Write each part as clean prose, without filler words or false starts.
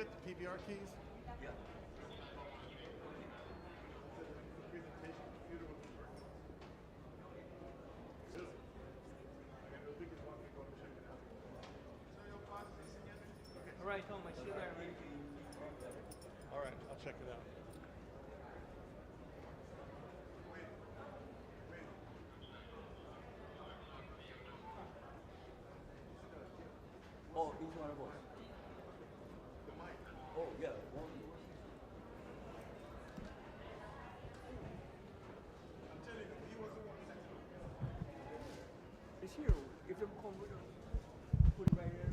get the PBR keys? Yeah. All right, Tom, I see you there, man. All right, I'll check it out. Oh, each one of us. Oh, yeah. One. It's here. If you come with us, put it right there.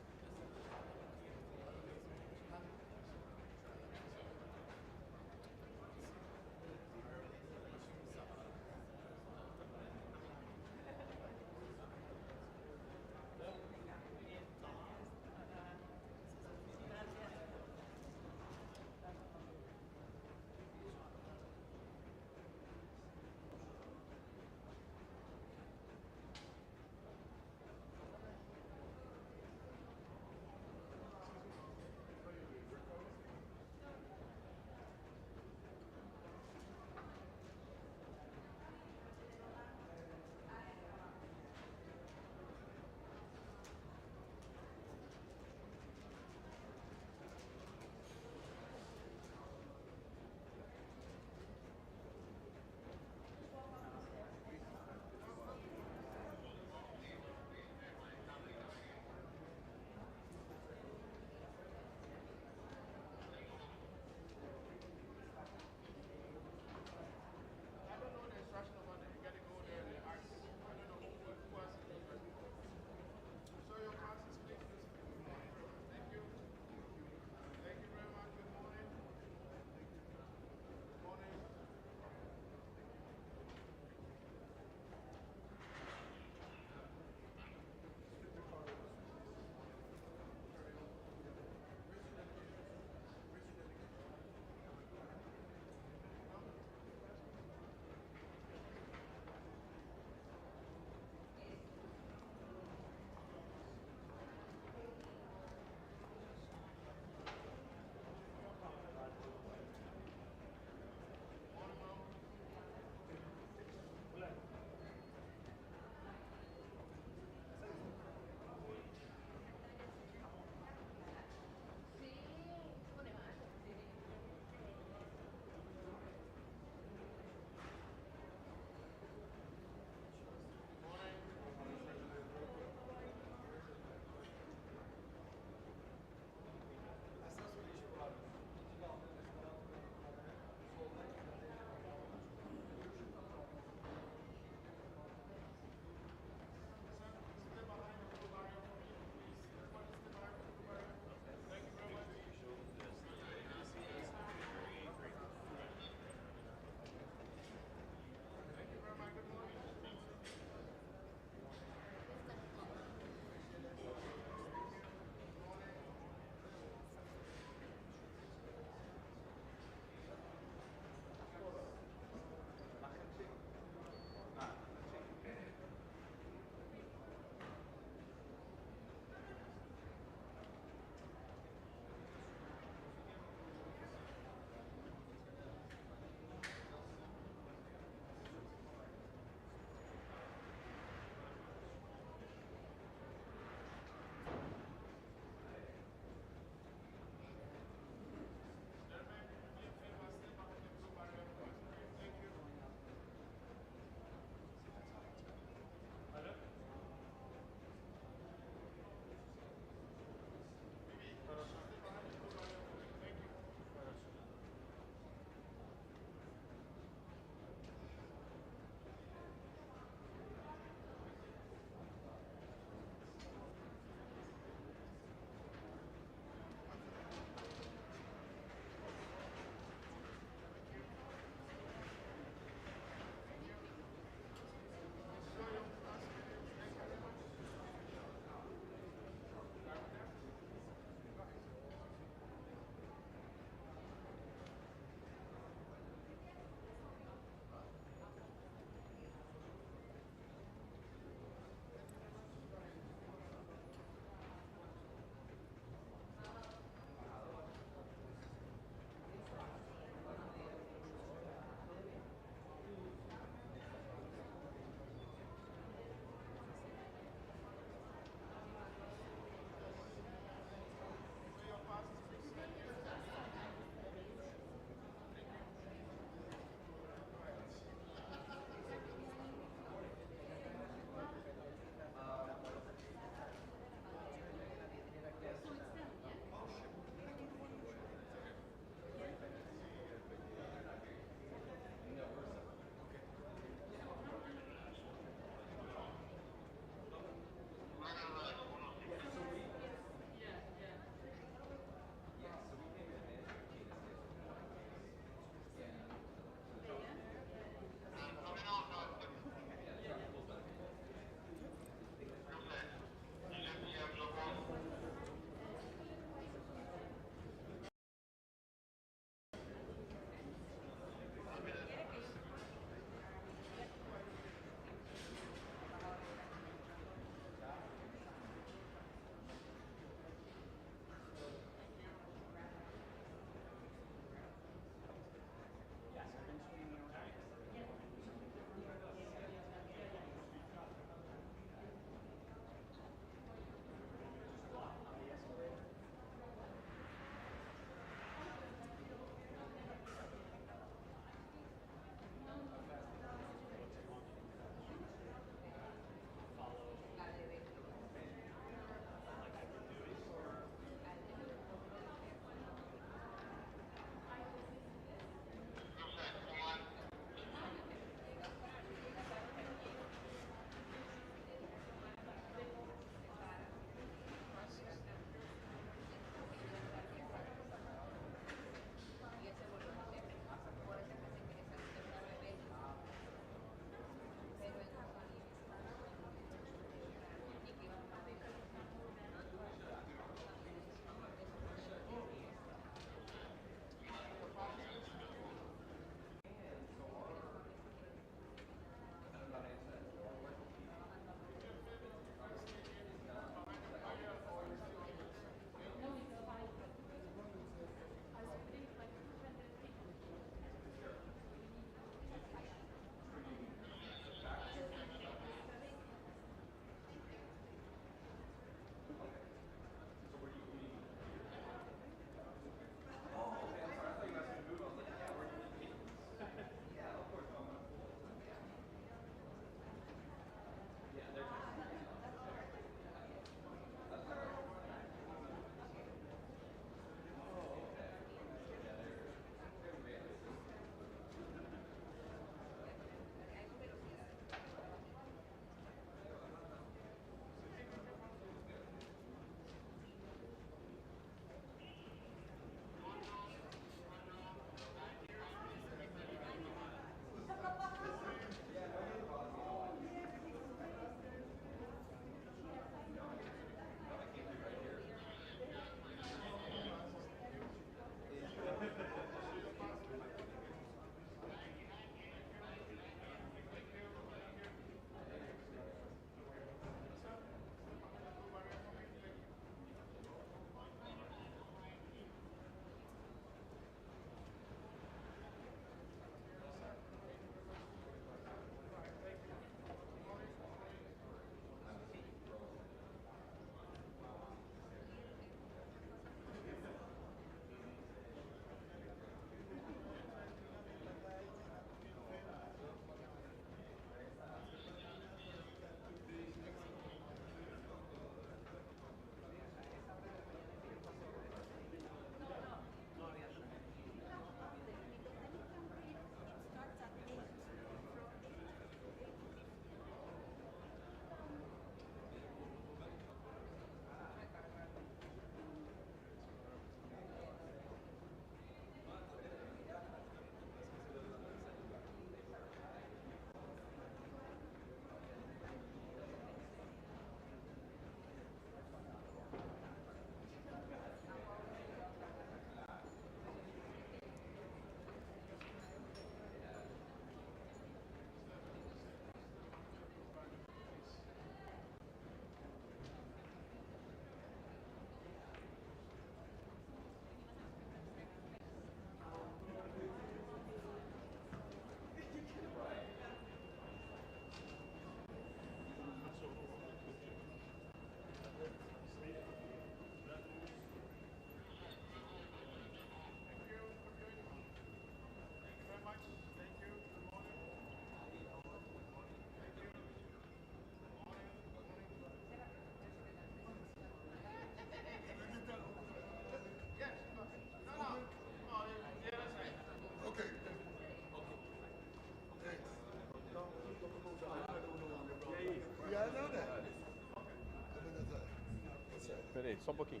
Peraí, só um pouquinho.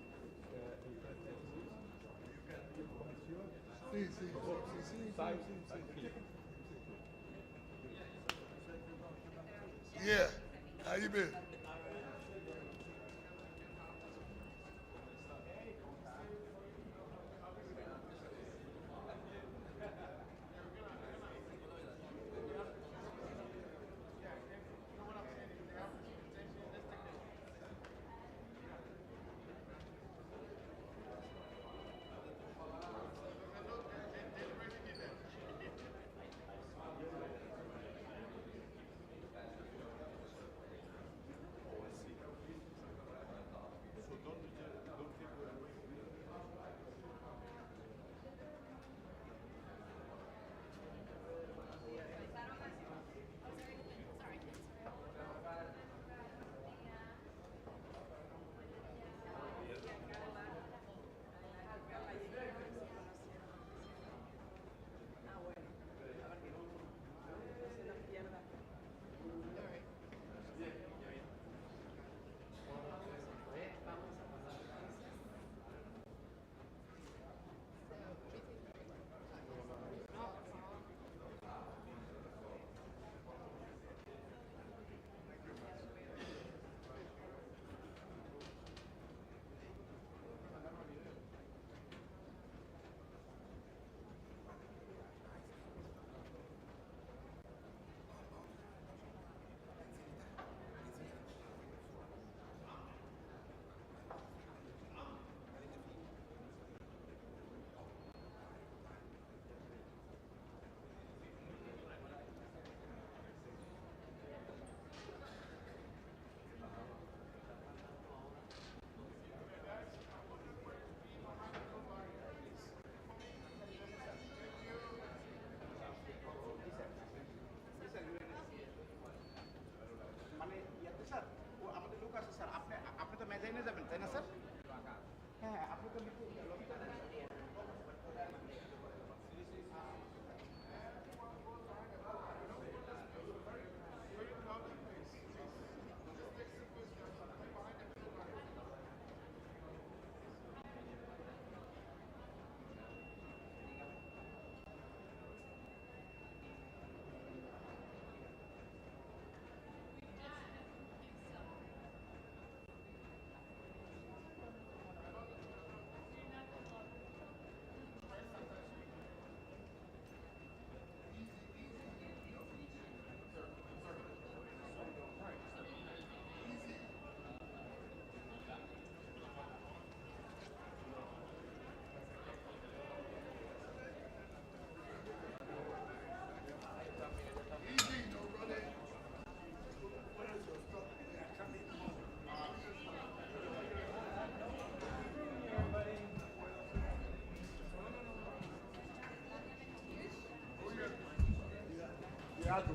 Sim, sim, sim, Sai, sim, sai um pouquinho. Yeah, how you been?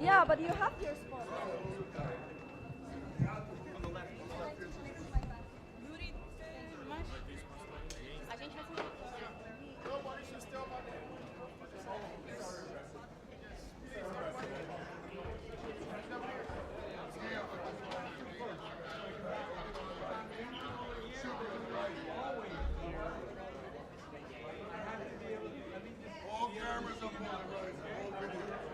Yeah, but you have your spot. All cameras up on the right, all video.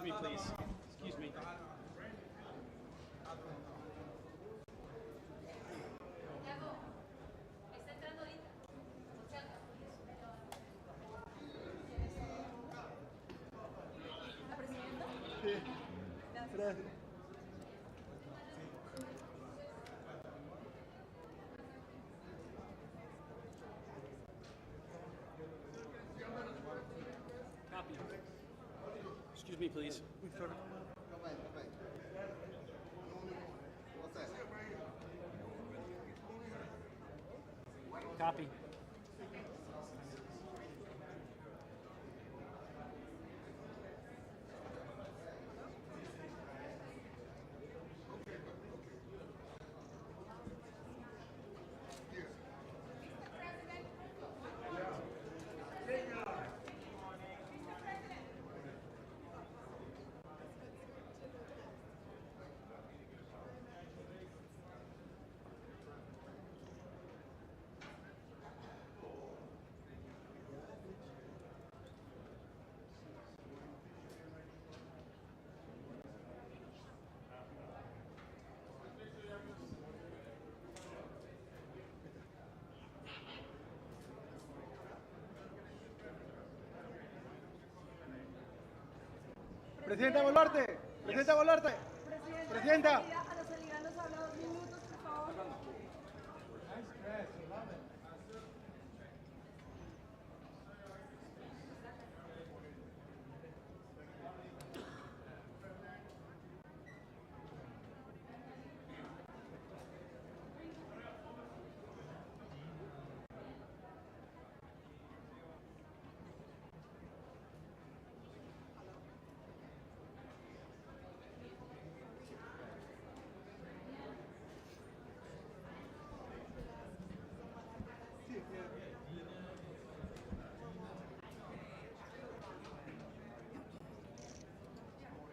me, please. Excuse me. Copy. Excuse me, please. Copy. Presidenta Boluarte, Presidenta Boluarte, Presidenta. A los aliados habla 2 minutos, por favor.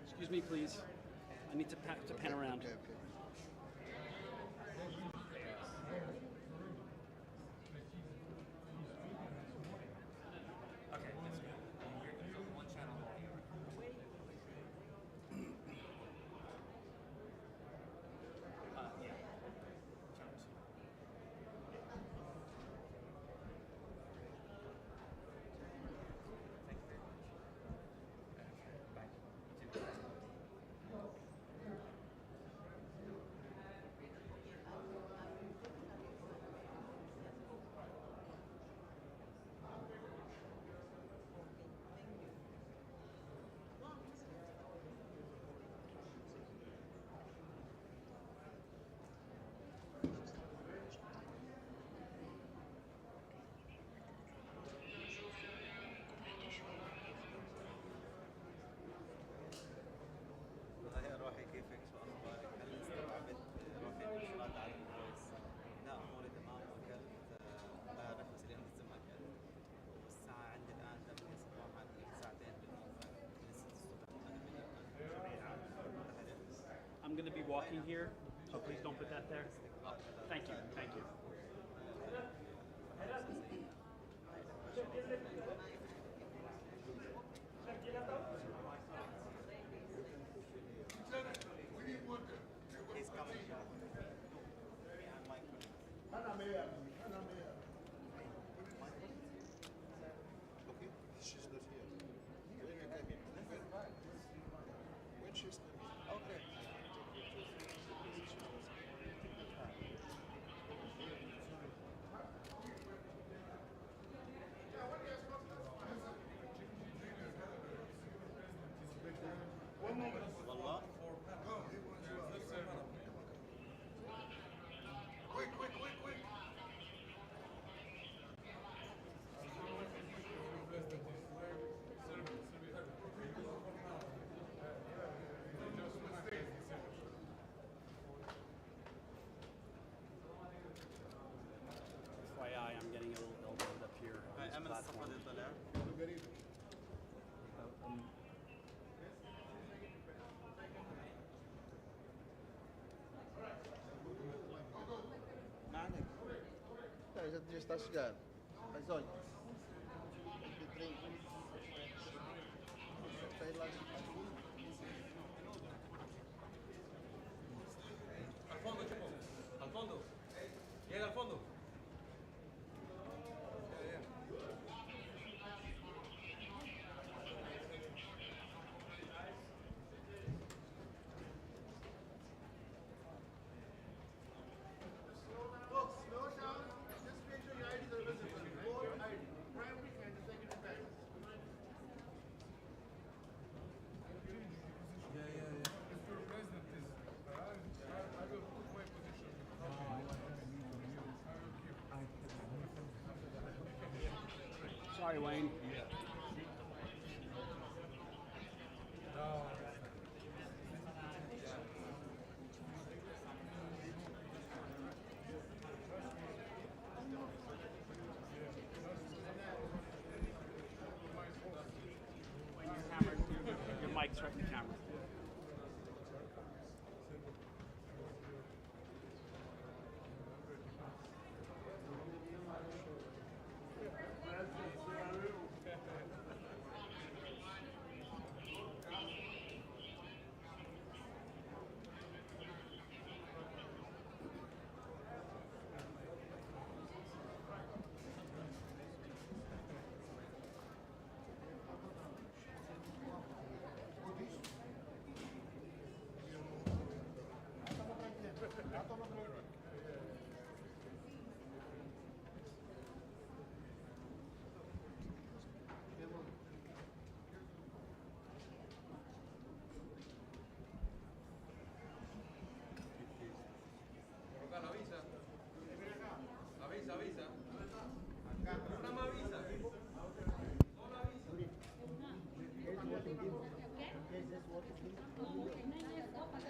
Excuse me, please. I need to pan around. والله روحي كيفك شو اخبارك؟ هل استوعبت روحي الاشراط على الفويس؟ لا اموري تمام اكلت امبارح بس اليوم لسه ما اكلت والساعة عندي الان 8 صباحا ساعتين بالنوم لسه الصبح انا I'm going to be walking here, so please don't put that there. Thank you. Thank you. He's coming. Okay, she's not here. When you come in, when she's coming, okay. One moment. والله Quick, quick, quick, quick. FYI, I'm getting a little elbowed up here on this امن الصفحة platform. دي طلع ما عليك. Já está a chegar. Mas olha, tem trem. Sai lá de fondo. Llega al fondo. Folks, slow down. Just make sure your IDs are visible. Both ID, primary and secondary badges. Sorry, Wayne. Your mic's right in the camera. Avisa. Avisa. Una más avisa. Solo avisa.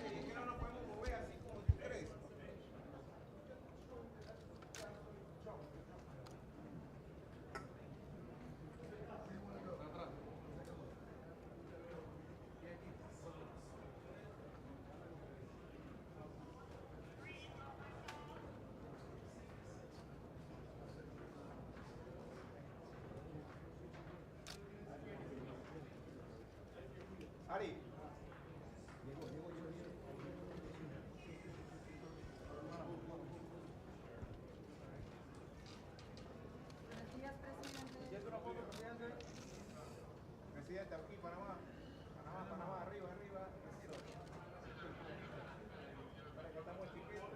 Es que no nos podemos mover así como tú quieres. Atrás. Ari. Buenos días, presidente. Presidente, aquí, Panamá. Panamá, arriba. Para que estamos chiquitos.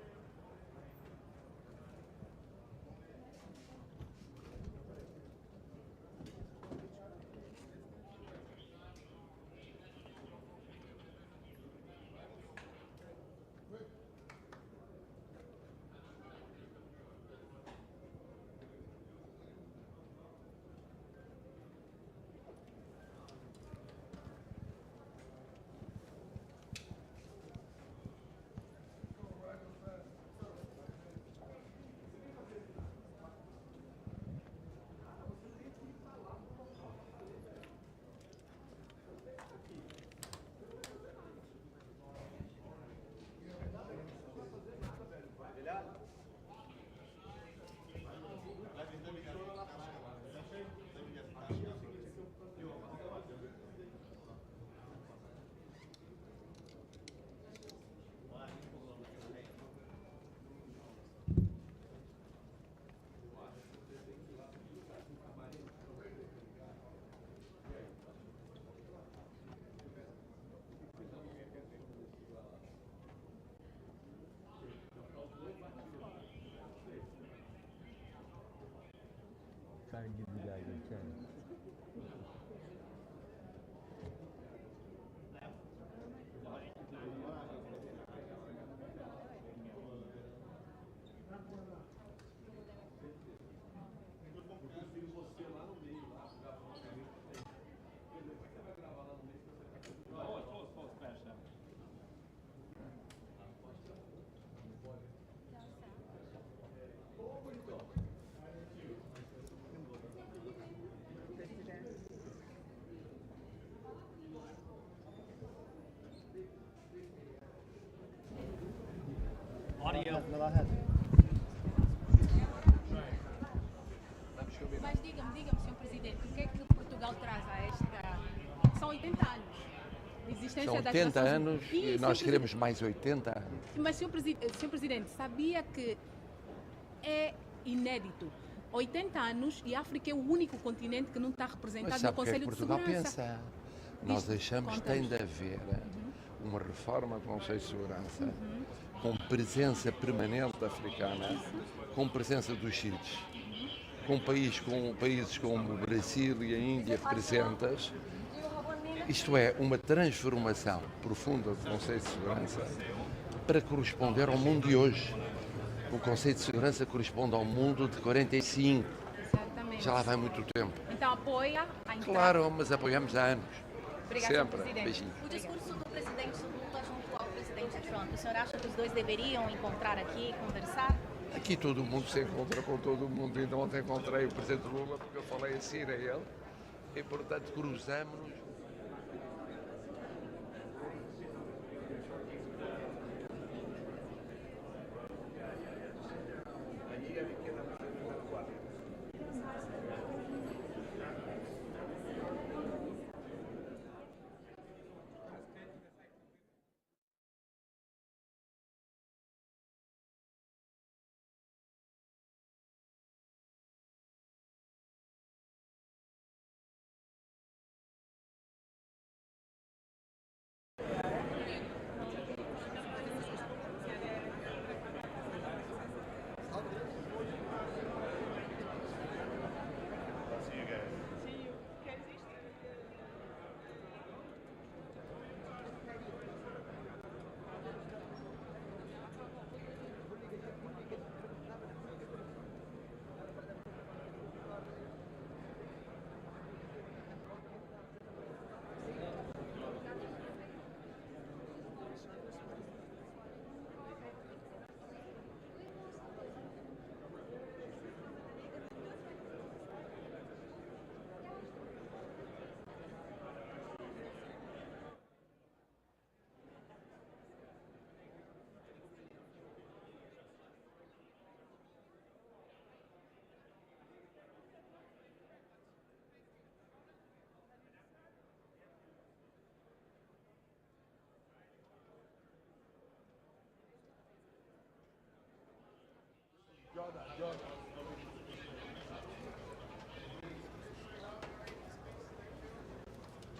Try and give you guys a chance. Audio. Mas diga-me, Sr. Presidente, o que é que Portugal traz a esta... São 80 anos de existência São das 80 Nações anos Unidas. e nós queremos mais 80 anos. Mas, Sr. Presidente, sabia que é inédito? 80 anos e a África é o único continente que não está representado Mas no sabe o que é que Conselho de Portugal Segurança. pensa? Nós achamos que tem conta-nos. de haver uma reforma do Conselho de Segurança com presença permanente africana, com presença dos sítios, com países como o Brasil e a Índia presentes. Isto é, uma transformação profunda do Conselho de Segurança para corresponder ao mundo de hoje. O Conselho de Segurança corresponde ao mundo de 45. Exatamente. Já lá vai muito tempo. Então apoia a entrada. Claro, mas apoiamos há anos. Obrigada, Sempre. Sr. Presidente. Beijinho. O discurso do presidente Lula junto ao presidente Trump, o senhor acha que os dois deveriam encontrar aqui, conversar? Aqui todo mundo se encontra com todo mundo. Ainda ontem encontrei o presidente Lula porque eu falei assim a ele. E, portanto, cruzamos-nos.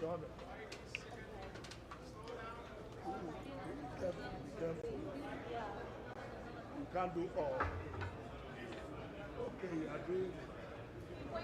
Jordan. Be careful. You can't do all. Okay, you are doing it.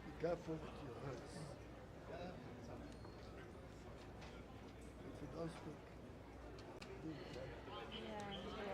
Be careful with your hands. If you don't speak, do it.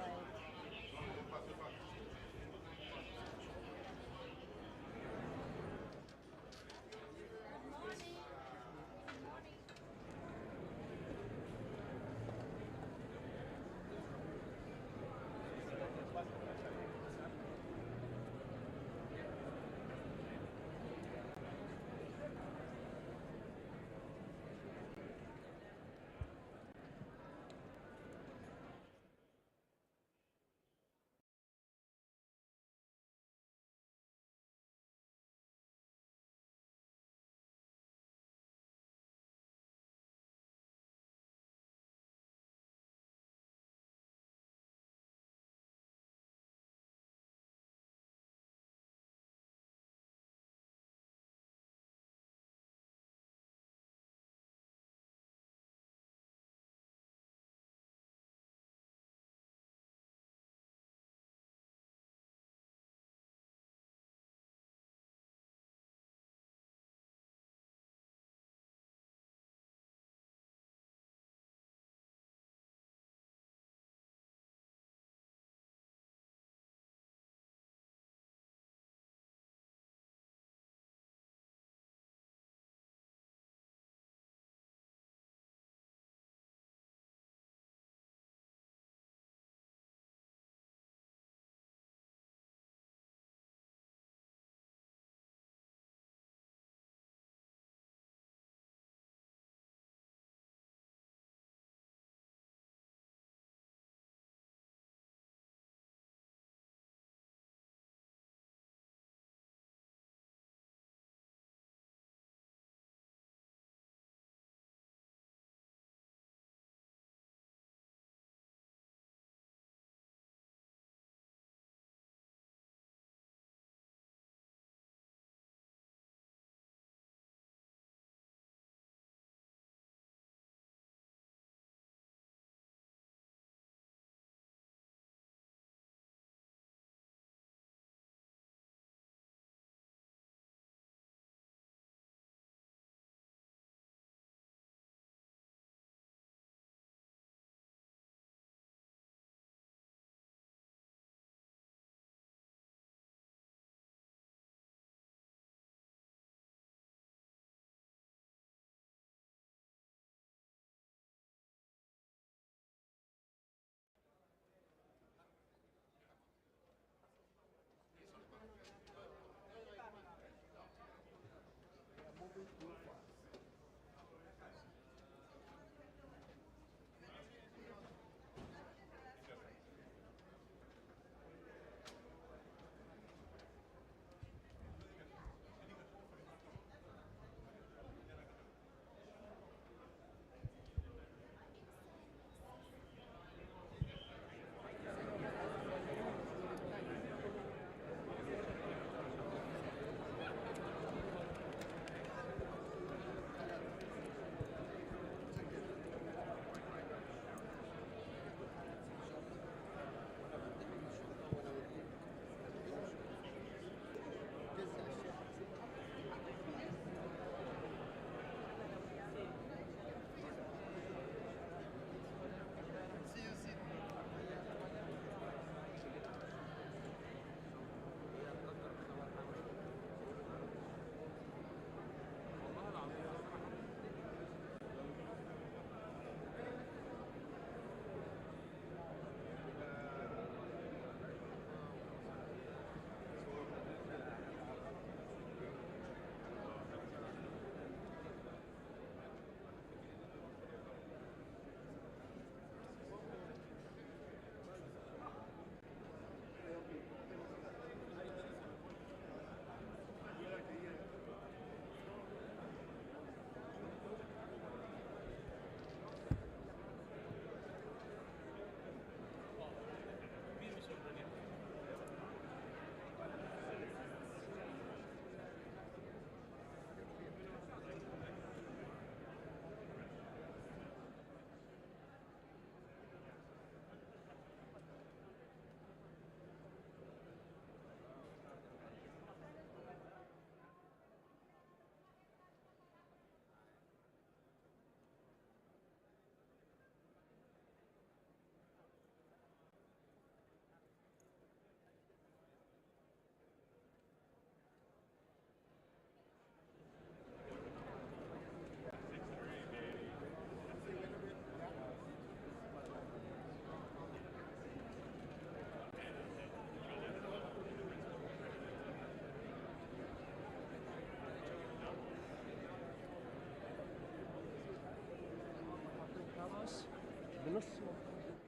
prossimo appuntamento.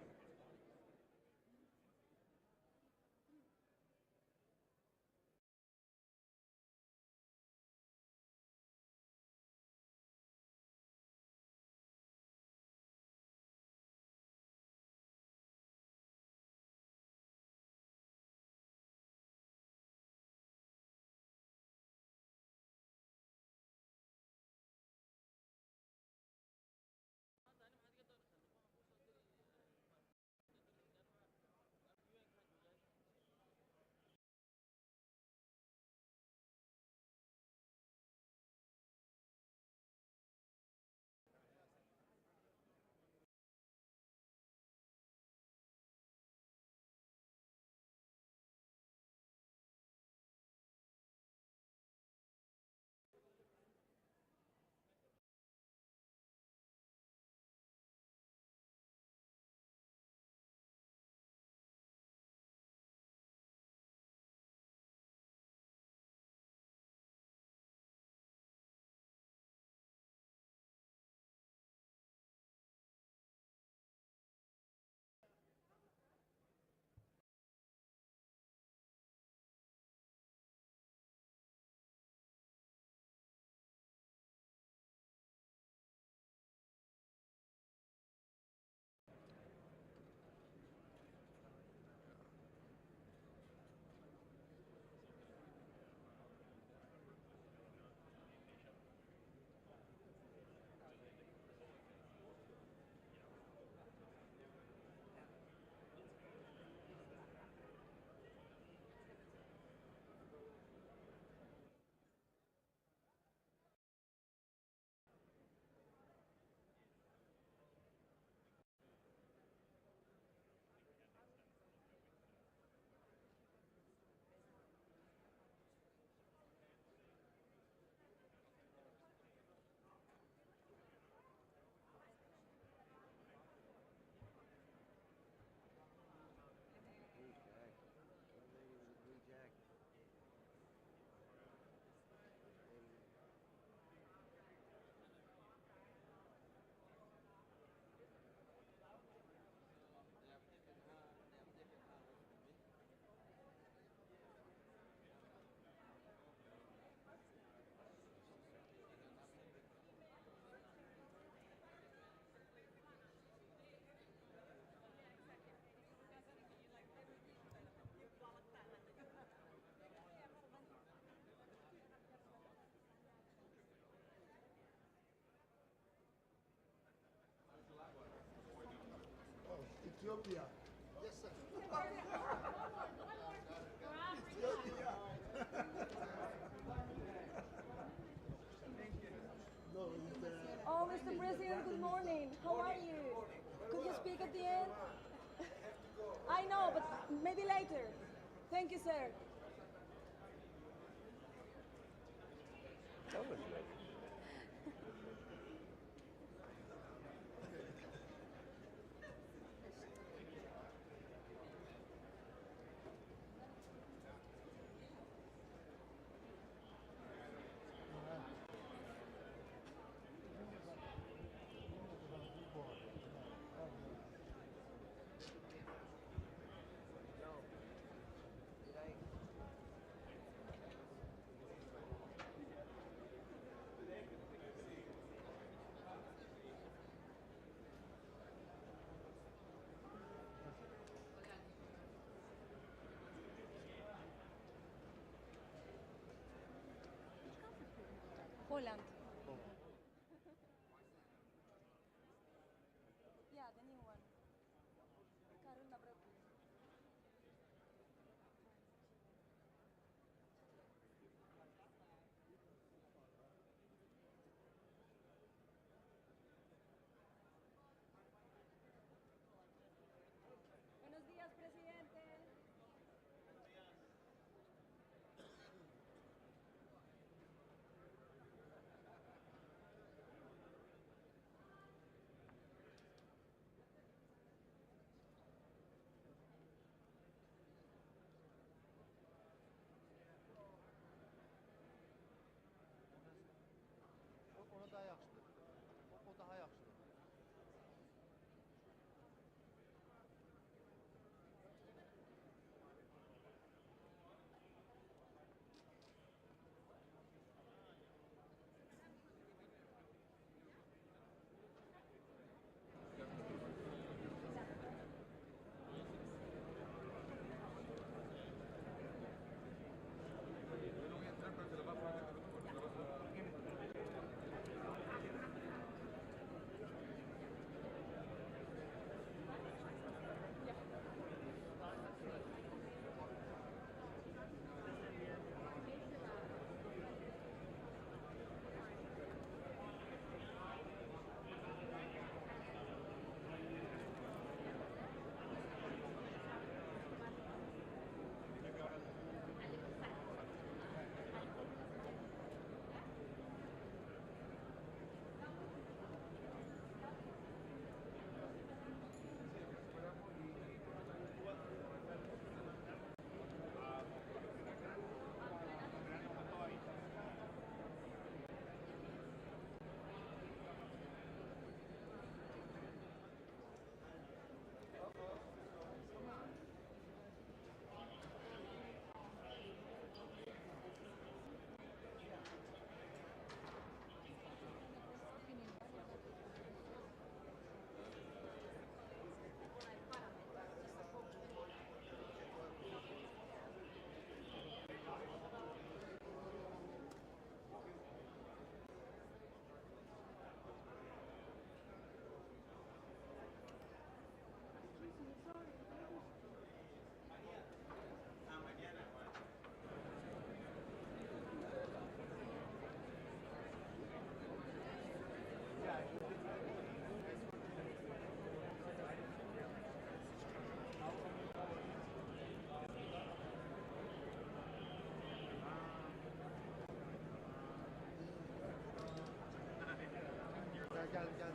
Ethiopia. Yes, sir. Ethiopia. No, Oh, Mr. President, good morning. How are you? Could you speak at the end? I know, but maybe later. Thank you, sir. Poland. Yeah, the new one. Karuna Brokli. Buenos días, presidente. Geldi.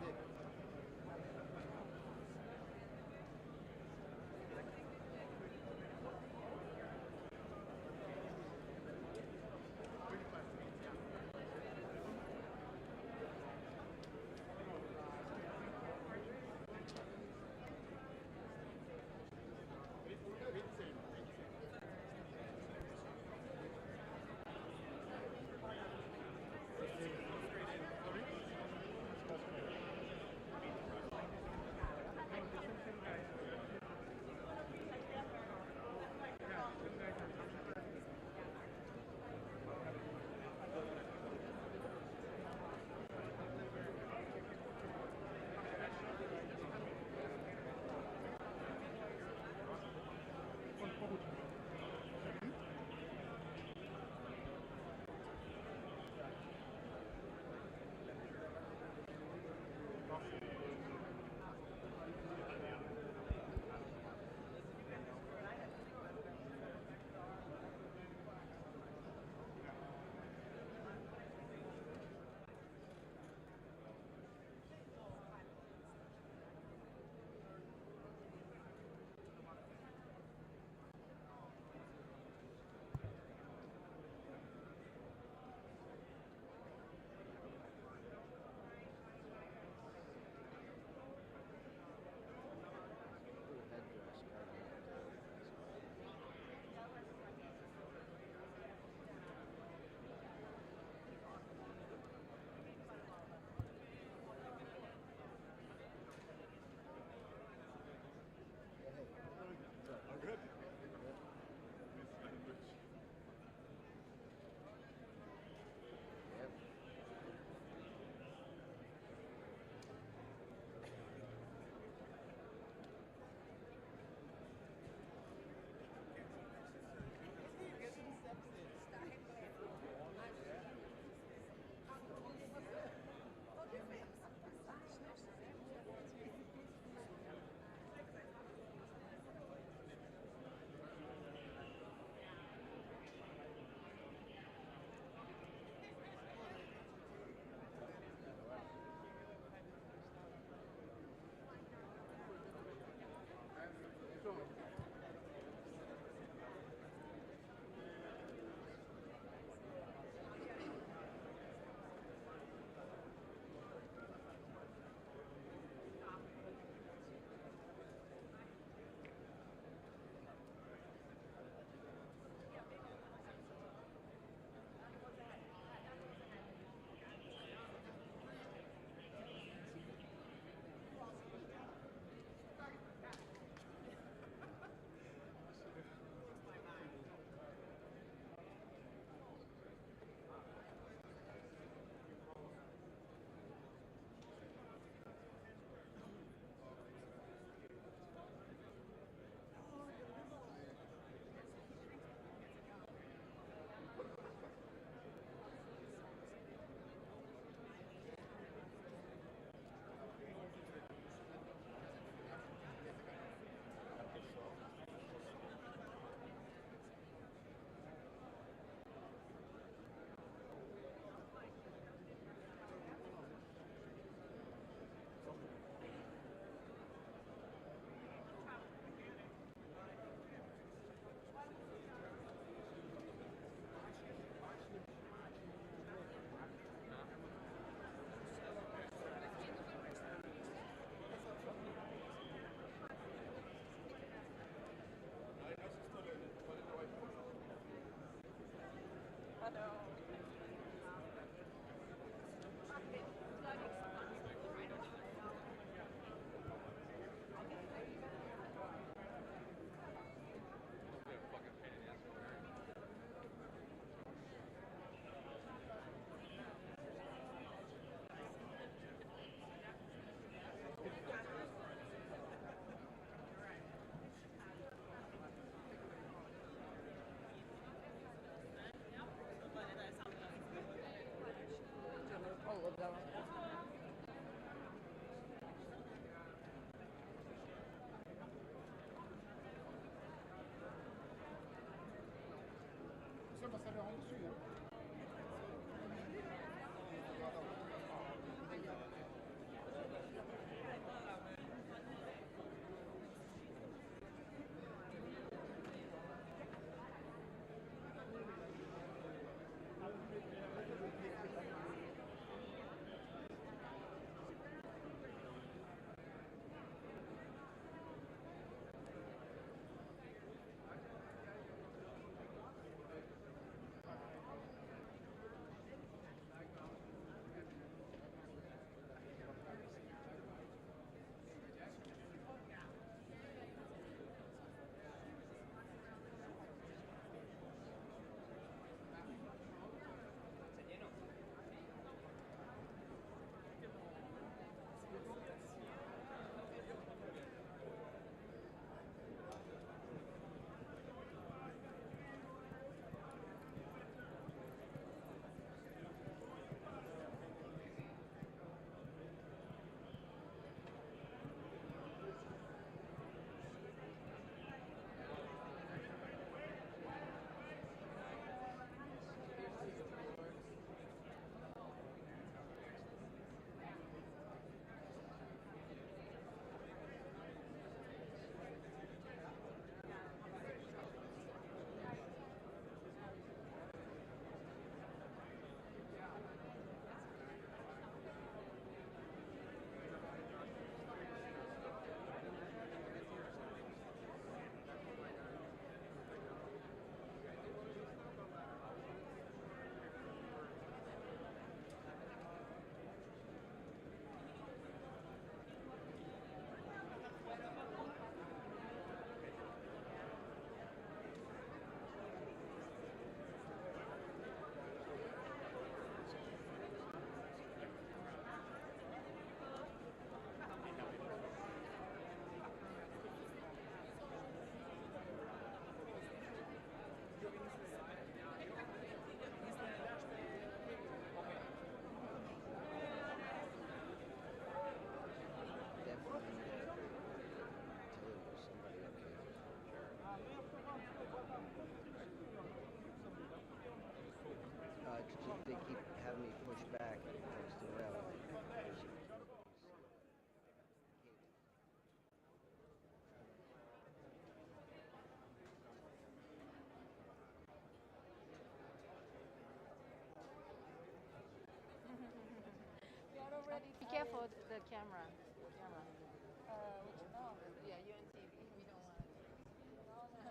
they keep having me push back. It's too well. Be careful the camera. Yeah, you on TV. We don't want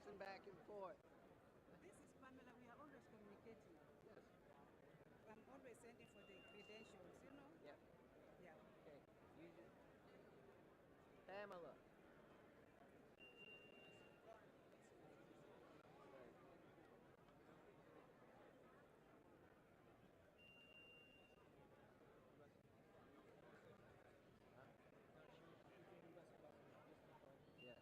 texting back and forth. This is Pamela. We are always communicating. Yes. I'm always sending for the credentials, you know? Yep. Yeah. Okay. Pamela. Yeah.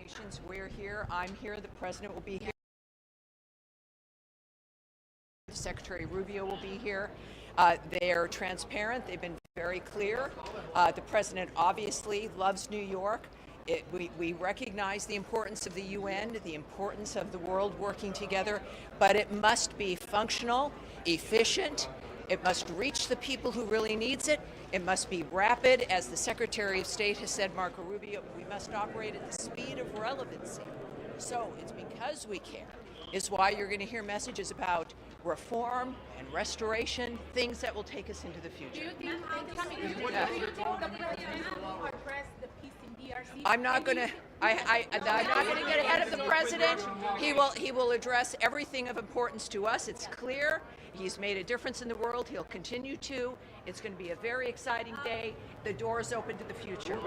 Nations. We're here. I'm here. The President will be here. Secretary Rubio will be here. They're transparent. They've been very clear. The President obviously loves New York. We recognize the importance of the UN, the importance of the world working together, but it must be functional, efficient. It must reach the people who really needs it. It must be rapid. As the Secretary of State has said, Marco Rubio, we must operate at the speed of relevancy. So it's because we care is why you're going to hear messages about reform and restoration, things that will take us into the future. I'm not going to get ahead of the President. He will address everything of importance to us. It's clear. He's made a difference in the world. He'll continue to. It's going to be a very exciting day. The door is open to the future.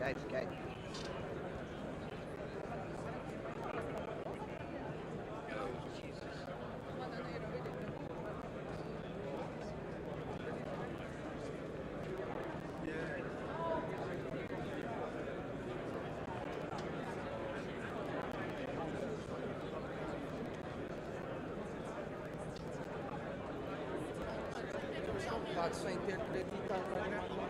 Okay. Pode ser interpretado.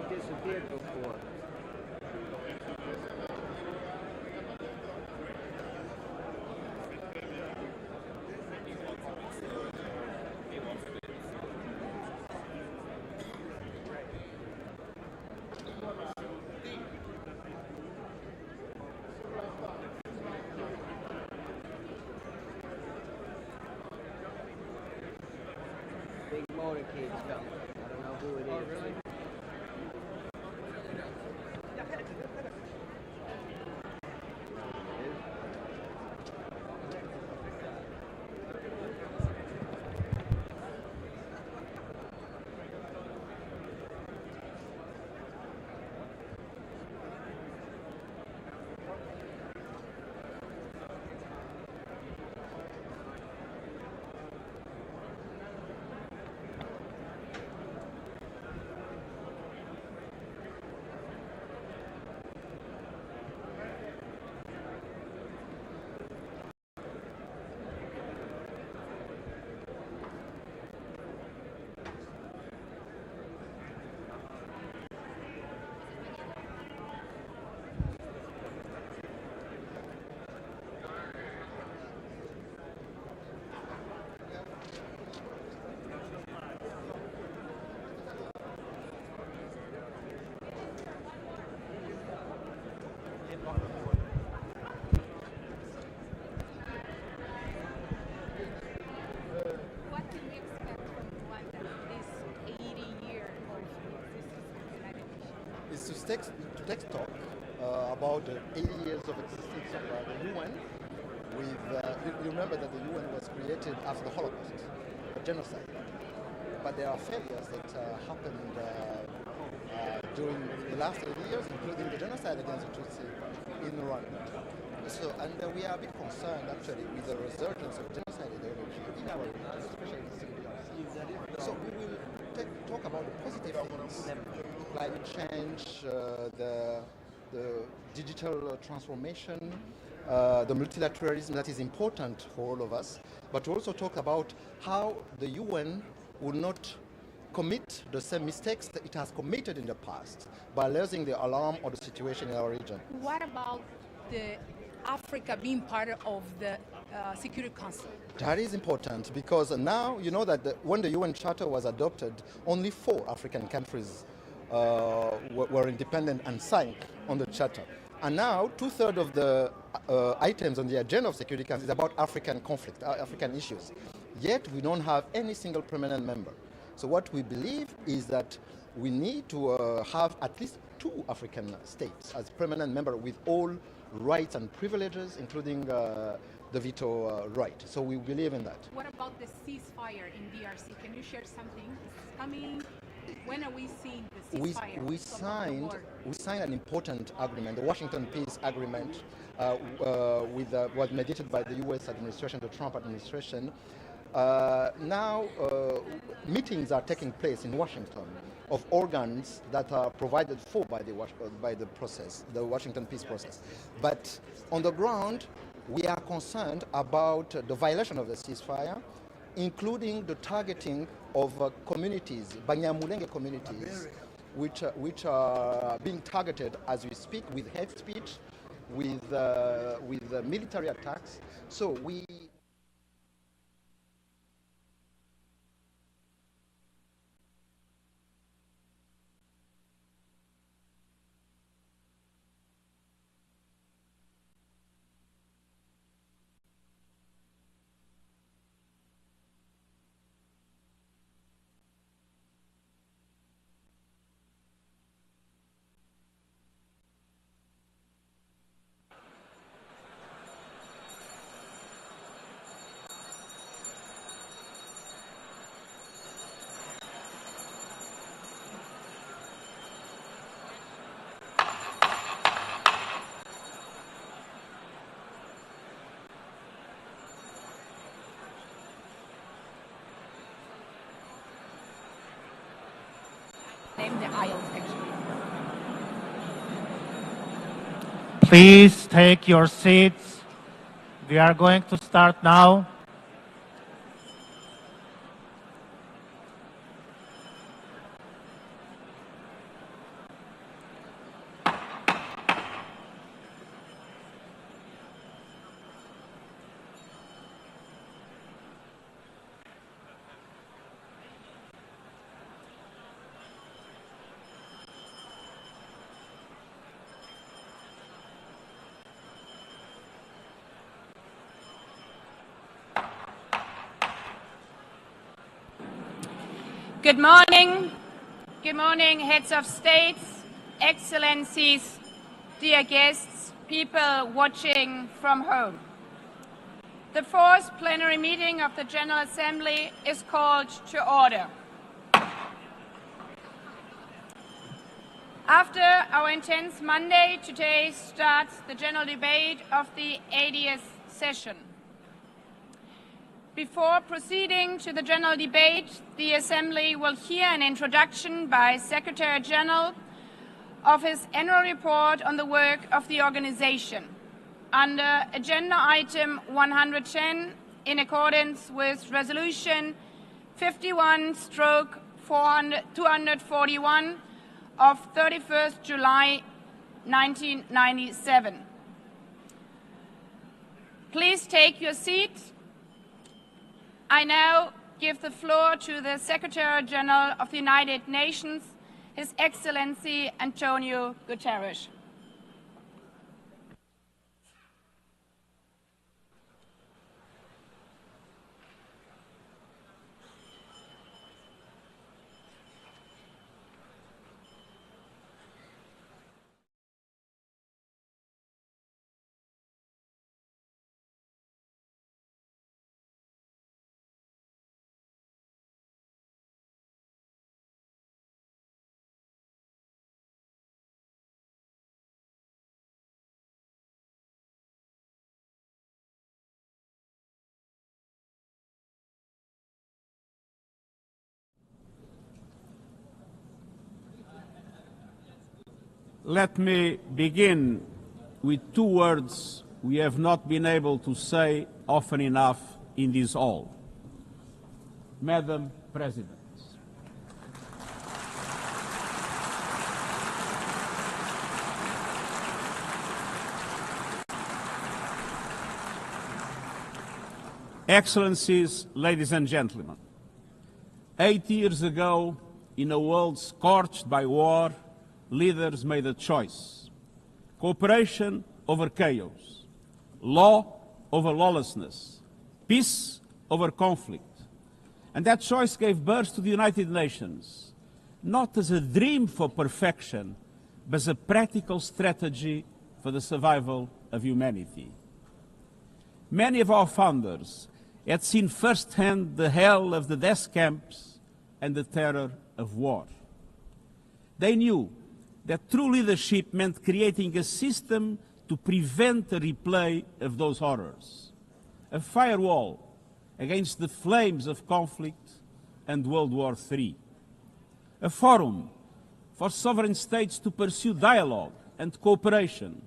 Disappeared before. Big motorcade's coming. I don't know who it is. Oh, really? What can we expect from Rwanda this 80 years of existence of the United Nations? It's to take stock about the 80 years of existence of the UN. You remember that the UN was created after the Holocaust, a genocide. But there are failures that happened during the last 80 years, including the genocide against the Tutsi in Rwanda. So, and we are a bit concerned actually with the resurgence of genocide ideology in our region, especially in DRC. So we will talk about the positive things, climate change, the digital transformation, the multilateralism that is important for all of us, but also talk about how the UN will not commit the same mistakes that it has committed in the past by raising the alarm on the situation in our region. What about the Africa being part of the Security Council? That is important because now you know that when the UN Charter was adopted, only 4 African countries were independent and signed on the Charter. And now 2/3 of the items on the agenda of Security Council is about African conflict, African issues. Yet we don't have any single permanent member. So what we believe is that we need to have at least 2 African states as permanent member with all rights and privileges, including the veto right. So we believe in that. What about the ceasefire in DRC? Can you share something? It's coming. When are we seeing the ceasefire? We signed an important agreement, the Washington Peace Agreement, was mediated by the U.S. administration, the Trump administration. Now meetings are taking place in Washington of organs that are provided for by the process, the Washington peace process. But on the ground, we are concerned about the violation of the ceasefire, including the targeting of communities, Banyamulenge communities, which are being targeted as we speak with hate speech, with military attacks. So we name the aisles actually. Please take your seats. We are going to start now. Good morning. Good morning, heads of states, excellencies, dear guests, people watching from home. The 4th plenary meeting of the General Assembly is called to order. After our intense Monday, today starts the general debate of the 80th session. Before proceeding to the general debate, the Assembly will hear an introduction by Secretary General of his annual report on the work of the organization. Under Agenda Item 110, in accordance with Resolution 51/241 of 31st July 1997. Please take your seat. I now give the floor to the Secretary General of the United Nations, His Excellency Antonio Guterres. Let me begin with two words we have not been able to say often enough in this hall. Madam President. Excellencies, ladies and gentlemen, 8 years ago, in a world scorched by war, leaders made a choice: cooperation over chaos, law over lawlessness, peace over conflict. And that choice gave birth to the United Nations, not as a dream for perfection, but as a practical strategy for the survival of humanity. Many of our founders had seen firsthand the hell of the death camps and the terror of war. They knew that true leadership meant creating a system to prevent a replay of those horrors, a firewall against the flames of conflict and World War III, a forum for sovereign states to pursue dialogue and cooperation,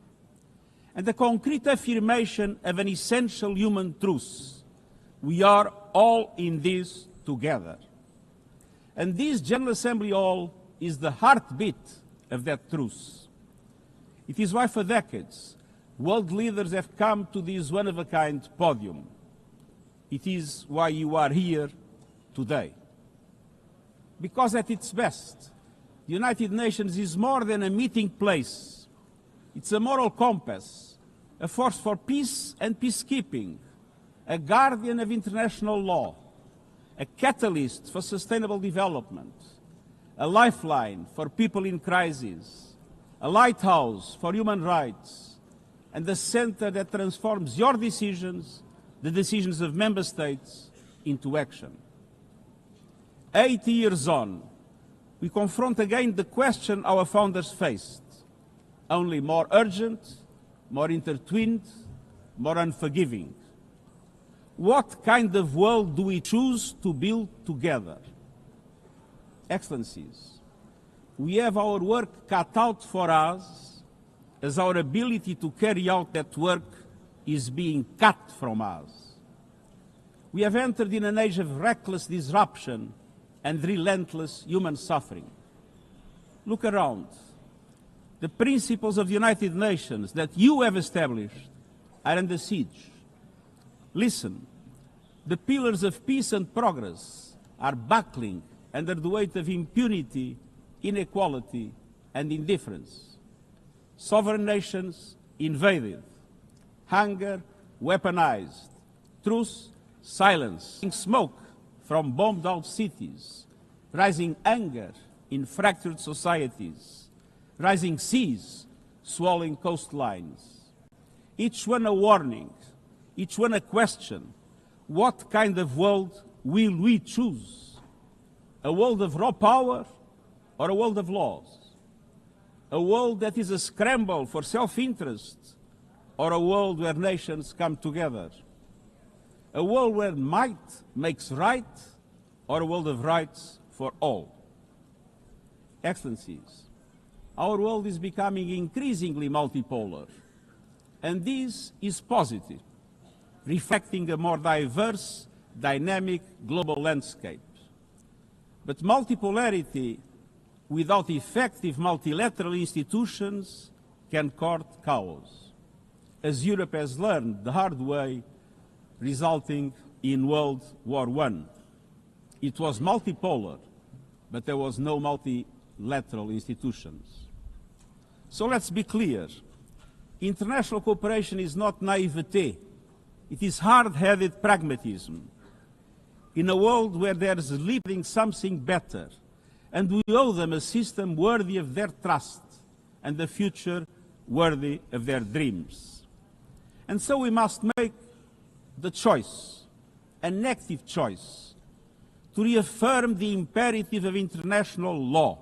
and a concrete affirmation of an essential human truth: we are all in this together. And this General Assembly Hall is the heartbeat of that truth. It is why for decades world leaders have come to this one-of-a-kind podium. It is why you are here today. Because at its best, the United Nations is more than a meeting place. It's a moral compass, a force for peace and peacekeeping, a guardian of international law, a catalyst for sustainable development, a lifeline for people in crisis, a lighthouse for human rights, and the center that transforms your decisions, the decisions of member states, into action. 80 years on, we confront again the question our founders faced, only more urgent, more intertwined, more unforgiving. What kind of world do we choose to build together? Excellencies, we have our work cut out for us, as our ability to carry out that work is being cut from us. We have entered in an age of reckless disruption and relentless human suffering. Look around. The principles of the United Nations that you have established are under siege. Listen, the pillars of peace and progress are buckling under the weight of impunity, inequality, and indifference. Sovereign nations invaded, hunger weaponized, truth silenced, smoke from bombed-out cities, rising anger in fractured societies, rising seas swallowing coastlines. Each one a warning, each one a question. What kind of world will we choose? A world of raw power or a world of laws? A world that is a scramble for self-interest or a world where nations come together? A world where might makes right or a world of rights for all? Excellencies, our world is becoming increasingly multipolar, and this is positive, reflecting a more diverse, dynamic global landscape. But multipolarity without effective multilateral institutions can court chaos, as Europe has learned the hard way, resulting in World War I. It was multipolar, but there was no multilateral institutions. So let's be clear. International cooperation is not naivete. It is hard-headed pragmatism. In a world where there is living something better, and we owe them a system worthy of their trust and a future worthy of their dreams. And so we must make the choice, an active choice, to reaffirm the imperative of international law,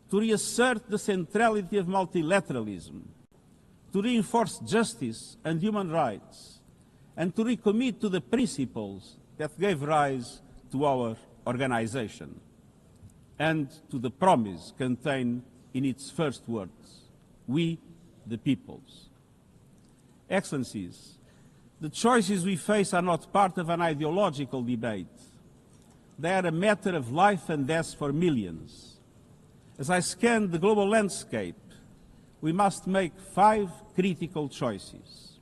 to reassert the centrality of multilateralism, to reinforce justice and human rights, and to recommit to the principles that gave rise to our organization and to the promise contained in its first words: we, the peoples. Excellencies, the choices we face are not part of an ideological debate. They are a matter of life and death for millions. As I scan the global landscape, we must make 5 critical choices.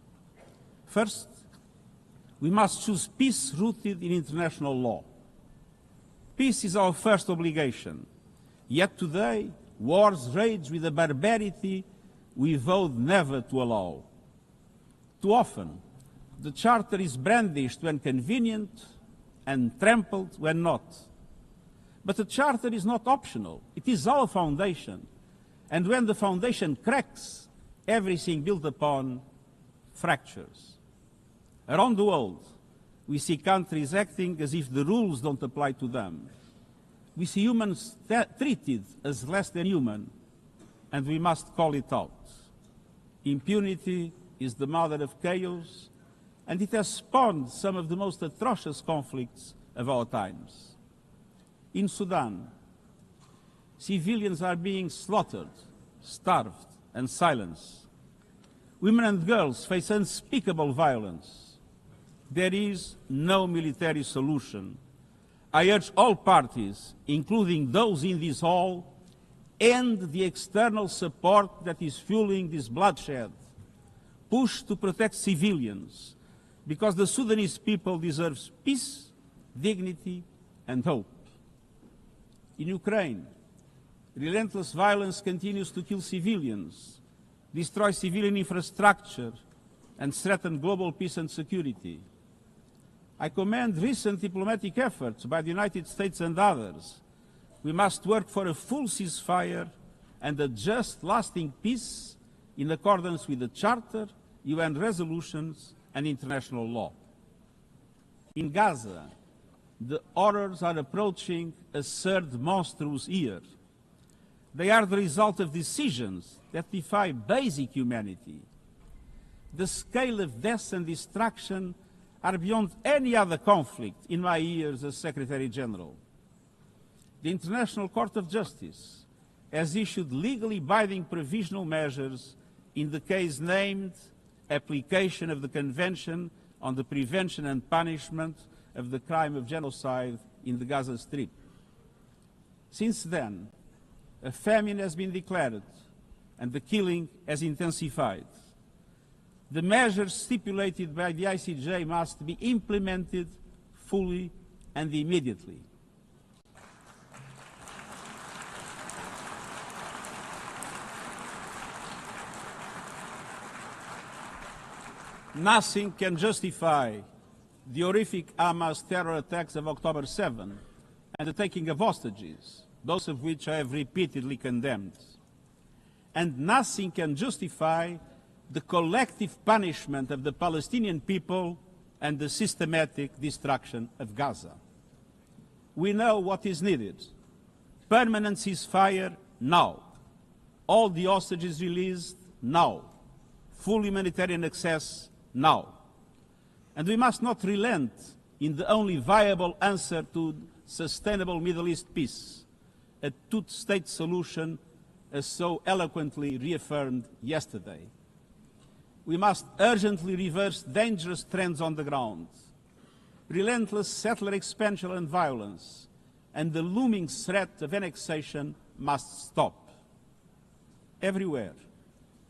First, we must choose peace rooted in international law. Peace is our first obligation. Yet today, wars rage with a barbarity we vowed never to allow. Too often, the Charter is brandished when convenient and trampled when not. But the Charter is not optional. It is our foundation. And when the foundation cracks, everything built upon fractures. Around the world, we see countries acting as if the rules don't apply to them. We see humans treated as less than human, and we must call it out. Impunity is the mother of chaos, and it has spawned some of the most atrocious conflicts of our times. In Sudan, civilians are being slaughtered, starved, and silenced. Women and girls face unspeakable violence. There is no military solution. I urge all parties, including those in this hall, end the external support that is fueling this bloodshed. Push to protect civilians, because the Sudanese people deserve peace, dignity, and hope. In Ukraine, relentless violence continues to kill civilians, destroy civilian infrastructure, and threaten global peace and security. I commend recent diplomatic efforts by the United States and others. We must work for a full ceasefire and a just, lasting peace in accordance with the Charter, UN resolutions, and international law. In Gaza, the horrors are approaching a third monstrous year. They are the result of decisions that defy basic humanity. The scale of death and destruction are beyond any other conflict in my years as Secretary General. The International Court of Justice has issued legally binding provisional measures in the case named Application of the Convention on the Prevention and Punishment of the Crime of Genocide in the Gaza Strip. Since then, a famine has been declared and the killing has intensified. The measures stipulated by the ICJ must be implemented fully and immediately. Nothing can justify the horrific Hamas terror attacks of October 7 and the taking of hostages, both of which I have repeatedly condemned. And nothing can justify the collective punishment of the Palestinian people and the systematic destruction of Gaza. We know what is needed. Permanent ceasefire now. All the hostages released now. Full humanitarian access now. And we must not relent in the only viable answer to sustainable Middle East peace, a two-state solution as so eloquently reaffirmed yesterday. We must urgently reverse dangerous trends on the ground. Relentless settler expansion and violence and the looming threat of annexation must stop. Everywhere,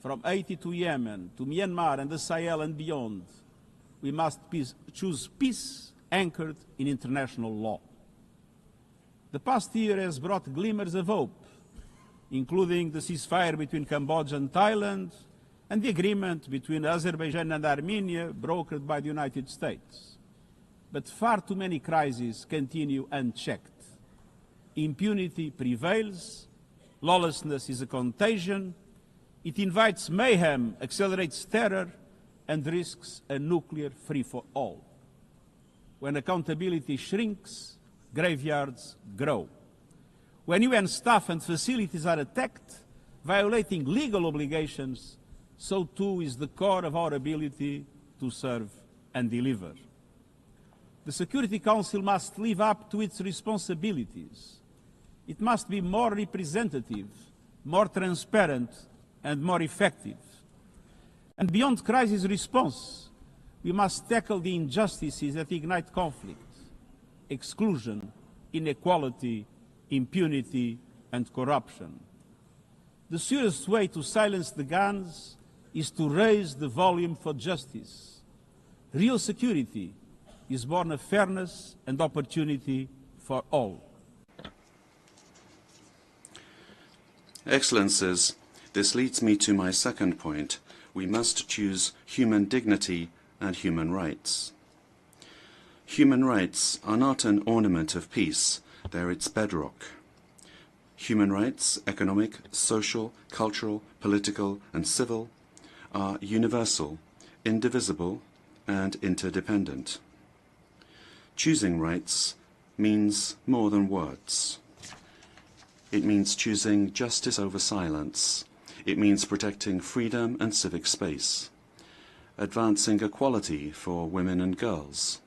from Haiti to Yemen, to Myanmar and the Sahel and beyond, we must choose peace anchored in international law. The past year has brought glimmers of hope, including the ceasefire between Cambodia and Thailand, and the agreement between Azerbaijan and Armenia brokered by the United States. But far too many crises continue unchecked. Impunity prevails, lawlessness is a contagion, it invites mayhem, accelerates terror, and risks a nuclear free-for-all. When accountability shrinks, graveyards grow. When UN staff and facilities are attacked, violating legal obligations, so too is the core of our ability to serve and deliver. The Security Council must live up to its responsibilities. It must be more representative, more transparent and more effective. And beyond crisis response, we must tackle the injustices that ignite conflict: exclusion, inequality, impunity, and corruption. The surest way to silence the guns is to raise the volume for justice. Real security is born of fairness and opportunity for all. Excellencies, this leads me to my second point. We must choose human dignity and human rights. Human rights are not an ornament of peace, they're its bedrock. Human rights, economic, social, cultural, political, and civil, are universal, indivisible, and interdependent. Choosing rights means more than words. It means choosing justice over silence. It means protecting freedom and civic space, advancing equality for women and girls,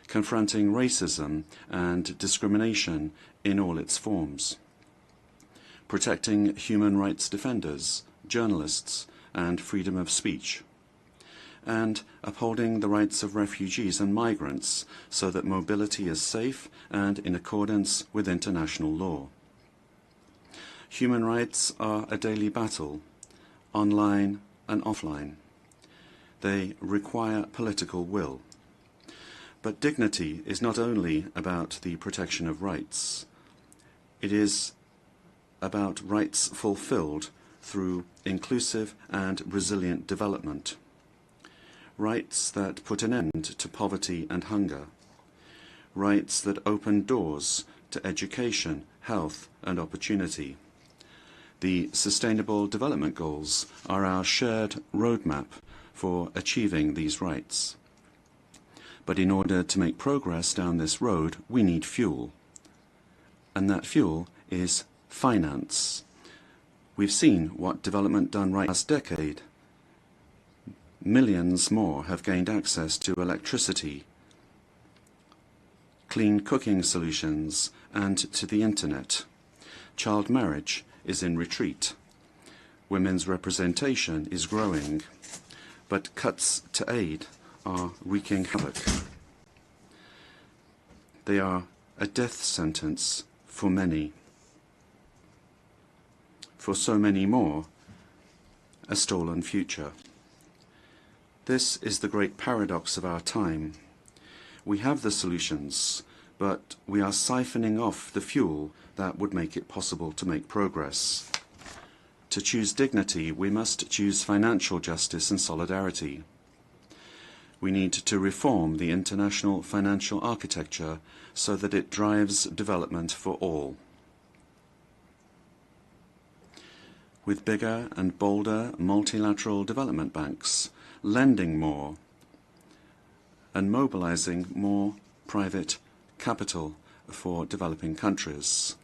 confronting racism and discrimination in all its forms, protecting human rights defenders, journalists, and freedom of speech, and upholding the rights of refugees and migrants so that mobility is safe and in accordance with international law. Human rights are a daily battle, online and offline. They require political will. But dignity is not only about the protection of rights. It is about rights fulfilled through inclusive and resilient development. Rights that put an end to poverty and hunger. Rights that open doors to education, health, and opportunity. The Sustainable Development Goals are our shared roadmap for achieving these rights. But in order to make progress down this road, we need fuel. And that fuel is finance. We've seen what development done right last decade. Millions more have gained access to electricity, clean cooking solutions, and to the internet. Child marriage is in retreat. Women's representation is growing, but cuts to aid are wreaking havoc. They are a death sentence for many. For so many more, a stolen future. This is the great paradox of our time. We have the solutions, but we are siphoning off the fuel that would make it possible to make progress. To choose dignity, we must choose financial justice and solidarity. We need to reform the international financial architecture so that it drives development for all. With bigger and bolder multilateral development banks, lending more, and mobilizing more private capital for developing countries,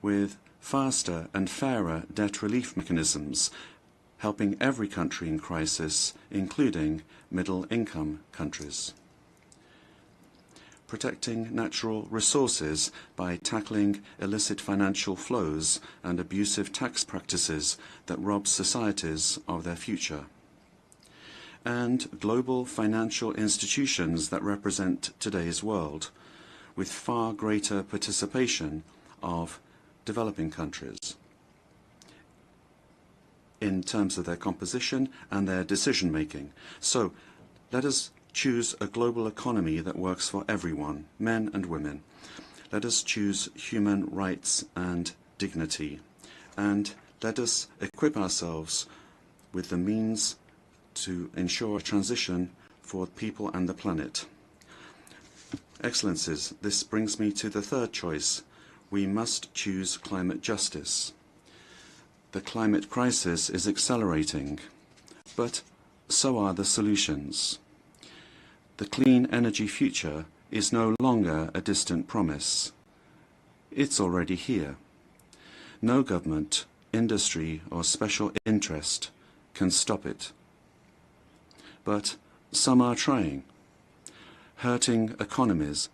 with faster and fairer debt relief mechanisms, helping every country in crisis, including middle-income countries. Protecting natural resources by tackling illicit financial flows and abusive tax practices that rob societies of their future. And global financial institutions that represent today's world, with far greater participation of developing countries in terms of their composition and their decision-making. So let us choose a global economy that works for everyone, men and women. Let us choose human rights and dignity. And let us equip ourselves with the means to ensure a transition for people and the planet. Excellencies, this brings me to the third choice. We must choose climate justice. The climate crisis is accelerating, but so are the solutions. The clean energy future is no longer a distant promise. It's already here. No government, industry, or special interest can stop it. But some are trying, hurting economies,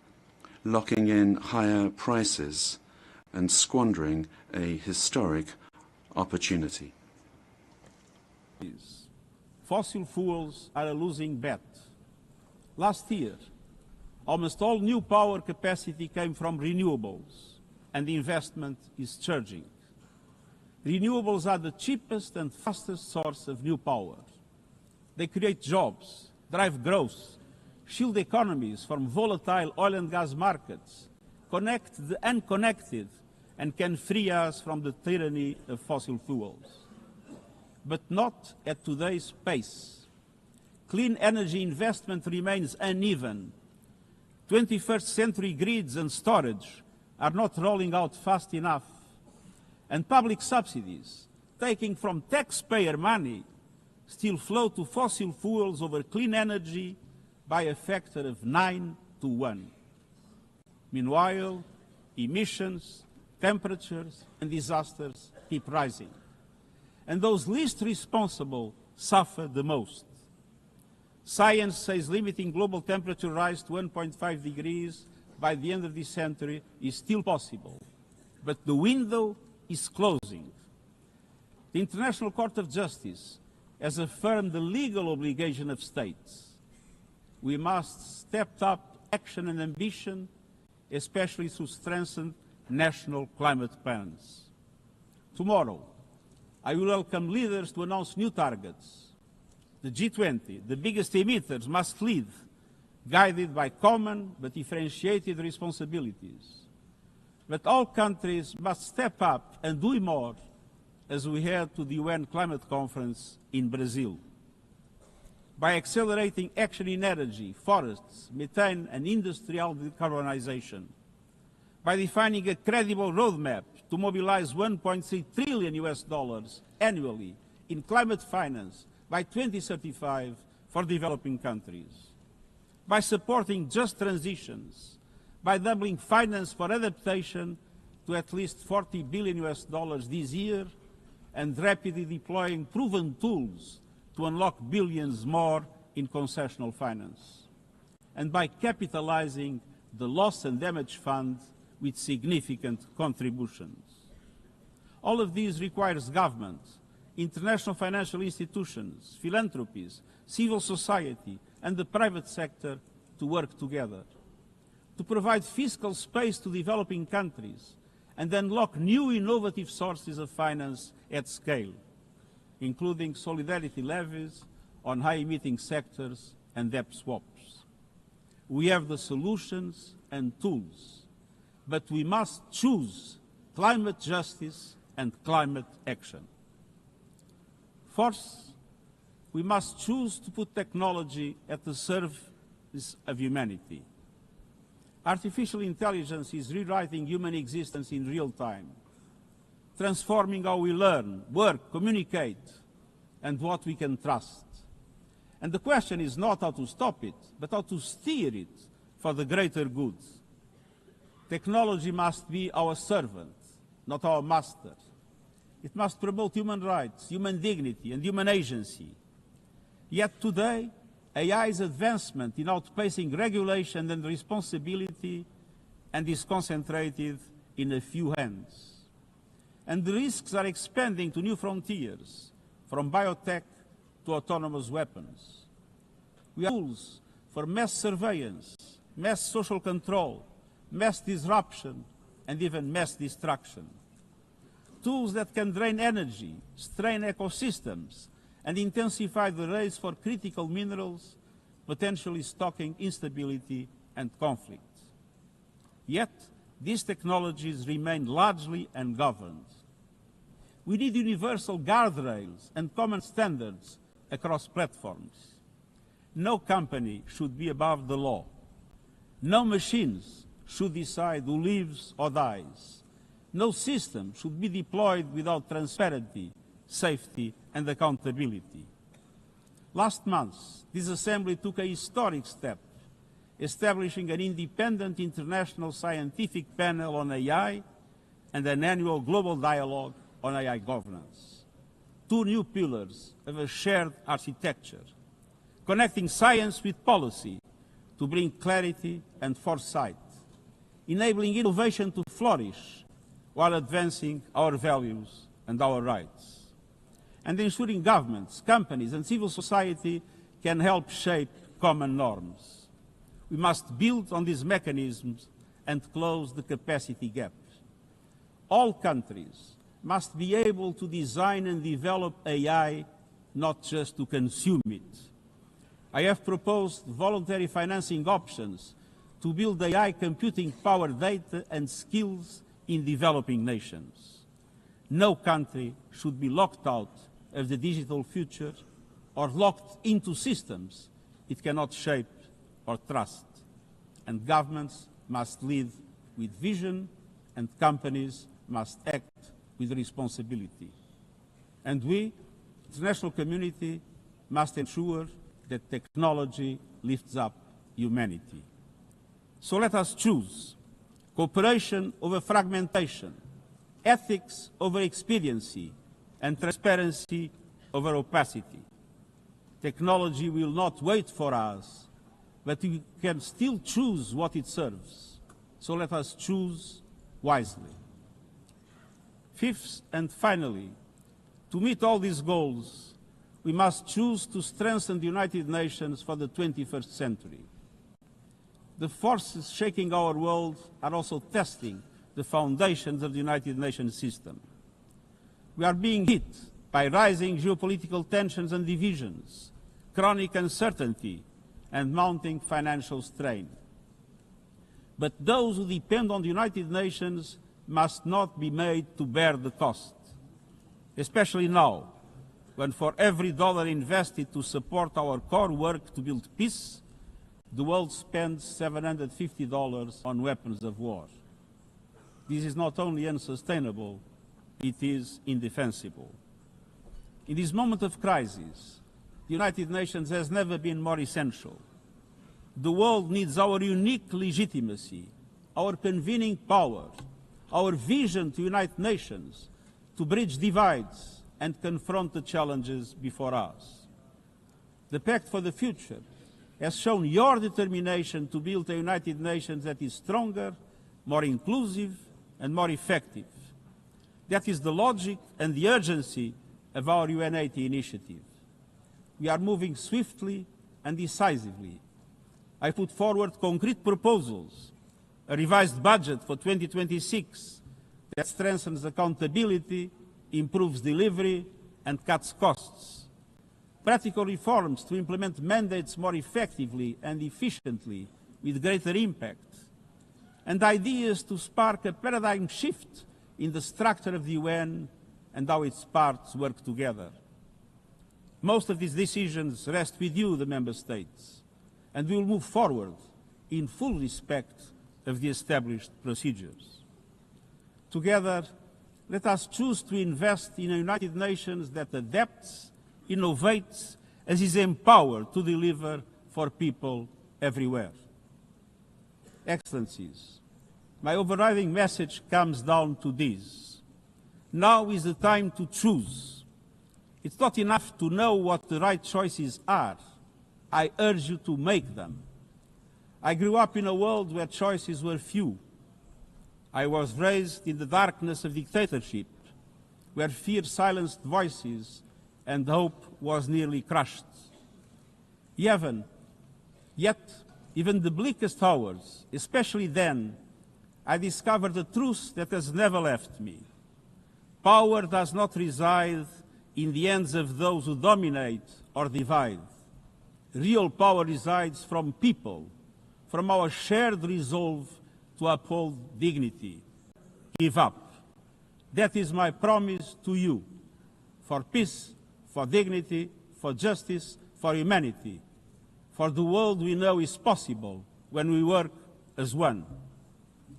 locking in higher prices, and squandering a historic opportunity. Fossil fuels are a losing bet. Last year, almost all new power capacity came from renewables, and the investment is surging. Renewables are the cheapest and fastest source of new power. They create jobs, drive growth, shield economies from volatile oil and gas markets, connect the unconnected, and can free us from the tyranny of fossil fuels. But not at today's pace. Clean energy investment remains uneven. 21st century grids and storage are not rolling out fast enough. And public subsidies, taking from taxpayer money, still flow to fossil fuels over clean energy by a factor of 9 to 1. Meanwhile, emissions, temperatures, and disasters keep rising. And those least responsible suffer the most. Science says limiting global temperature rise to 1.5 degrees by the end of this century is still possible, but the window is closing. The International Court of Justice has affirmed the legal obligation of states. We must step up action and ambition, especially through strengthened national climate plans. Tomorrow, I will welcome leaders to announce new targets. The G20, the biggest emitters, must lead, guided by common but differentiated responsibilities. But all countries must step up and do more as we head to the UN Climate Conference in Brazil. By accelerating action in energy, forests, methane and industrial decarbonization. By defining a credible roadmap to mobilize $1.3 trillion annually in climate finance by 2035 for developing countries. By supporting just transitions, by doubling finance for adaptation to at least $40 billion this year, and rapidly deploying proven tools to unlock billions more in concessional finance. And by capitalizing the Loss and Damage Fund with significant contributions. All of these requires government, international financial institutions, philanthropies, civil society, and the private sector to work together, to provide fiscal space to developing countries and unlock new innovative sources of finance at scale, including solidarity levies on high-emitting sectors and debt swaps. We have the solutions and tools, but we must choose climate justice and climate action. First, we must choose to put technology at the service of humanity. Artificial intelligence is rewriting human existence in real time, transforming how we learn, work, communicate, and what we can trust. And the question is not how to stop it, but how to steer it for the greater good. Technology must be our servant, not our master. It must promote human rights, human dignity, and human agency. Yet today, AI's advancement in outpacing regulation and responsibility and is concentrated in a few hands. And the risks are expanding to new frontiers, from biotech to autonomous weapons. We have tools for mass surveillance, mass social control, mass disruption, and even mass destruction. Tools that can drain energy, strain ecosystems, and intensify the race for critical minerals, potentially stoking instability and conflict. Yet, these technologies remain largely ungoverned. We need universal guardrails and common standards across platforms. No company should be above the law. No machines should decide who lives or dies. No system should be deployed without transparency, safety, and accountability. Last month, this Assembly took a historic step, establishing an independent international scientific panel on AI and an annual global dialogue on AI governance. Two new pillars of a shared architecture, connecting science with policy to bring clarity and foresight, enabling innovation to flourish while advancing our values and our rights, and ensuring governments, companies, and civil society can help shape common norms. We must build on these mechanisms and close the capacity gap. All countries must be able to design and develop AI, not just to consume it. I have proposed voluntary financing options to build AI computing power, data, and skills in developing nations. No country should be locked out of the digital future or locked into systems it cannot shape or trust. And governments must lead with vision, and companies must act with responsibility. And we, the international community, must ensure that technology lifts up humanity. So let us choose cooperation over fragmentation, ethics over expediency, and transparency over opacity. Technology will not wait for us, but we can still choose what it serves. So let us choose wisely. Fifth and finally, to meet all these goals, we must choose to strengthen the United Nations for the 21st century. The forces shaking our world are also testing the foundations of the United Nations system. We are being hit by rising geopolitical tensions and divisions, chronic uncertainty, and mounting financial strain. But those who depend on the United Nations must not be made to bear the cost, especially now, when for every dollar invested to support our core work to build peace, the world spends $750 on weapons of war. This is not only unsustainable, it is indefensible. In this moment of crisis, the United Nations has never been more essential. The world needs our unique legitimacy, our convening power, our vision to unite nations, to bridge divides and confront the challenges before us. The Pact for the Future has shown your determination to build a United Nations that is stronger, more inclusive, and more effective. That is the logic and the urgency of our UN80 initiative. We are moving swiftly and decisively. I put forward concrete proposals, a revised budget for 2026 that strengthens accountability, improves delivery, and cuts costs. Practical reforms to implement mandates more effectively and efficiently with greater impact. And ideas to spark a paradigm shift in the structure of the UN and how its parts work together. Most of these decisions rest with you, the Member States, and we will move forward in full respect of the established procedures. Together, let us choose to invest in a United Nations that adapts, innovates, and is empowered to deliver for people everywhere. Excellencies, my overriding message comes down to this. Now is the time to choose. It's not enough to know what the right choices are. I urge you to make them. I grew up in a world where choices were few. I was raised in the darkness of dictatorship, where fear silenced voices and hope was nearly crushed. Yet, even the bleakest hours, especially then, I discovered a truth that has never left me. Power does not reside in the hands of those who dominate or divide. Real power resides from people, from our shared resolve to uphold dignity. Give up. That is my promise to you, for peace, for dignity, for justice, for humanity, for the world we know is possible when we work as one.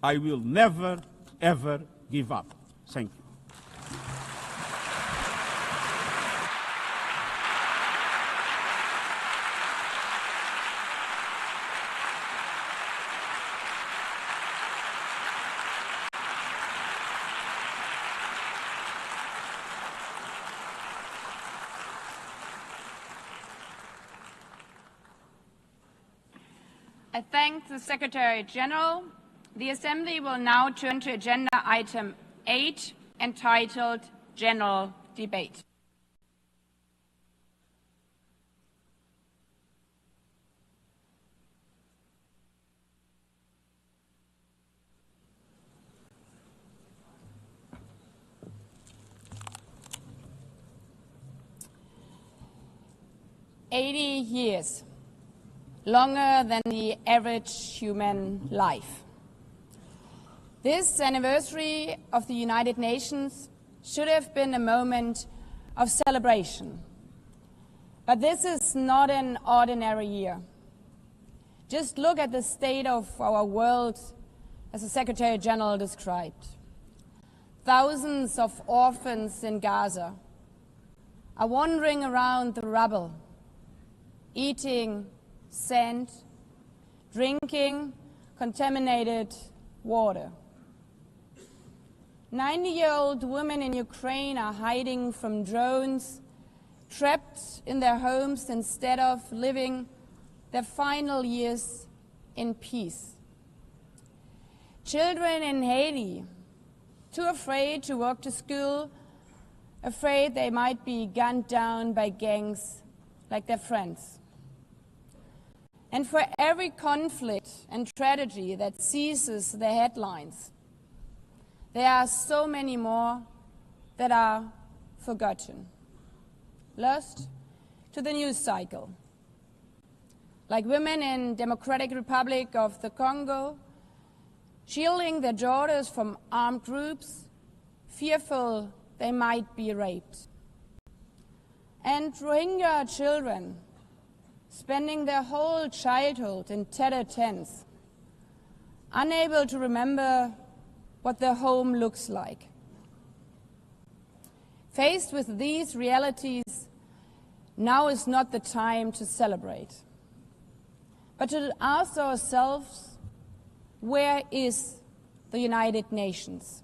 I will never, ever give up. Thank you. I thank the Secretary General. The Assembly will now turn to agenda item 8, entitled general debate. Years, longer than the average human life. This anniversary of the United Nations should have been a moment of celebration. But this is not an ordinary year. Just look at the state of our world, as the Secretary General described. Thousands of orphans in Gaza are wandering around the rubble, eating sand, drinking contaminated water. 90-year-old women in Ukraine are hiding from drones, trapped in their homes instead of living their final years in peace. Children in Haiti, too afraid to walk to school, afraid they might be gunned down by gangs like their friends. And for every conflict and tragedy that seizes the headlines, there are so many more that are forgotten, lost to the news cycle. Like women in Democratic Republic of the Congo, shielding their daughters from armed groups, fearful they might be raped. And Rohingya children spending their whole childhood in tattered tents, unable to remember what their home looks like. Faced with these realities, now is not the time to celebrate, but to ask ourselves, where is the United Nations?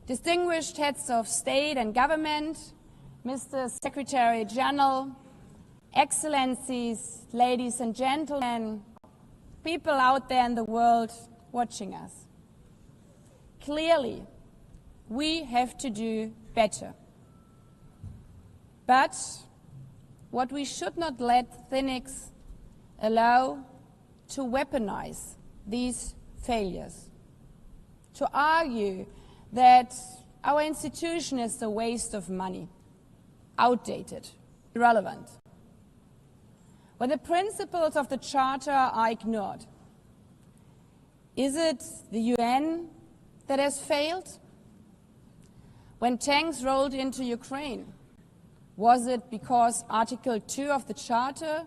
Distinguished heads of state and government, Mr. Secretary General, Excellencies, ladies and gentlemen, people out there in the world watching us. Clearly, we have to do better. But what we should not let cynics allow to weaponize these failures, to argue that our institution is a waste of money, outdated, irrelevant. When the principles of the Charter are ignored, is it the UN that has failed? When tanks rolled into Ukraine, was it because Article 2 of the Charter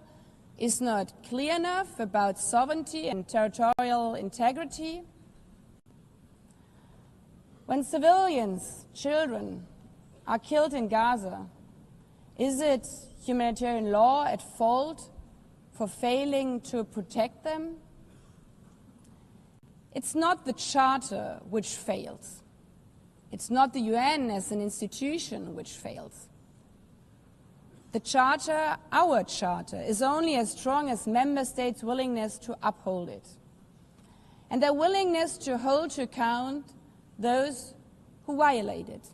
is not clear enough about sovereignty and territorial integrity? When civilians, children, are killed in Gaza, is it humanitarian law at fault for failing to protect them? It's not the Charter which fails. It's not the UN as an institution which fails. The Charter, our Charter, is only as strong as member states' willingness to uphold it, and their willingness to hold to account those who violate it.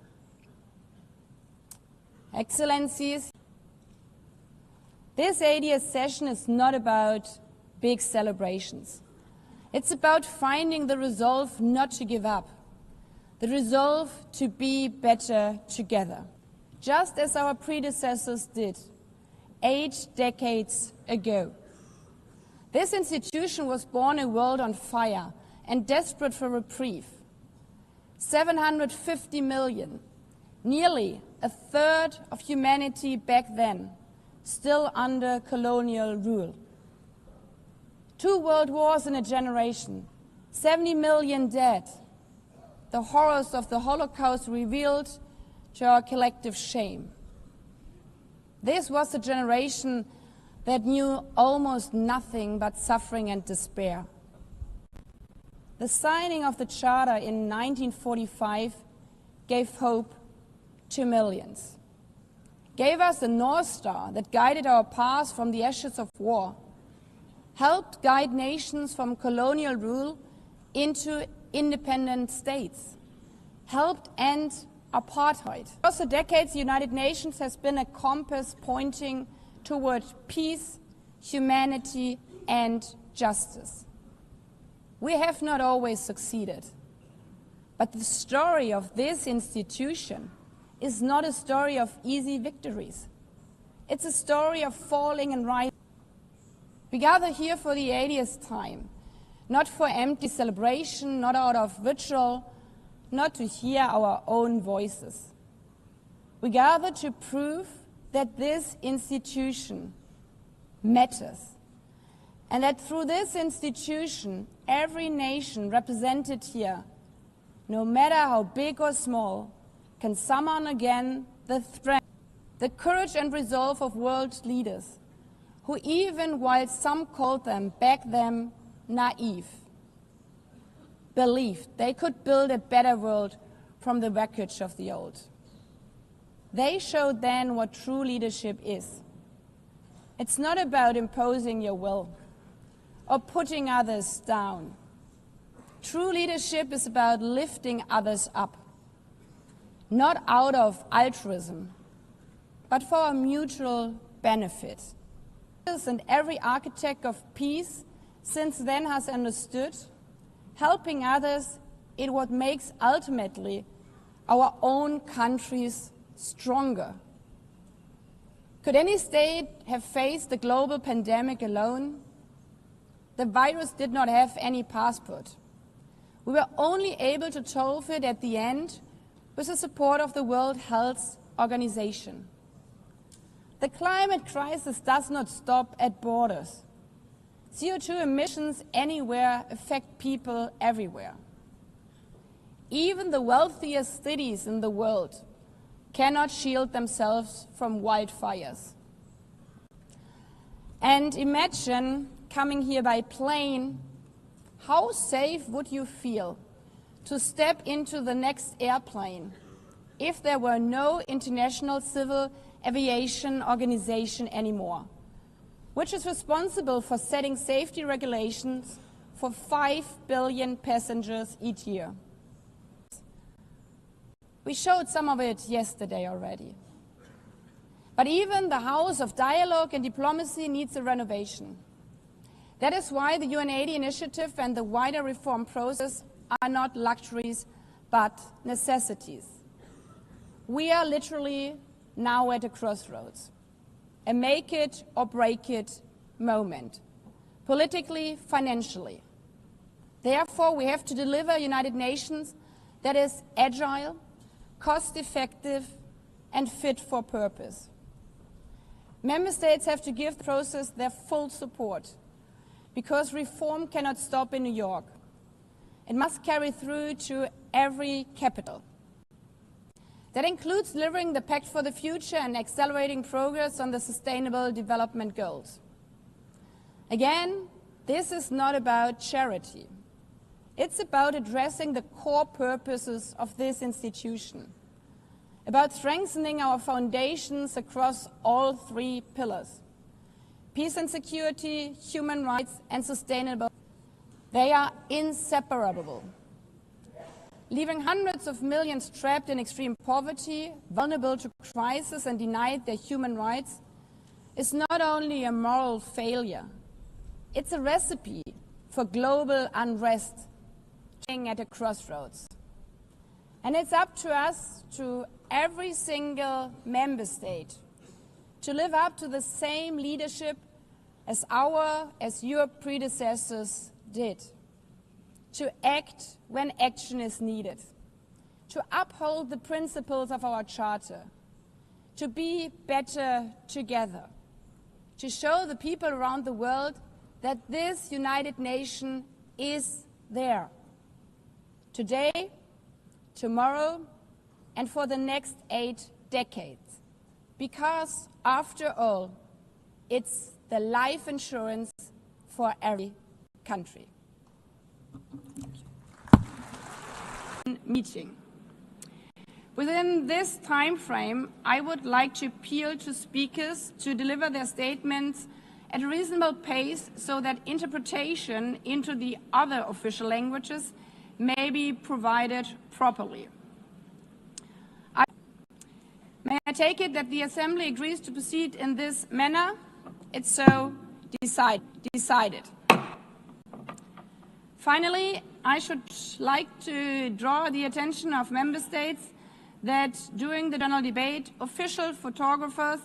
Excellencies, this 80th session is not about big celebrations. It's about finding the resolve not to give up, the resolve to be better together, just as our predecessors did 8 decades ago. This institution was born in a world on fire and desperate for reprieve. 750 million, nearly a third of humanity back then, still under colonial rule. 2 world wars in a generation, 70 million dead. The horrors of the Holocaust revealed to our collective shame. This was a generation that knew almost nothing but suffering and despair. The signing of the Charter in 1945 gave hope to millions, gave us a North Star that guided our path from the ashes of war, helped guide nations from colonial rule into independent states, helped end apartheid. Across the decades, the United Nations has been a compass pointing toward peace, humanity, and justice. We have not always succeeded, but the story of this institution is not a story of easy victories. It's a story of falling and rising. We gather here for the 80th time, not for empty celebration, not out of ritual, not to hear our own voices. We gather to prove that this institution matters, and that through this institution, every nation represented here, no matter how big or small, can summon again the strength, the courage and resolve of world leaders, who even while some called them back then naive, believed they could build a better world from the wreckage of the old. They showed then what true leadership is. It's not about imposing your will or putting others down. True leadership is about lifting others up, not out of altruism, but for a mutual benefit. And every architect of peace since then has understood helping others is what makes ultimately our own countries stronger. Could any state have faced the global pandemic alone? The virus did not have any passport. We were only able to solve it at the end with the support of the World Health Organization. The climate crisis does not stop at borders. CO2 emissions anywhere affect people everywhere. Even the wealthiest cities in the world cannot shield themselves from wildfires. And imagine coming here by plane, how safe would you feel to step into the next airplane if there were no International Civil Aviation Organization anymore, which is responsible for setting safety regulations for 5 billion passengers each year? We showed some of it yesterday already. But even the House of Dialogue and Diplomacy needs a renovation. That is why the UN80 initiative and the wider reform process are not luxuries, but necessities. We are literally now at a crossroads, a make it or break it moment, politically, financially. Therefore, we have to deliver a United Nations that is agile, cost-effective, and fit for purpose. Member States have to give the process their full support, because reform cannot stop in New York. It must carry through to every capital. That includes delivering the Pact for the Future and accelerating progress on the Sustainable Development Goals. Again, this is not about charity. It's about addressing the core purposes of this institution, about strengthening our foundations across all 3 pillars: peace and security, human rights, and sustainable. They are inseparable. Leaving hundreds of millions trapped in extreme poverty, vulnerable to crisis, and denied their human rights is not only a moral failure, it's a recipe for global unrest at a crossroads. And it's up to us, to every single member state, to live up to the same leadership as your predecessors did, to act when action is needed, to uphold the principles of our charter, to be better together, to show the people around the world that this United Nation is there, today, tomorrow, and for the next 8 decades. Because, after all, it's the life insurance for every country. Meeting. Within this time frame, I would like to appeal to speakers to deliver their statements at a reasonable pace so that interpretation into the other official languages may be provided properly. I take it that the Assembly agrees to proceed in this manner. It's so decided. Finally, I should like to draw the attention of Member States that during the general debate, official photographers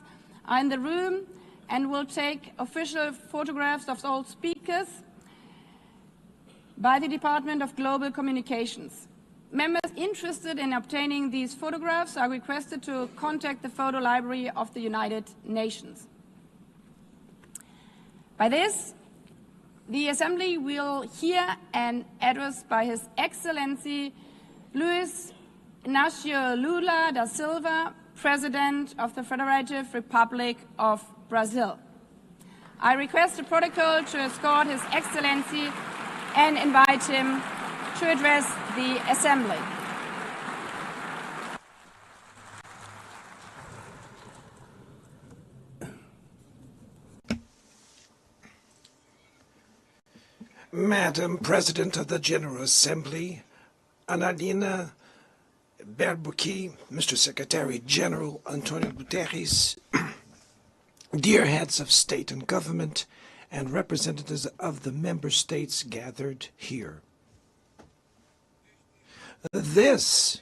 are in the room and will take official photographs of all speakers by the Department of Global Communications. Members interested in obtaining these photographs are requested to contact the Photo Library of the United Nations. By this, the Assembly will hear an address by His Excellency Luiz Inácio Lula da Silva, President of the Federative Republic of Brazil. I request the protocol to escort His Excellency and invite him to address the Assembly. Madam President of the General Assembly, Analina Berbuki, Mr. Secretary General Antonio Guterres, dear heads of state and government, and representatives of the member states gathered here. This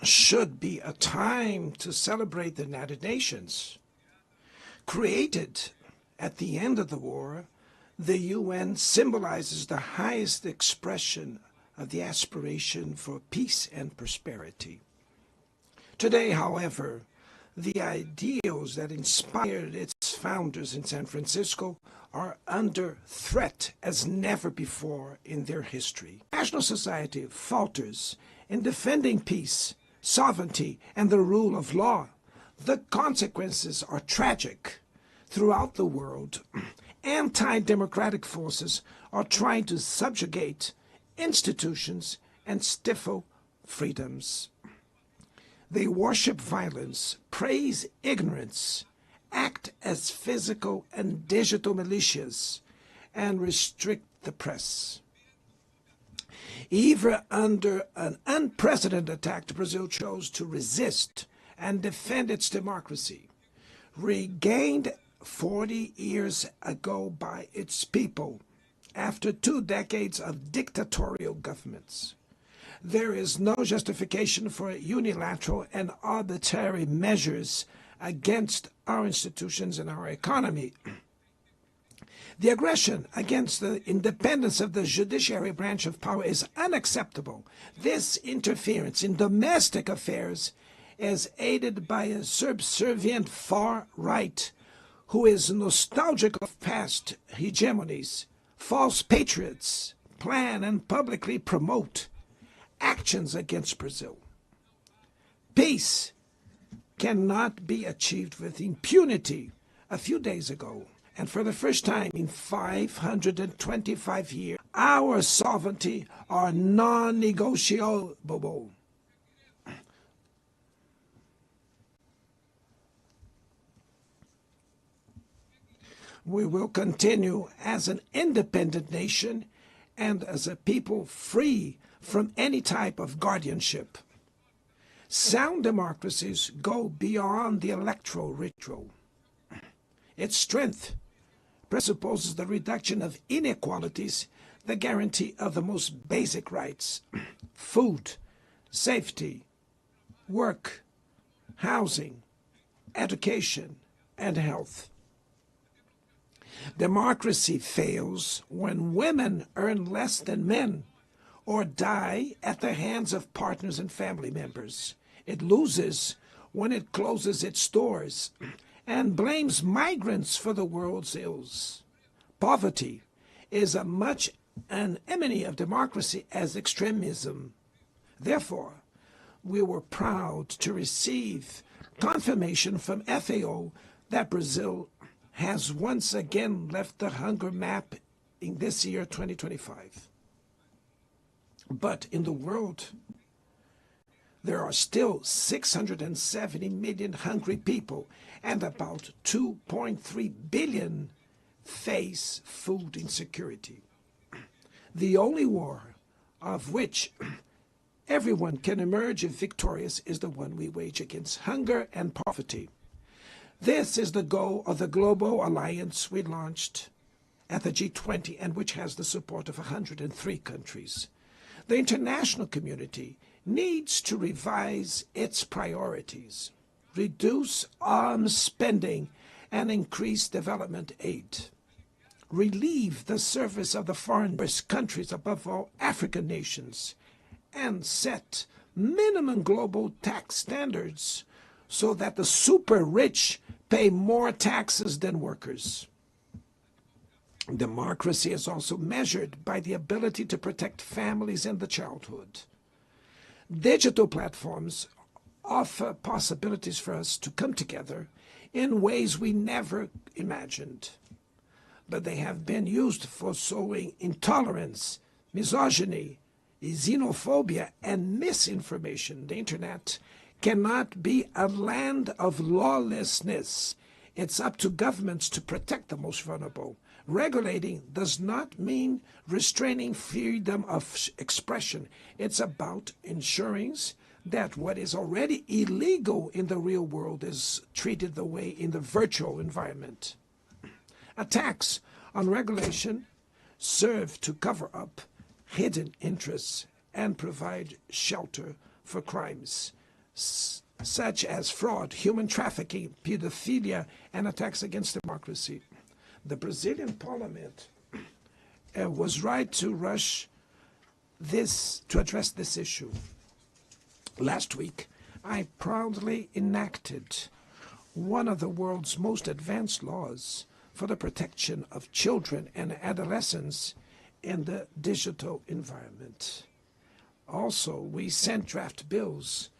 should be a time to celebrate the United Nations. Created at the end of the war, the UN symbolizes the highest expression of the aspiration for peace and prosperity. Today, however, the ideals that inspired its founders in San Francisco are under threat as never before in their history. National society falters in defending peace, sovereignty, and the rule of law. The consequences are tragic. Throughout the world, anti-democratic forces are trying to subjugate institutions and stifle freedoms. They worship violence, praise ignorance, act as physical and digital militias, and restrict the press. Even under an unprecedented attack, Brazil chose to resist and defend its democracy, regained 40 years ago by its people after 2 decades of dictatorial governments. There is no justification for unilateral and arbitrary measures against our institutions and our economy. The aggression against the independence of the judiciary branch of power is unacceptable. This interference in domestic affairs is aided by a subservient far right who is nostalgic of past hegemonies. False patriots plan and publicly promote actions against Brazil. Peace cannot be achieved with impunity. A few days ago, and for the first time in 525 years, our sovereignty are non-negotiable. We will continue as an independent nation and as a people free from any type of guardianship. Sound democracies go beyond the electoral ritual. Its strength presupposes the reduction of inequalities, the guarantee of the most basic rights: food, safety, work, housing, education, and health. Democracy fails when women earn less than men or die at the hands of partners and family members. It loses when it closes its doors and blames migrants for the world's ills. Poverty is as much an enemy of democracy as extremism. Therefore, we were proud to receive confirmation from FAO that Brazil has once again left the hunger map in this year, 2025. But in the world, there are still 670 million hungry people, and about 2.3 billion face food insecurity. The only war of which everyone can emerge if victorious is the one we wage against hunger and poverty. This is the goal of the global alliance we launched at the G20 and which has the support of 103 countries. The international community needs to revise its priorities, reduce arms spending, and increase development aid. Relieve the service of the foreign countries, above all African nations, and set minimum global tax standards so that the super rich pay more taxes than workers. Democracy is also measured by the ability to protect families and the childhood. Digital platforms offer possibilities for us to come together in ways we never imagined. But they have been used for sowing intolerance, misogyny, xenophobia, and misinformation. The internet cannot be a land of lawlessness. It's up to governments to protect the most vulnerable. Regulating does not mean restraining freedom of expression. It's about ensuring that what is already illegal in the real world is treated the way in the virtual environment. Attacks on regulation serve to cover up hidden interests and provide shelter for crimes such as fraud, human trafficking, pedophilia, and attacks against democracy. The Brazilian parliament was right to rush to address this issue. Last week, I proudly enacted one of the world's most advanced laws for the protection of children and adolescents in the digital environment. Also, we sent draft bills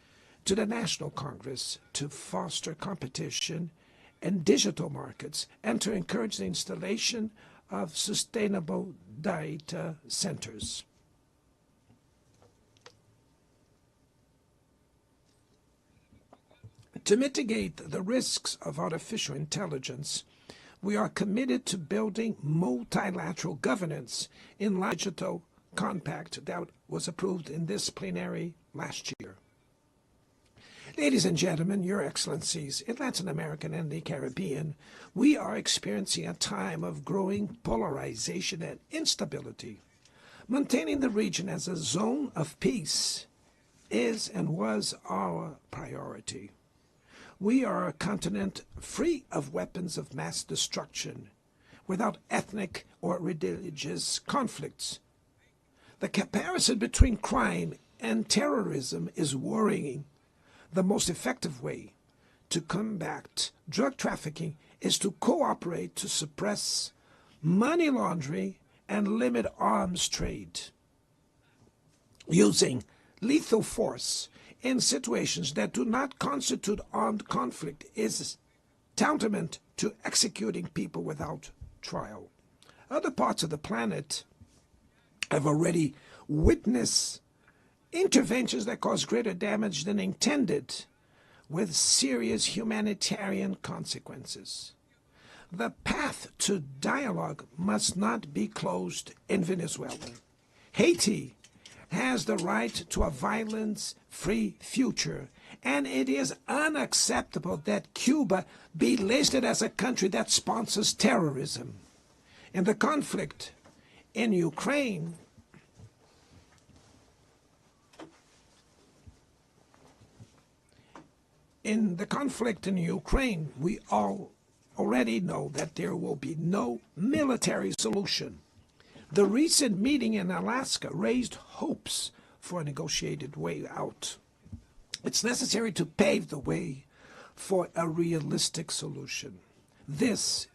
to the National Congress to foster competition in digital markets and to encourage the installation of sustainable data centers. To mitigate the risks of artificial intelligence, we are committed to building multilateral governance in the digital compact that was approved in this plenary last year. Ladies and gentlemen, Your Excellencies, in Latin America and the Caribbean, we are experiencing a time of growing polarization and instability. Maintaining the region as a zone of peace is and was our priority. We are a continent free of weapons of mass destruction, without ethnic or religious conflicts. The comparison between crime and terrorism is worrying. The most effective way to combat drug trafficking is to cooperate to suppress money laundering and limit arms trade. Using lethal force in situations that do not constitute armed conflict is tantamount to executing people without trial. Other parts of the planet have already witnessed interventions that cause greater damage than intended, with serious humanitarian consequences. The path to dialogue must not be closed in Venezuela. Haiti has the right to a violence-free future, and it is unacceptable that Cuba be listed as a country that sponsors terrorism. In the conflict in Ukraine, we all already know that there will be no military solution. The recent meeting in Alaska raised hopes for a negotiated way out. It's necessary to pave the way for a realistic solution. This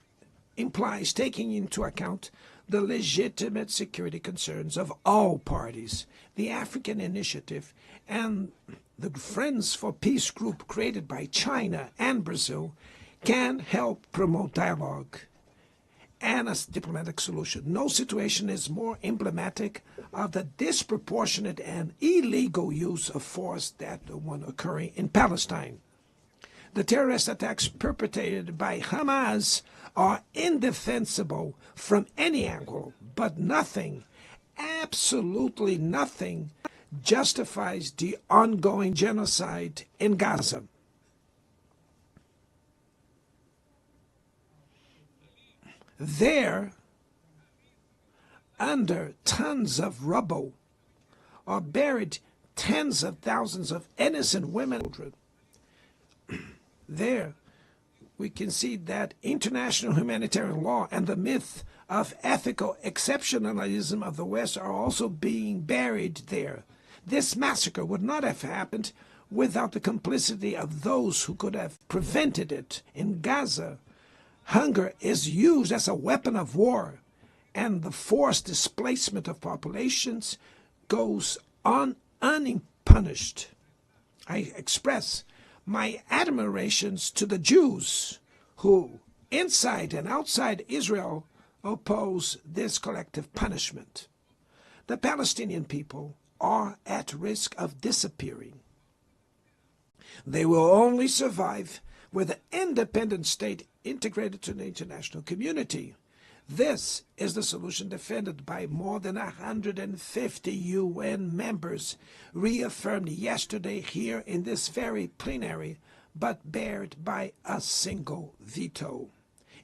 implies taking into account the legitimate security concerns of all parties. The African Initiative and the Friends for Peace group created by China and Brazil can help promote dialogue and a diplomatic solution. No situation is more emblematic of the disproportionate and illegal use of force than the one occurring in Palestine. The terrorist attacks perpetrated by Hamas are indefensible from any angle, but nothing, absolutely nothing, justifies the ongoing genocide in Gaza. There, under tons of rubble, are buried tens of thousands of innocent women and children. There, we can see that international humanitarian law and the myth of ethical exceptionalism of the West are also being buried there. This massacre would not have happened without the complicity of those who could have prevented it. In Gaza, hunger is used as a weapon of war, and the forced displacement of populations goes on unpunished. I express my admirations to the Jews who, inside and outside Israel, oppose this collective punishment. The Palestinian people are at risk of disappearing. They will only survive with an independent state integrated to the international community. This is the solution defended by more than 150 UN members, reaffirmed yesterday here in this very plenary, but bared by a single veto.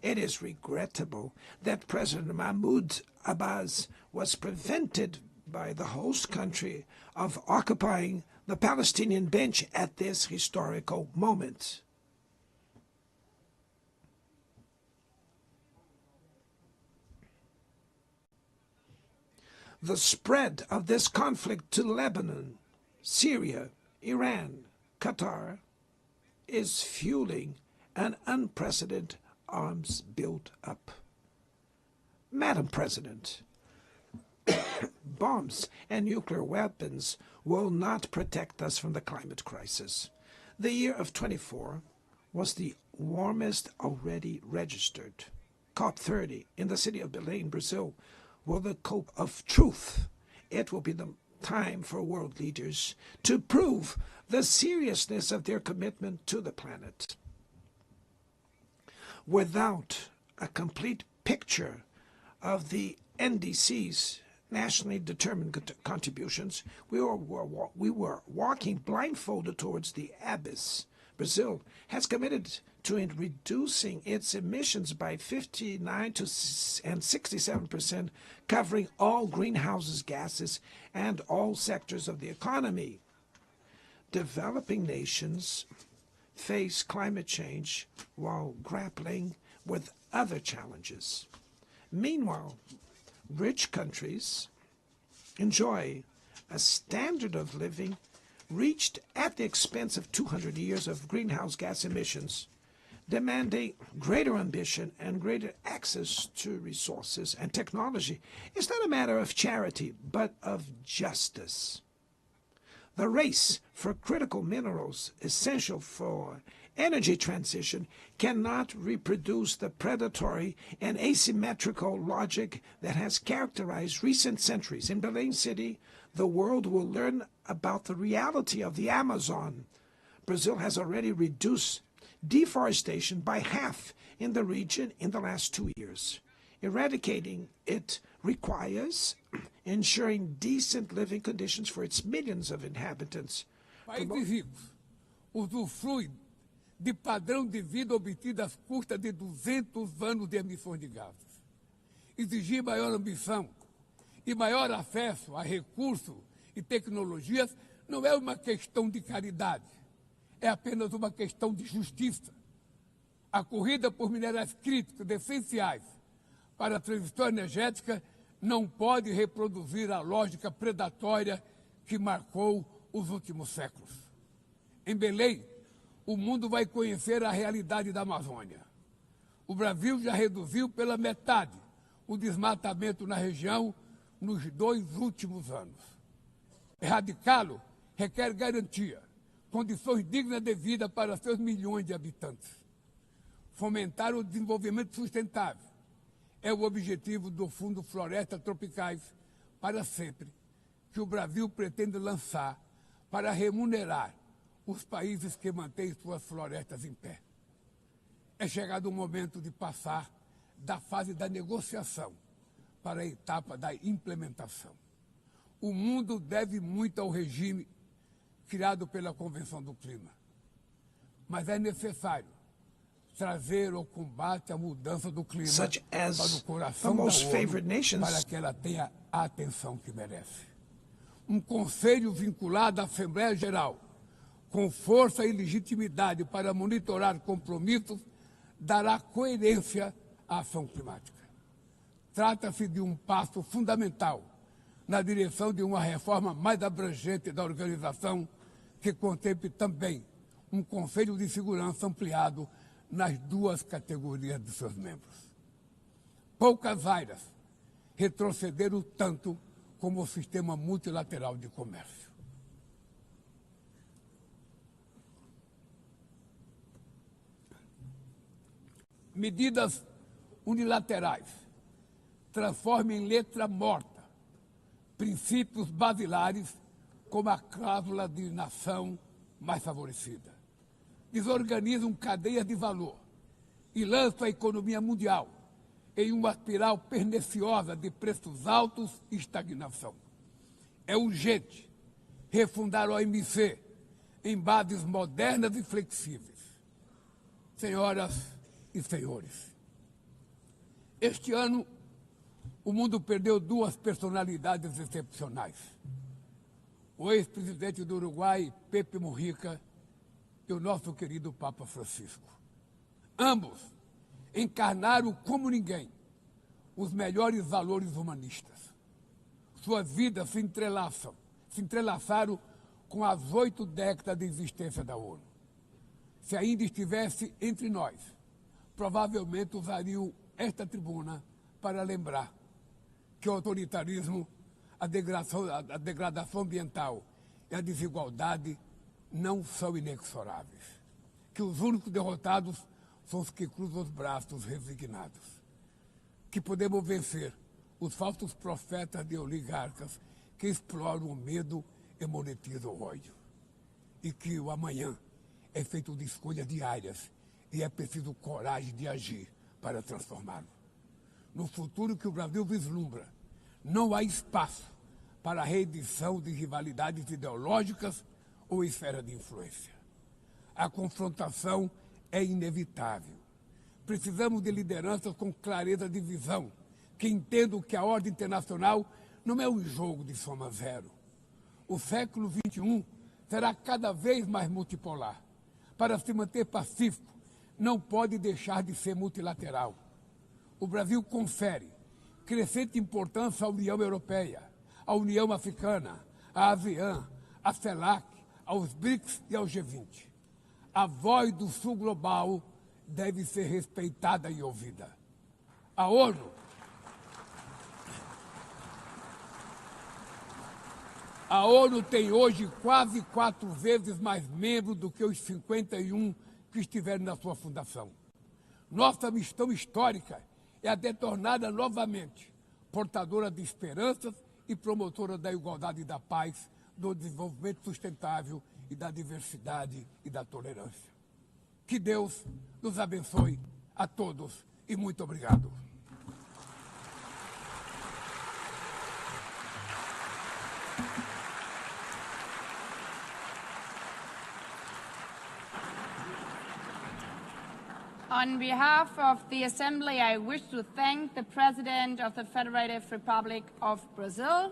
It is regrettable that President Mahmoud Abbas was prevented by the host country of occupying the Palestinian bench at this historical moment. The spread of this conflict to Lebanon, Syria, Iran, Qatar is fueling an unprecedented arms build-up. Madam President, bombs and nuclear weapons will not protect us from the climate crisis. The year of 24 was the warmest already registered. COP30 in the city of Belém, Brazil, will the cope of truth. It will be the time for world leaders to prove the seriousness of their commitment to the planet. Without a complete picture of the NDC's nationally determined contributions, we were walking blindfolded towards the abyss. Brazil has committed to reducing its emissions by 59% and 67%, covering all greenhouse gases and all sectors of the economy. Developing nations face climate change while grappling with other challenges. Meanwhile, rich countries enjoy a standard of living reached at the expense of 200 years of greenhouse gas emissions, demanding greater ambition and greater access to resources and technology. It's not a matter of charity, but of justice. The race for critical minerals essential for energy transition cannot reproduce the predatory and asymmetrical logic that has characterized recent centuries. In Belém City, the world will learn about the reality of the Amazon. Brazil has already reduced deforestation by half in the region in the last 2 years. Eradicating it requires ensuring decent living conditions for its millions of inhabitants. Países ricos usufruem de padrão de vida obtido às custas de 200 anos de emissões de gases. Exigir maior ambição e maior acesso a recursos e tecnologias não é uma questão de caridade, é apenas uma questão de justiça. A corrida por minerais críticos essenciais para a transição energética não pode reproduzir a lógica predatória que marcou os últimos séculos. Em Belém, o mundo vai conhecer a realidade da Amazônia. O Brasil já reduziu pela metade o desmatamento na região nos 2 últimos anos. Erradicá-lo requer garantia, condições dignas de vida para seus milhões de habitantes. Fomentar o desenvolvimento sustentável é o objetivo do Fundo Florestas Tropicais para Sempre, que o Brasil pretende lançar para remunerar os países que mantêm suas florestas em pé. É chegado o momento de passar da fase da negociação para a etapa da implementação. O mundo deve muito ao regime criado pela Convenção do Clima. Mas é necessário trazer ao combate à mudança do clima Such as para o coração the da most ONU, favored nations. para que ela tenha a atenção que merece. Um conselho vinculado à Assembleia Geral, com força e legitimidade para monitorar compromissos, dará coerência à ação climática. Trata-se de um passo fundamental na direção de uma reforma mais abrangente da organização, que contemple também um Conselho de Segurança ampliado nas duas categorias de seus membros. Poucas áreas retrocederam tanto como o sistema multilateral de comércio. Medidas unilaterais transformam em letra morta princípios basilares como a cláusula de nação mais favorecida. Desorganizam cadeias de valor e lançam a economia mundial em uma espiral perniciosa de preços altos e estagnação. É urgente refundar a OMC em bases modernas e flexíveis. Senhoras e senhores, este ano o mundo perdeu duas personalidades excepcionais. O ex-presidente do Uruguai, Pepe Mujica, e o nosso querido Papa Francisco. Ambos encarnaram como ninguém os melhores valores humanistas. Suas vidas se entrelaçaram com as 8 décadas de existência da ONU. Se ainda estivesse entre nós, provavelmente usariam esta tribuna para lembrar que o autoritarismo, a degradação ambiental e a desigualdade não são inexoráveis. Que os únicos derrotados são os que cruzam os braços resignados. Que podemos vencer os falsos profetas de oligarcas que exploram o medo e monetizam o ódio. E que o amanhã é feito de escolhas diárias e é preciso coragem de agir para transformá-lo. No futuro que o Brasil vislumbra, não há espaço para a reedição de rivalidades ideológicas ou esfera de influência. A confrontação é inevitável. Precisamos de lideranças com clareza de visão, que entendam que a ordem internacional não é um jogo de soma zero. O século XXI será cada vez mais multipolar. Para se manter pacífico, não pode deixar de ser multilateral. O Brasil confere crescente importância à União Europeia, à União Africana, à ASEAN, à CELAC, aos BRICS e ao G20. A voz do Sul global deve ser respeitada e ouvida. A ONU tem hoje quase 4 vezes mais membros do que os 51 que estiveram na sua fundação. Nossa missão histórica é a de torná-la novamente portadora de esperanças e promotora da igualdade e da paz, do desenvolvimento sustentável e da diversidade e da tolerância. Que Deus nos abençoe a todos e muito obrigado. On behalf of the Assembly, I wish to thank the President of the Federative Republic of Brazil,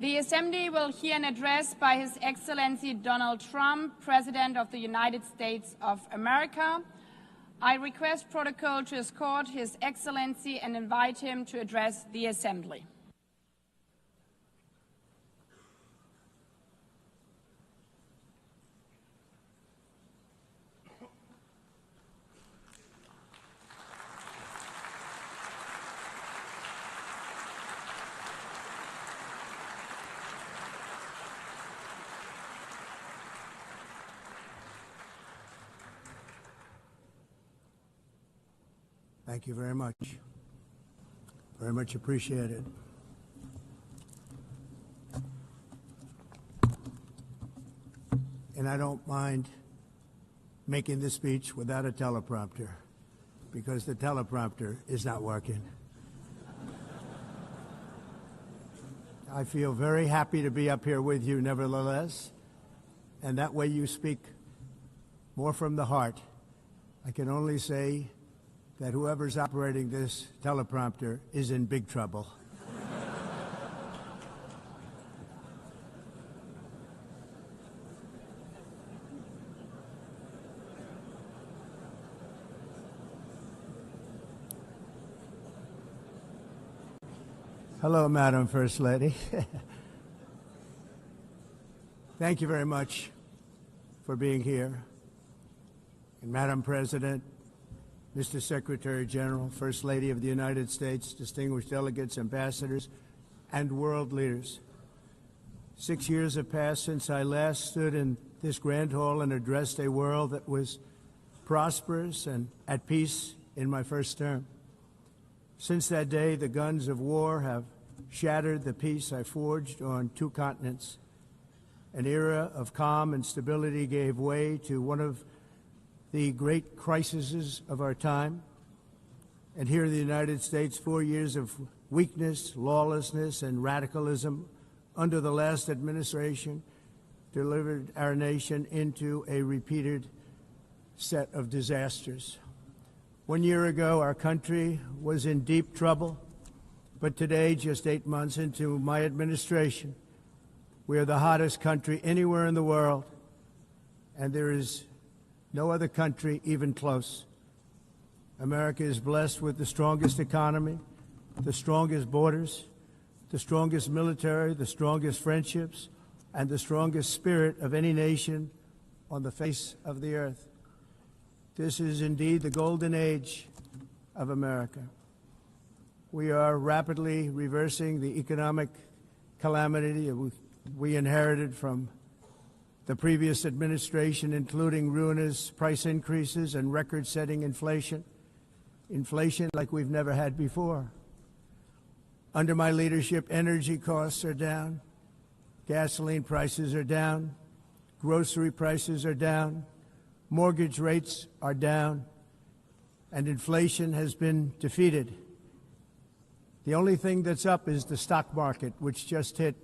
The Assembly will hear an address by His Excellency Donald Trump, President of the United States of America. I request protocol to escort His Excellency and invite him to address the Assembly. Thank you very much. Very much appreciated. And I don't mind making this speech without a teleprompter, because the teleprompter is not working. I feel very happy to be up here with you nevertheless, and that way you speak more from the heart. I can only say that whoever's operating this teleprompter is in big trouble. Hello, Madam First Lady. Thank you very much for being here. And Madam President, Mr. Secretary General, First Lady of the United States, distinguished delegates, ambassadors, and world leaders. 6 years have passed since I last stood in this grand hall and addressed a world that was prosperous and at peace in my first term. Since that day, the guns of war have shattered the peace I forged on 2 continents. An era of calm and stability gave way to one of the great crises of our time. And here in the United States, 4 years of weakness, lawlessness, and radicalism under the last administration delivered our nation into a repeated set of disasters. 1 year ago, our country was in deep trouble, but today, just 8 months into my administration, we are the hottest country anywhere in the world, and there is no other country even close. America is blessed with the strongest economy, the strongest borders, the strongest military, the strongest friendships, and the strongest spirit of any nation on the face of the earth. This is indeed the golden age of America. We are rapidly reversing the economic calamity we inherited from the previous administration, including ruinous price increases and record-setting inflation like we've never had before. Under my leadership, energy costs are down, gasoline prices are down, grocery prices are down, mortgage rates are down, and inflation has been defeated. The only thing that's up is the stock market, which just hit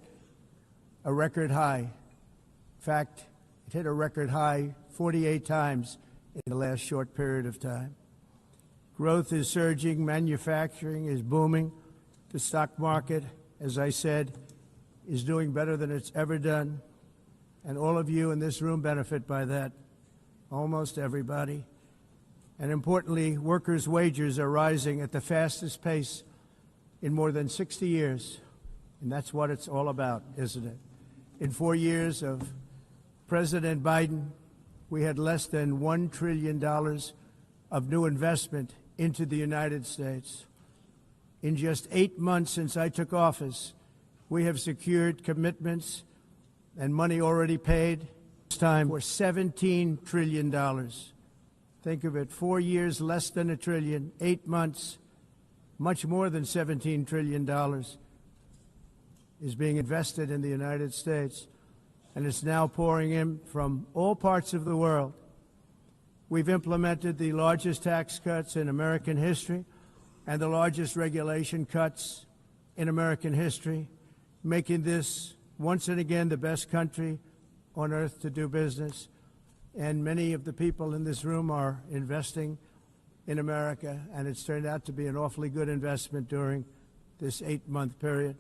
a record high. In fact, it hit a record high 48 times in the last short period of time. Growth is surging, manufacturing is booming. The stock market, as I said, is doing better than it's ever done. And all of you in this room benefit by that, almost everybody. And importantly, workers' wages are rising at the fastest pace in more than 60 years. And that's what it's all about, isn't it? In 4 years of President Biden, we had less than $1 trillion of new investment into the United States. In just 8 months since I took office, we have secured commitments and money already paid this time for $17 trillion. Think of it, 4 years, less than $1 trillion, 8 months, much more than $17 trillion is being invested in the United States. And it's now pouring in from all parts of the world. We've implemented the largest tax cuts in American history and the largest regulation cuts in American history, making this once and again the best country on earth to do business. And many of the people in this room are investing in America, and it's turned out to be an awfully good investment during this 8-month period.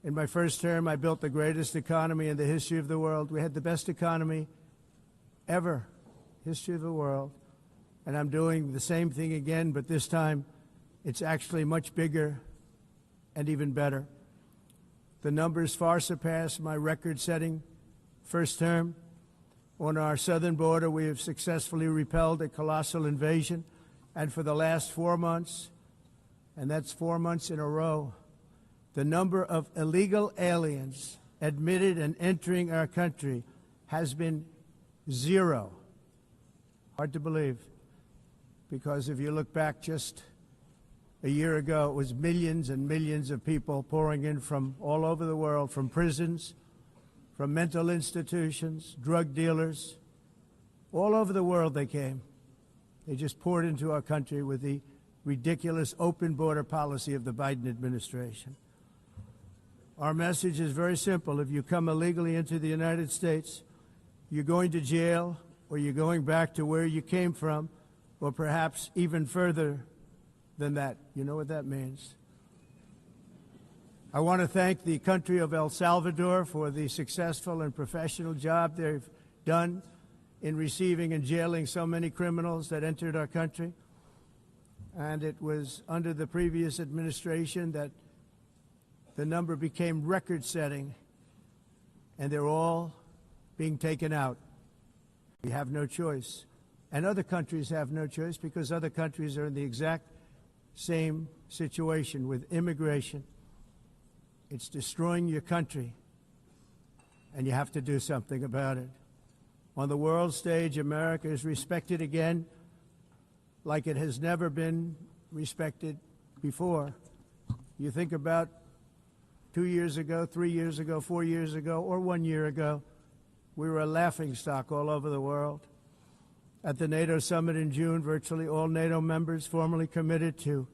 In my first term, I built the greatest economy in the history of the world. We had the best economy ever, history of the world. And I'm doing the same thing again, but this time it's actually much bigger and even better. The numbers far surpass my record-setting first term. On our southern border, we have successfully repelled a colossal invasion, and for the last 4 months, and that's 4 months in a row, the number of illegal aliens admitted and entering our country has been 0. Hard to believe, because if you look back just a year ago, it was millions and millions of people pouring in from all over the world, from prisons, from mental institutions, drug dealers. All over the world they came. They just poured into our country with the ridiculous open border policy of the Biden administration. Our message is very simple. If you come illegally into the United States, you're going to jail, or you're going back to where you came from, or perhaps even further than that. You know what that means. I want to thank the country of El Salvador for the successful and professional job they've done in receiving and jailing so many criminals that entered our country. And it was under the previous administration that the number became record-setting, and they're all being taken out. We have no choice. And other countries have no choice, because other countries are in the exact same situation with immigration. It's destroying your country, and you have to do something about it. On the world stage, America is respected again like it has never been respected before. You think about 2 years ago, 3 years ago, 4 years ago, or 1 year ago, we were a laughingstock all over the world. At the NATO summit in June, virtually all NATO members formally committed to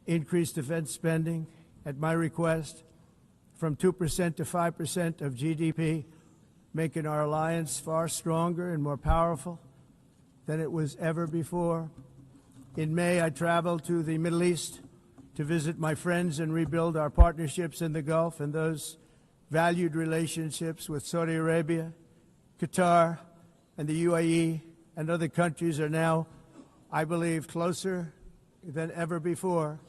increase defense spending at my request from 2% to 5% of GDP, making our alliance far stronger and more powerful than it was ever before. In May, I traveled to the Middle East to visit my friends and rebuild our partnerships in the Gulf and those valued relationships with Saudi Arabia, Qatar, and the UAE, and other countries are now, I believe, closer than ever before.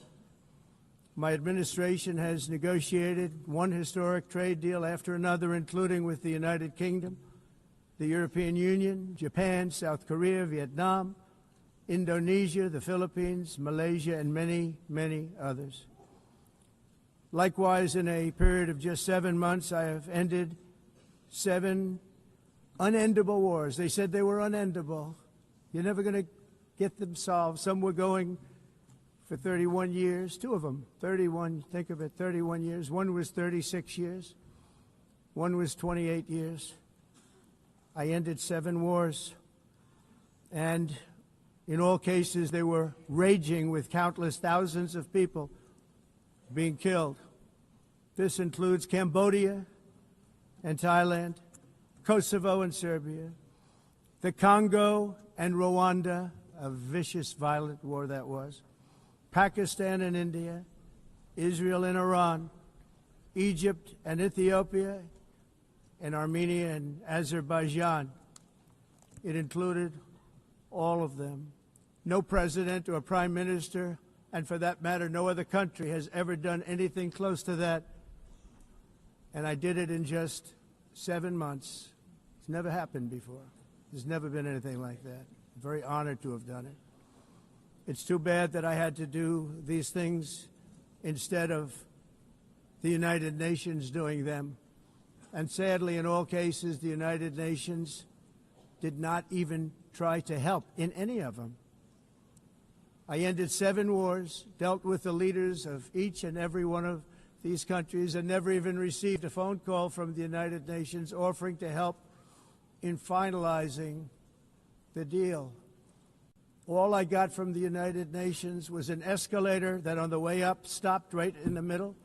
My administration has negotiated one historic trade deal after another, including with the United Kingdom, the European Union, Japan, South Korea, Vietnam, Indonesia, the Philippines, Malaysia, and many, many others. Likewise, in a period of just 7 months, I have ended 7 unendable wars. They said they were unendable. You're never going to get them solved. Some were going for 31 years, 2 of them, 31, think of it, 31 years. One was 36 years. One was 28 years. I ended 7 wars. And in all cases, they were raging with countless thousands of people being killed. This includes Cambodia and Thailand, Kosovo and Serbia, the Congo and Rwanda, a vicious, violent war that was, Pakistan and India, Israel and Iran, Egypt and Ethiopia, and Armenia and Azerbaijan. It included all of them. No president or prime minister, and for that matter, no other country has ever done anything close to that. And I did it in just 7 months. It's never happened before. There's never been anything like that. I'm very honored to have done it. It's too bad that I had to do these things instead of the United Nations doing them. And sadly, in all cases, the United Nations did not even try to help in any of them. I ended 7 wars, dealt with the leaders of each and every one of these countries, and never even received a phone call from the United Nations offering to help in finalizing the deal. All I got from the United Nations was an escalator that on the way up stopped right in the middle.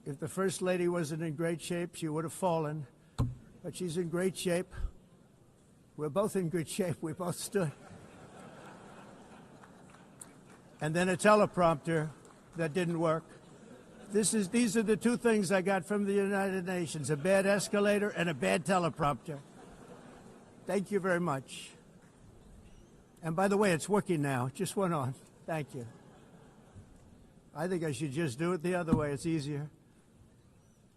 If the First Lady wasn't in great shape, she would have fallen, but she's in great shape. We're both in good shape. We both stood. And then a teleprompter that didn't work. These are the two things I got from the United Nations, a bad escalator and a bad teleprompter. Thank you very much. And by the way, it's working now. It just went on. Thank you. I think I should just do it the other way. It's easier.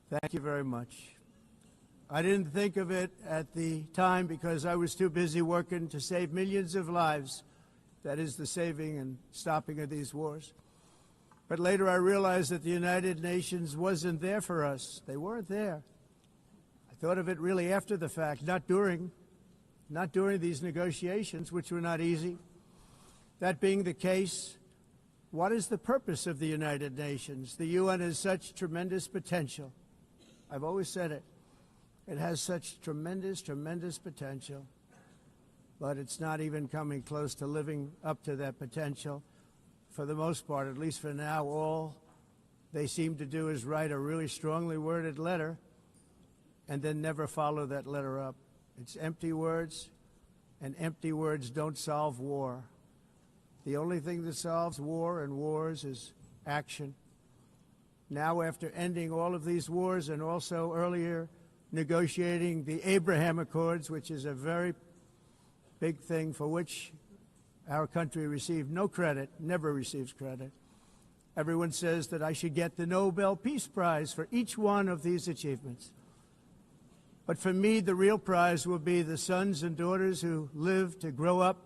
Thank you very much. I didn't think of it at the time because I was too busy working to save millions of lives. That is the saving and stopping of these wars. But later I realized that the United Nations wasn't there for us. They weren't there. I thought of it really after the fact, not during these negotiations, which were not easy. That being the case, what is the purpose of the United Nations? The UN has such tremendous potential. I've always said it. It has such tremendous, tremendous potential, but it's not even coming close to living up to that potential. For the most part, at least for now, all they seem to do is write a really strongly worded letter and then never follow that letter up. It's empty words, and empty words don't solve war. The only thing that solves war and wars is action. Now, after ending all of these wars and also earlier negotiating the Abraham Accords, which is a very big thing for which our country received no credit, never receives credit. Everyone says that I should get the Nobel Peace Prize for each one of these achievements. But for me, the real prize will be the sons and daughters who live to grow up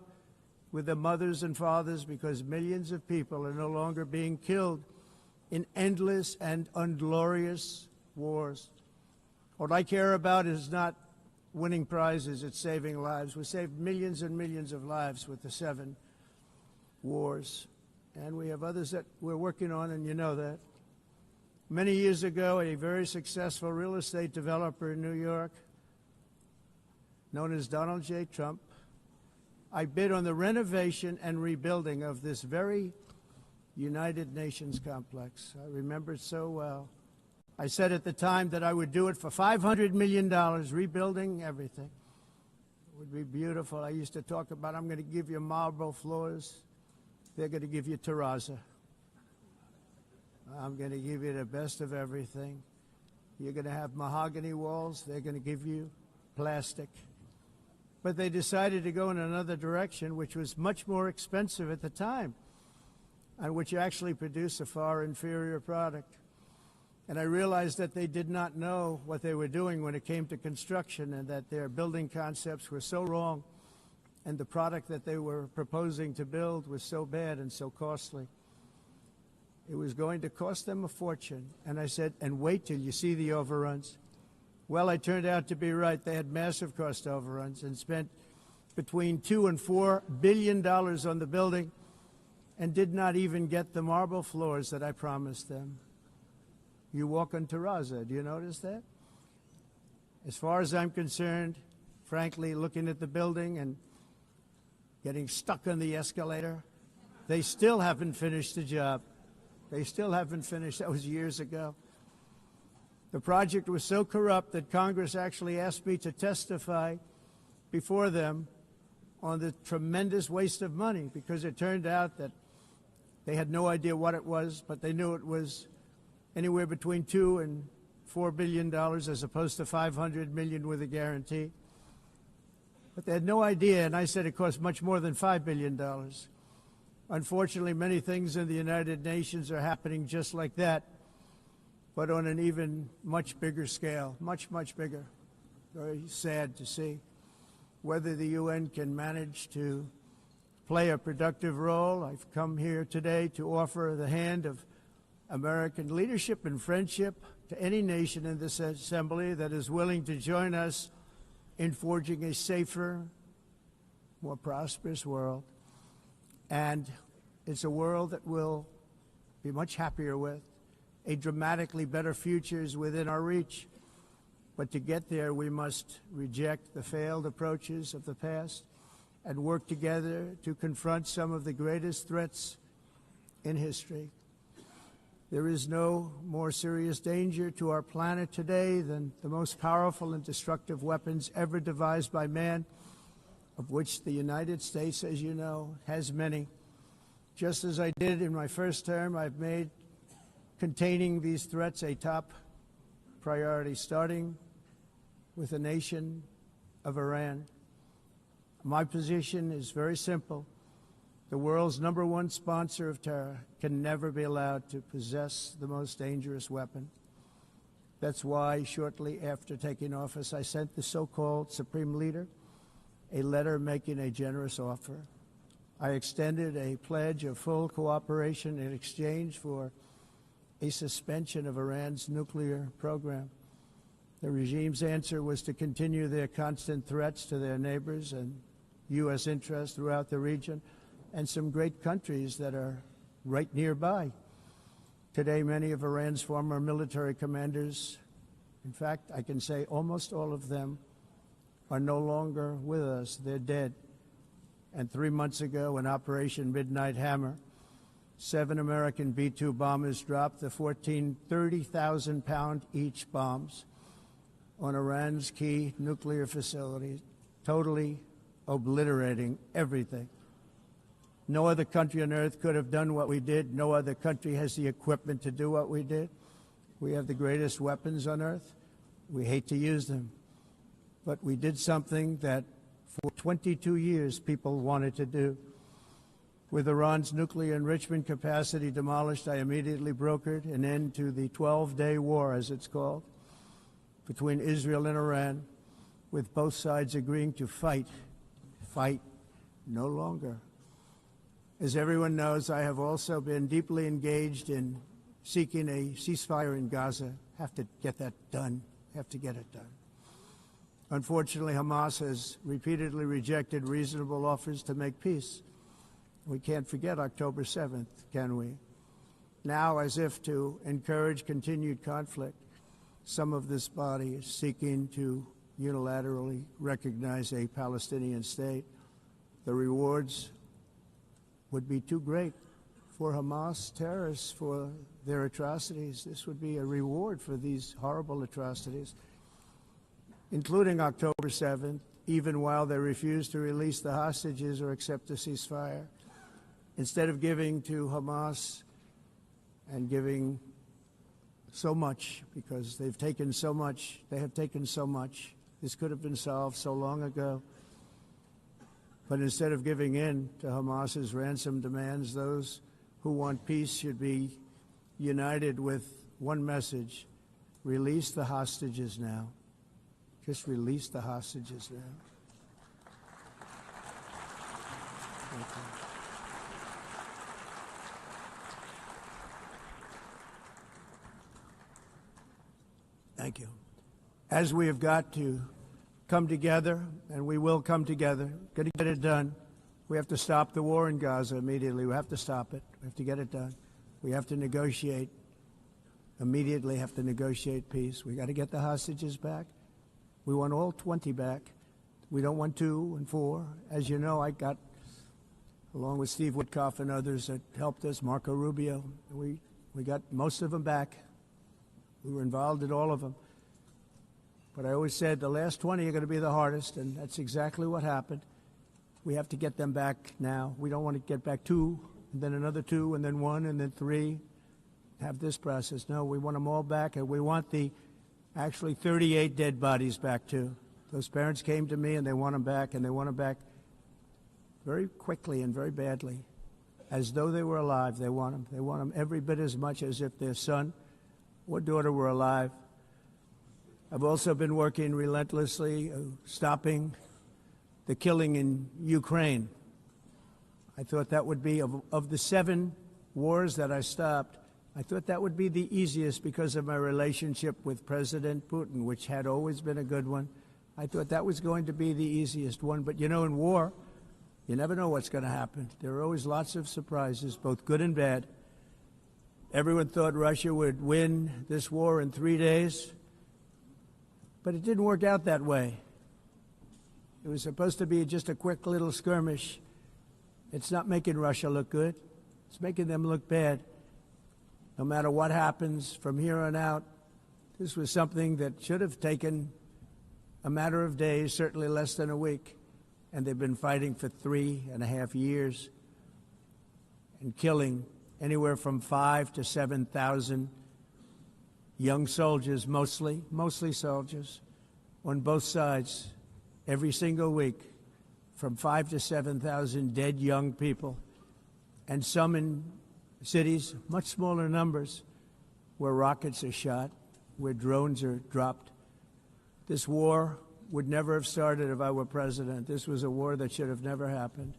with their mothers and fathers, because millions of people are no longer being killed in endless and unglorious wars. What I care about is not winning prizes, it's saving lives. We saved millions and millions of lives with the 7 wars. And we have others that we're working on, and you know that. Many years ago, a very successful real estate developer in New York, known as Donald J. Trump, I bid on the renovation and rebuilding of this very United Nations complex. I remember it so well. I said at the time that I would do it for $500 million, rebuilding everything. It would be beautiful. I used to talk about, I'm going to give you marble floors. They're going to give you terrazzo. I'm going to give you the best of everything. You're going to have mahogany walls. They're going to give you plastic. But they decided to go in another direction, which was much more expensive at the time, and which actually produced a far inferior product. And I realized that they did not know what they were doing when it came to construction, and that their building concepts were so wrong, and the product that they were proposing to build was so bad and so costly. It was going to cost them a fortune. And I said, and wait till you see the overruns. Well, I turned out to be right. They had massive cost overruns and spent between $2 and $4 billion on the building and did not even get the marble floors that I promised them. You walk on terrazzo. Do you notice that? As far as I'm concerned, frankly, looking at the building and getting stuck on the escalator, they still haven't finished the job. They still haven't finished. That was years ago. The project was so corrupt that Congress actually asked me to testify before them on the tremendous waste of money, because it turned out that they had no idea what it was, but they knew it was anywhere between $2 and $4 billion as opposed to $500 million with a guarantee. But they had no idea, and I said it cost much more than $5 billion. Unfortunately, many things in the United Nations are happening just like that, but on an even much bigger scale, much, much bigger. Very sad to see. Whether the UN can manage to play a productive role, I've come here today to offer the hand of American leadership and friendship to any nation in this assembly that is willing to join us in forging a safer, more prosperous world. And it's a world that we'll be much happier with. A dramatically better future is within our reach. But to get there, we must reject the failed approaches of the past and work together to confront some of the greatest threats in history. There is no more serious danger to our planet today than the most powerful and destructive weapons ever devised by man, of which the United States, as you know, has many. Just as I did in my first term, I've made containing these threats a top priority, starting with the nation of Iran. My position is very simple. The world's #1 sponsor of terror can never be allowed to possess the most dangerous weapon. That's why shortly after taking office, I sent the so-called Supreme Leader a letter making a generous offer. I extended a pledge of full cooperation in exchange for a suspension of Iran's nuclear program. The regime's answer was to continue their constant threats to their neighbors and U.S. interests throughout the region and some great countries that are right nearby. Today, many of Iran's former military commanders, in fact, I can say almost all of them, are no longer with us. They're dead. And 3 months ago, in Operation Midnight Hammer, 7 American B-2 bombers dropped the 14 30,000-pound each bombs on Iran's key nuclear facilities, totally obliterating everything. No other country on earth could have done what we did. No other country has the equipment to do what we did. We have the greatest weapons on earth. We hate to use them. But we did something that for 22 years people wanted to do. With Iran's nuclear enrichment capacity demolished, I immediately brokered an end to the 12-day war, as it's called, between Israel and Iran, with both sides agreeing to fight no longer. As everyone knows, I have also been deeply engaged in seeking a ceasefire in Gaza. Have to get that done. Have to get it done. Unfortunately, Hamas has repeatedly rejected reasonable offers to make peace. We can't forget October 7th, can we? Now, as if to encourage continued conflict, some of this body is seeking to unilaterally recognize a Palestinian state. The rewards would be too great for Hamas terrorists for their atrocities. This would be a reward for these horrible atrocities, including October 7th, even while they refuse to release the hostages or accept a ceasefire. Instead of giving to Hamas and giving so much, because they've taken so much, they have taken so much. This could have been solved so long ago. But instead of giving in to Hamas's ransom demands, those who want peace should be united with one message: release the hostages now. Just release the hostages now. Thank you. Thank you. As we have got to come together, and we will come together, got to get it done. We have to stop the war in Gaza immediately. We have to stop it. We have to get it done. We have to negotiate, immediately have to negotiate peace. We got to get the hostages back. We want all 20 back. We don't want 2 and 4. As you know, I got, along with Steve Witkoff and others that helped us, Marco Rubio, we got most of them back. We were involved in all of them. But I always said the last 20 are going to be the hardest, and that's exactly what happened. We have to get them back now. We don't want to get back 2, and then another 2, and then 1, and then 3. Have this process. No, we want them all back, and we want the actually 38 dead bodies back too. Those parents came to me, and they want them back, and they want them back very quickly and very badly, as though they were alive. They want them. They want them every bit as much as if their son or daughter were alive. I've also been working relentlessly, stopping the killing in Ukraine. I thought that would be, of the 7 wars that I stopped, I thought that would be the easiest because of my relationship with President Putin, which had always been a good one. I thought that was going to be the easiest one. But, you know, in war, you never know what's going to happen. There are always lots of surprises, both good and bad. Everyone thought Russia would win this war in 3 days. But it didn't work out that way. It was supposed to be just a quick little skirmish. It's not making Russia look good. It's making them look bad. No matter what happens from here on out, this was something that should have taken a matter of days, certainly less than a week. And they've been fighting for 3.5 years and killing anywhere from 5,000 to 7,000 young soldiers, mostly soldiers, on both sides, every single week, from 5,000 to 7,000 dead young people, and some in cities, much smaller numbers, where rockets are shot, where drones are dropped. This war would never have started if I were president. This was a war that should have never happened.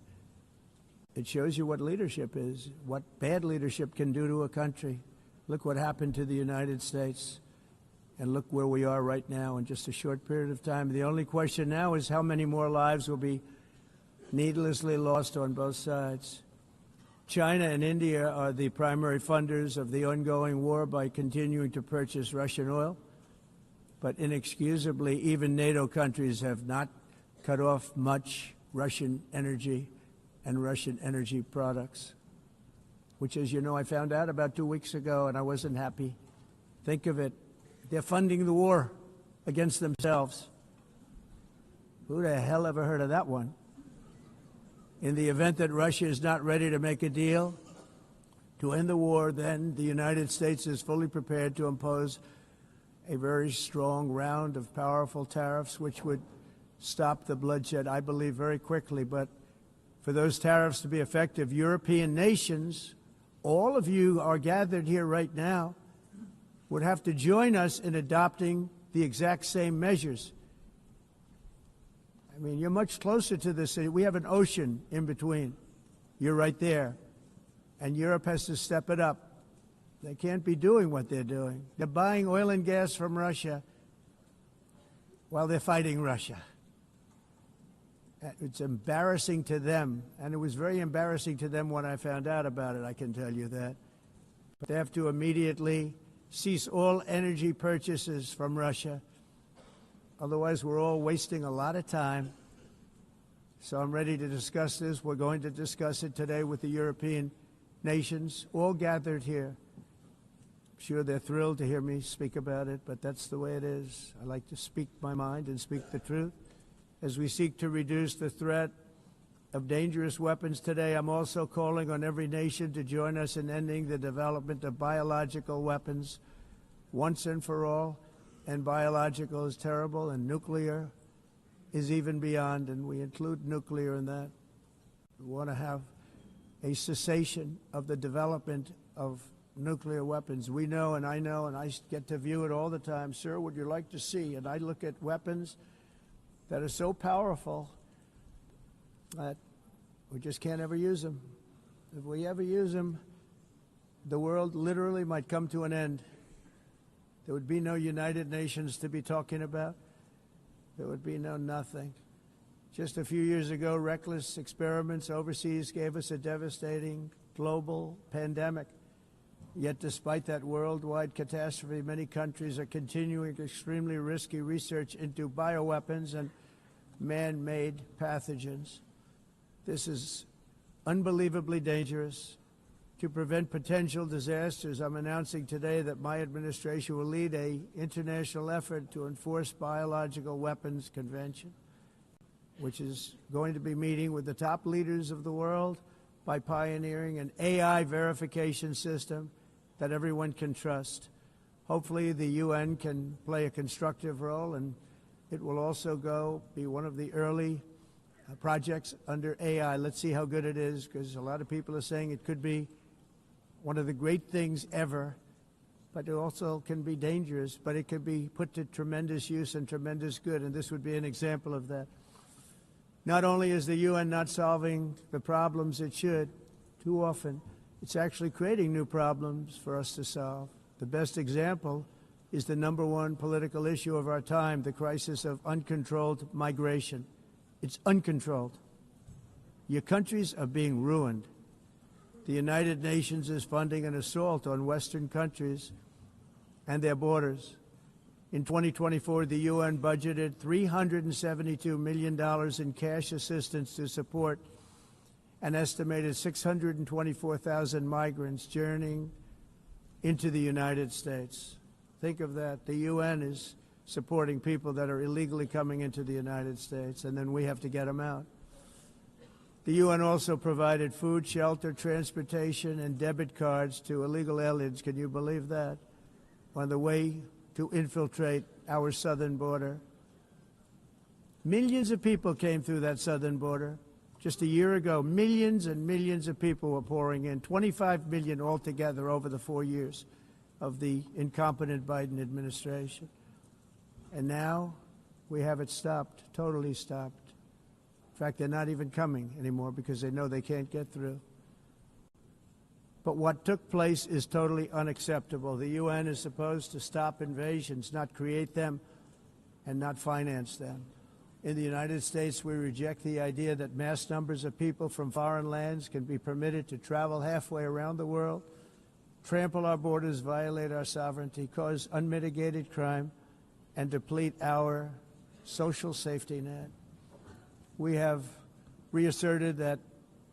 It shows you what leadership is, what bad leadership can do to a country. Look what happened to the United States, and look where we are right now in just a short period of time. The only question now is how many more lives will be needlessly lost on both sides. China and India are the primary funders of the ongoing war by continuing to purchase Russian oil. But inexcusably, even NATO countries have not cut off much Russian energy and Russian energy products, which, as you know, I found out about 2 weeks ago, and I wasn't happy. Think of it. They're funding the war against themselves. Who the hell ever heard of that one? In the event that Russia is not ready to make a deal to end the war, then the United States is fully prepared to impose a very strong round of powerful tariffs, which would stop the bloodshed, I believe, very quickly. But for those tariffs to be effective, European nations, all of you are gathered here right now, would have to join us in adopting the exact same measures. I mean, you're much closer to this. We have an ocean in between. You're right there. And Europe has to step it up. They can't be doing what they're doing. They're buying oil and gas from Russia while they're fighting Russia. It's embarrassing to them, and it was very embarrassing to them when I found out about it, I can tell you that. But they have to immediately cease all energy purchases from Russia. Otherwise, we're all wasting a lot of time. So I'm ready to discuss this. We're going to discuss it today with the European nations, all gathered here. I'm sure they're thrilled to hear me speak about it, but that's the way it is. I like to speak my mind and speak the truth. As we seek to reduce the threat of dangerous weapons today, I'm also calling on every nation to join us in ending the development of biological weapons once and for all. And biological is terrible, and nuclear is even beyond, and we include nuclear in that. We want to have a cessation of the development of nuclear weapons. We know, and I get to view it all the time. Sir, would you like to see? And I look at weapons that are so powerful that we just can't ever use them. If we ever use them, the world literally might come to an end. There would be no United Nations to be talking about. There would be no nothing. Just a few years ago, reckless experiments overseas gave us a devastating global pandemic. Yet despite that worldwide catastrophe, many countries are continuing extremely risky research into bioweapons and man-made pathogens. This is unbelievably dangerous. To prevent potential disasters, I'm announcing today that my administration will lead an international effort to enforce biological weapons convention, which is going to be meeting with the top leaders of the world by pioneering an AI verification system that everyone can trust. Hopefully the UN can play a constructive role, and it will also be one of the early projects under AI. Let's see how good it is, because a lot of people are saying it could be one of the great things ever, but it also can be dangerous, but it could be put to tremendous use and tremendous good, and this would be an example of that. Not only is the UN not solving the problems it should, too often, it's actually creating new problems for us to solve. The best example is the #1 political issue of our time, the crisis of uncontrolled migration. It's uncontrolled. Your countries are being ruined. The United Nations is funding an assault on Western countries and their borders. In 2024, the UN budgeted $372 million in cash assistance to support an estimated 624,000 migrants journeying into the United States. Think of that. The UN is supporting people that are illegally coming into the United States, and then we have to get them out. The UN also provided food, shelter, transportation, and debit cards to illegal aliens. Can you believe that? On the way to infiltrate our southern border. Millions of people came through that southern border. Just a year ago, millions and millions of people were pouring in, 25 million altogether over the 4 years of the incompetent Biden administration. And now we have it stopped, totally stopped. In fact, they're not even coming anymore because they know they can't get through. But what took place is totally unacceptable. The UN is supposed to stop invasions, not create them and not finance them. In the United States, we reject the idea that mass numbers of people from foreign lands can be permitted to travel halfway around the world, trample our borders, violate our sovereignty, cause unmitigated crime, and deplete our social safety net. We have reasserted that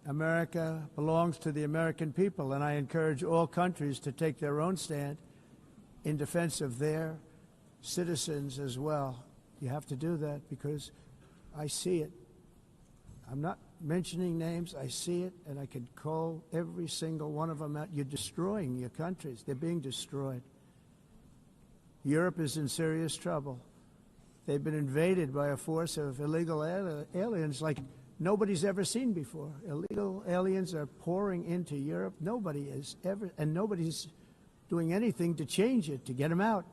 America belongs to the American people, and I encourage all countries to take their own stand in defense of their citizens as well. You have to do that because I see it. I'm not mentioning names. I see it, and I can call every single one of them out. You're destroying your countries. They're being destroyed. Europe is in serious trouble. They've been invaded by a force of illegal aliens like nobody's ever seen before. Illegal aliens are pouring into Europe. Nobody is ever, and nobody's doing anything to change it, to get them out.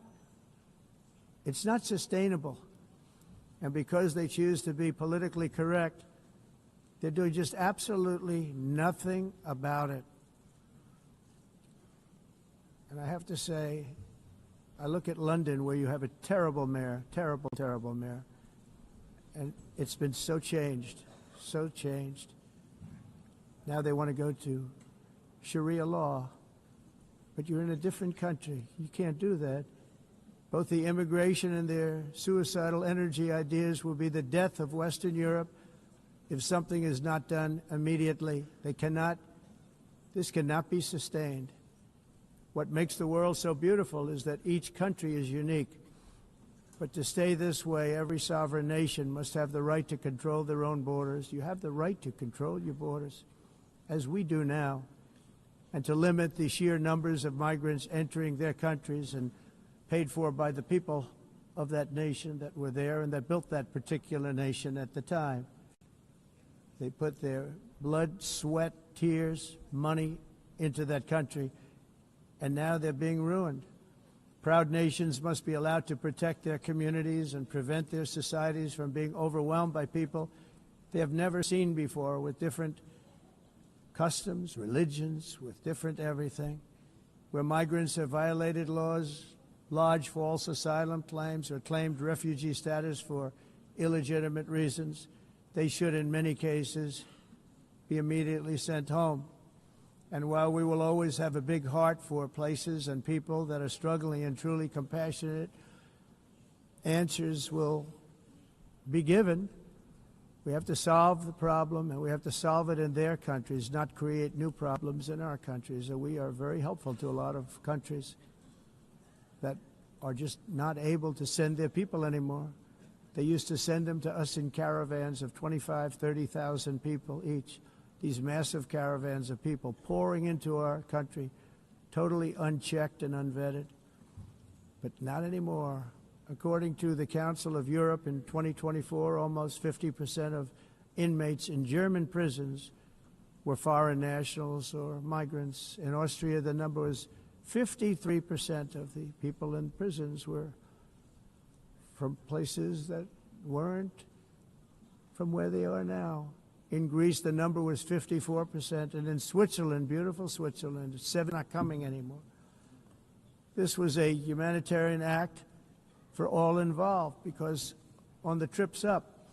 It's not sustainable. And because they choose to be politically correct, they're doing just absolutely nothing about it. And I have to say, I look at London where you have a terrible mayor, terrible, terrible mayor. And it's been so changed, so changed. Now they want to go to Sharia law. But you're in a different country. You can't do that. Both the immigration and their suicidal energy ideas will be the death of Western Europe if something is not done immediately. This cannot be sustained. What makes the world so beautiful is that each country is unique. But to stay this way, every sovereign nation must have the right to control their own borders. You have the right to control your borders, as we do now, and to limit the sheer numbers of migrants entering their countries and paid for by the people of that nation that were there and that built that particular nation at the time. They put their blood, sweat, tears, money into that country, and now they're being ruined. Proud nations must be allowed to protect their communities and prevent their societies from being overwhelmed by people they have never seen before, with different customs, religions, with different everything. Where migrants have violated laws, lodged false asylum claims, or claimed refugee status for illegitimate reasons, they should, in many cases, be immediately sent home. And while we will always have a big heart for places and people that are struggling and truly compassionate, answers will be given. We have to solve the problem, and we have to solve it in their countries, not create new problems in our countries. And we are very helpful to a lot of countries that are just not able to send their people anymore. They used to send them to us in caravans of 25,000, 30,000 people each. These massive caravans of people pouring into our country, totally unchecked and unvetted. But not anymore. According to the Council of Europe in 2024, almost 50% of inmates in German prisons were foreign nationals or migrants. In Austria, the number was 53% of the people in prisons were from places that weren't from where they are now. In Greece, the number was 54%, and in Switzerland, beautiful Switzerland, 7 not coming anymore. This was a humanitarian act for all involved, because on the trips up,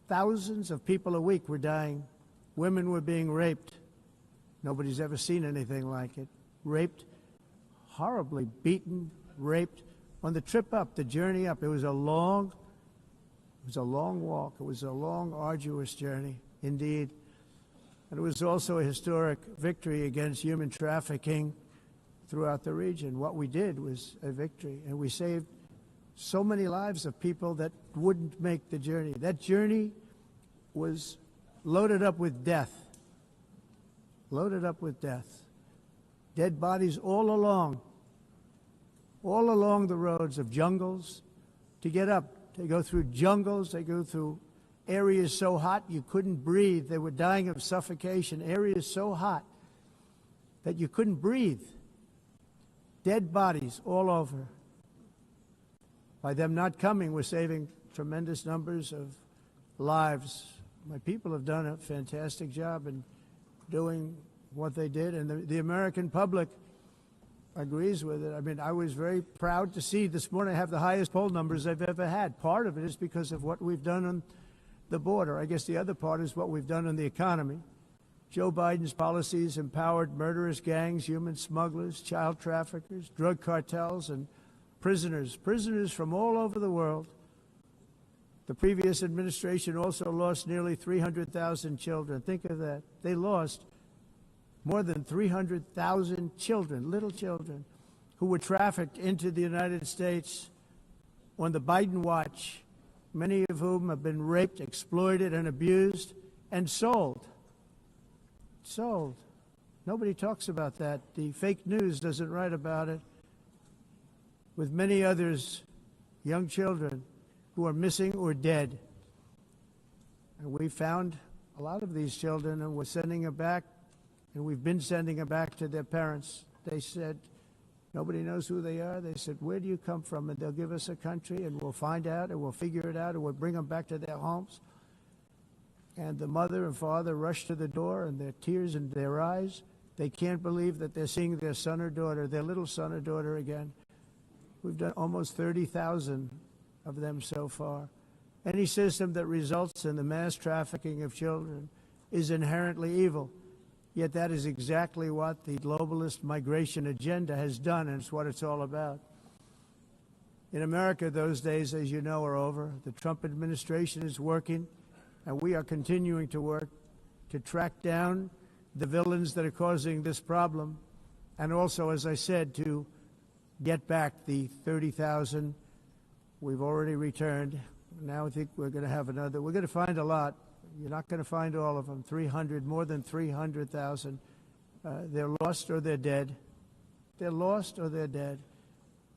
thousands of people a week were dying. Women were being raped. Nobody's ever seen anything like it. Raped, horribly beaten, raped. On the trip up, the journey up, it was a long walk. It was a long, arduous journey, indeed. And it was also a historic victory against human trafficking throughout the region. What we did was a victory, and we saved so many lives of people that wouldn't make the journey. That journey was loaded up with death. Loaded up with death. Dead bodies all along the roads of jungles. To get up, they go through jungles, they go through areas so hot you couldn't breathe. They were dying of suffocation, areas so hot that you couldn't breathe. Dead bodies all over. By them not coming, we're saving tremendous numbers of lives. My people have done a fantastic job in doing what they did, and the American public agrees with it. I mean, I was very proud to see this morning I have the highest poll numbers I've ever had. Part of it is because of what we've done on the border. I guess the other part is what we've done on the economy. Joe Biden's policies empowered murderous gangs, human smugglers, child traffickers, drug cartels, and prisoners from all over the world. The previous administration also lost nearly 300,000 children. Think of that. They lost more than 300,000 children, little children, who were trafficked into the United States on the Biden watch, many of whom have been raped, exploited, and abused, and sold. Sold. Nobody talks about that. The fake news doesn't write about it. With many others, young children who are missing or dead. And we found a lot of these children, and we're sending them back, and we've been sending them back to their parents. They said, nobody knows who they are. They said, where do you come from? And they'll give us a country, and we'll find out, and we'll figure it out, and we'll bring them back to their homes. And the mother and father rush to the door, and their tears in their eyes. They can't believe that they're seeing their son or daughter, their little son or daughter again. We've done almost 30,000 of them so far. Any system that results in the mass trafficking of children is inherently evil. Yet that is exactly what the globalist migration agenda has done, and it's what it's all about. In America, those days, as you know, are over. The Trump administration is working, and we are continuing to work to track down the villains that are causing this problem, and also, as I said, to get back the 30,000 we've already returned. Now I think we're going to have another. We're going to find a lot. You're not going to find all of them. 300, more than 300,000. They're lost or they're dead. They're lost or they're dead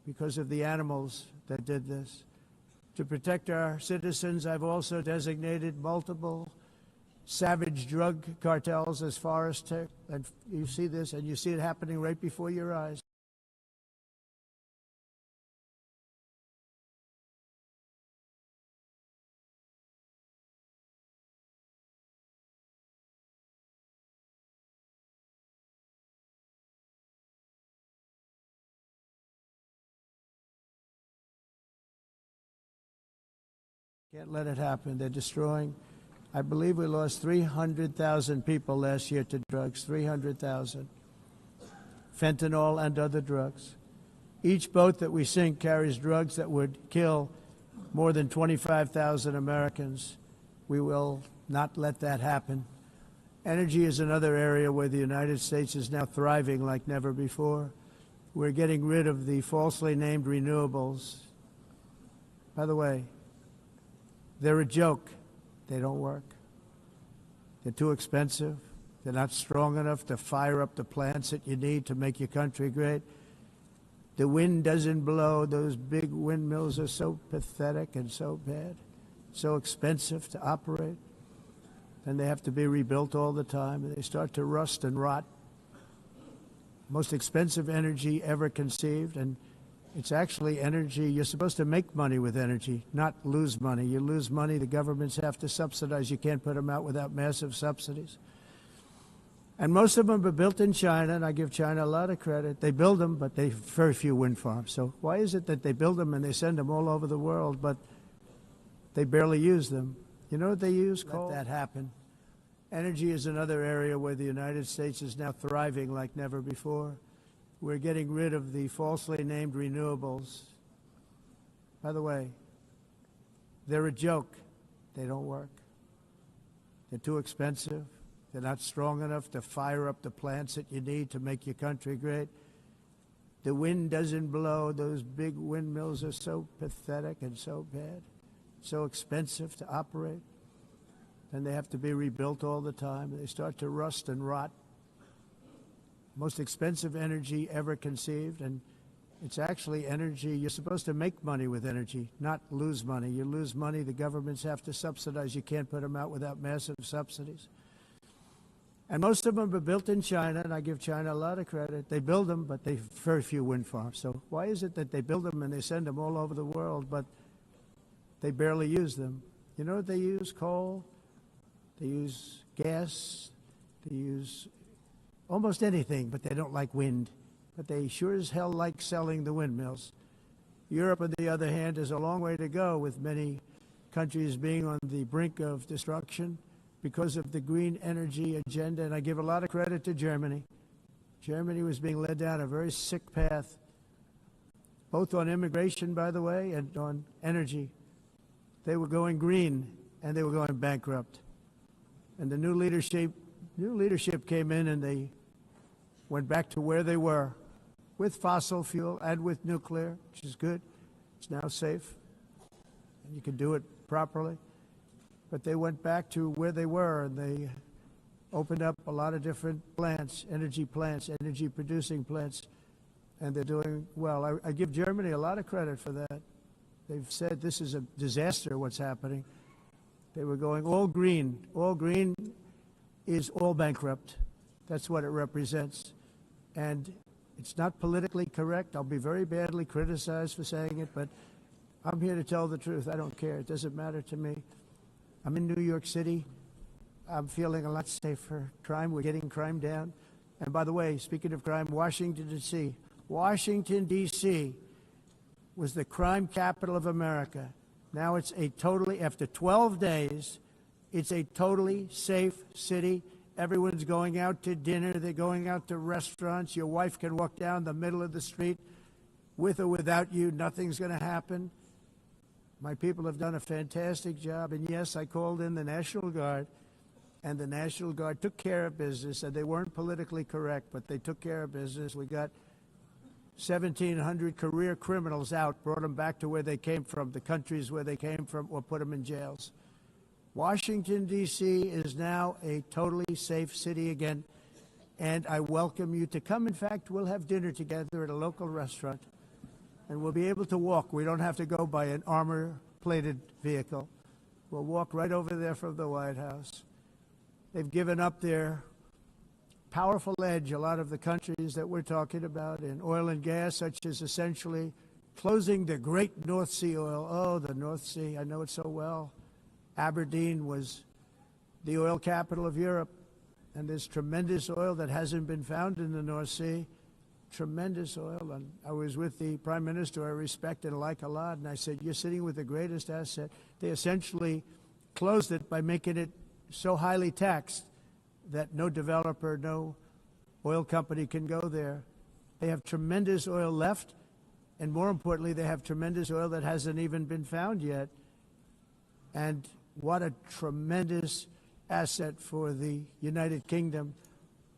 because of the animals that did this. To protect our citizens, I've also designated multiple savage drug cartels as far as and you see this, and you see it happening right before your eyes. Can't let it happen. They're destroying. I believe we lost 300,000 people last year to drugs, 300,000. Fentanyl and other drugs. Each boat that we sink carries drugs that would kill more than 25,000 Americans. We will not let that happen. Energy is another area where the United States is now thriving like never before. We're getting rid of the falsely named renewables. By the way, they're a joke. They don't work. They're too expensive. They're not strong enough to fire up the plants that you need to make your country great. The wind doesn't blow. Those big windmills are so pathetic and so bad, so expensive to operate. And they have to be rebuilt all the time, and they start to rust and rot. Most expensive energy ever conceived, and it's actually energy. You're supposed to make money with energy, not lose money. You lose money, the governments have to subsidize. You can't put them out without massive subsidies. And most of them are built in China, and I give China a lot of credit. They build them, but they have very few wind farms. So why is it that they build them and they send them all over the world, but they barely use them? You know what they use? Coal. Let that happen. Energy is another area where the United States is now thriving like never before. We're getting rid of the falsely named renewables. By the way, they're a joke. They don't work. They're too expensive. They're not strong enough to fire up the plants that you need to make your country great. The wind doesn't blow. Those big windmills are so pathetic and so bad, so expensive to operate. then they have to be rebuilt all the time. They start to rust and rot. Most expensive energy ever conceived, and it's actually energy. You're supposed to make money with energy, not lose money. You lose money, the governments have to subsidize. You can't put them out without massive subsidies. And most of them are built in China, and I give China a lot of credit. They build them, but they have very few wind farms. So why is it that they build them and they send them all over the world, but they barely use them? You know what they use? Coal. They use gas. They use almost anything, but they don't like wind. But they sure as hell like selling the windmills. Europe, on the other hand, has a long way to go, with many countries being on the brink of destruction because of the green energy agenda. And I give a lot of credit to Germany. Germany was being led down a very sick path, both on immigration, by the way, and on energy. They were going green, and they were going bankrupt. And the new leadership came in, and they went back to where they were, with fossil fuel and with nuclear, which is good. It's now safe, and you can do it properly. But they went back to where they were, and they opened up a lot of different plants, energy-producing plants, and they're doing well. I give Germany a lot of credit for that. They've said this is a disaster, what's happening. They were going all green. All green is all bankrupt. That's what it represents. And it's not politically correct. I'll be very badly criticized for saying it, but I'm here to tell the truth. I don't care. It doesn't matter to me. I'm in New York City. I'm feeling a lot safer. Crime, we're getting crime down. And by the way, speaking of crime, Washington, D.C. Washington, D.C. was the crime capital of America. Now it's a totally, after 12 days, it's a totally safe city. Everyone's going out to dinner. They're going out to restaurants. Your wife can walk down the middle of the street with or without you. Nothing's going to happen. My people have done a fantastic job. And yes, I called in the National Guard, and the National Guard took care of business. And they weren't politically correct, but they took care of business. We got 1,700 career criminals out, brought them back to where they came from, the countries where they came from, or put them in jails. Washington, D.C. is now a totally safe city again, and I welcome you to come. In fact, we'll have dinner together at a local restaurant, and we'll be able to walk. We don't have to go by an armor-plated vehicle. We'll walk right over there from the White House. They've given up their powerful edge, a lot of the countries that we're talking about, in oil and gas, such as essentially closing the great North Sea oil. Oh, the North Sea, I know it so well. Aberdeen was the oil capital of Europe, and there's tremendous oil that hasn't been found in the North Sea, tremendous oil. And I was with the Prime Minister I respect and like a lot, and I said, you're sitting with the greatest asset. They essentially closed it by making it so highly taxed that no developer, no oil company can go there. They have tremendous oil left, and more importantly, they have tremendous oil that hasn't even been found yet. And what a tremendous asset for the United Kingdom.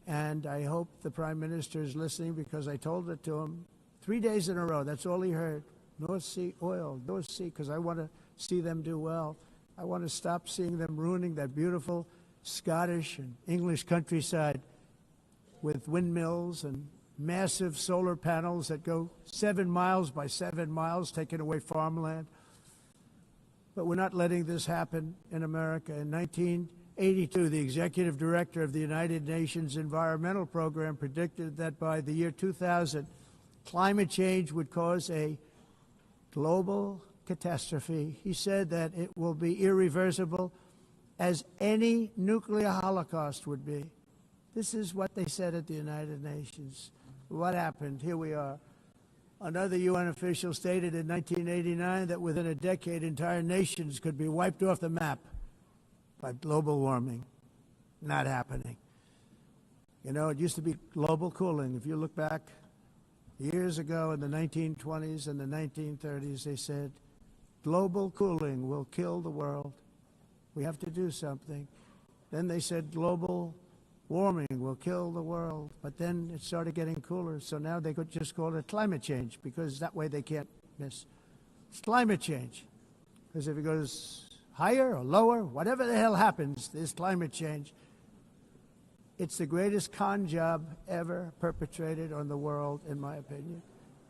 And I hope the Prime Minister is listening, because I told it to him 3 days in a row. That's all he heard. North Sea oil, North Sea, because I want to see them do well. I want to stop seeing them ruining that beautiful Scottish and English countryside with windmills and massive solar panels that go 7 miles by 7 miles, taking away farmland. But we're not letting this happen in America. In 1982, the executive director of the United Nations Environmental Program predicted that by the year 2000, climate change would cause a global catastrophe. He said that it will be irreversible, as any nuclear holocaust would be. This is what they said at the United Nations. What happened? Here we are. Another UN official stated in 1989 that within a decade, entire nations could be wiped off the map by global warming. Not happening. You know, it used to be global cooling. If you look back years ago in the 1920s and the 1930s, they said, global cooling will kill the world. We have to do something. Then they said global warming will kill the world. But then it started getting cooler, so now they could just call it climate change, because that way they can't miss. It's climate change. Because if it goes higher or lower, whatever the hell happens, there's climate change. It's the greatest con job ever perpetrated on the world, in my opinion.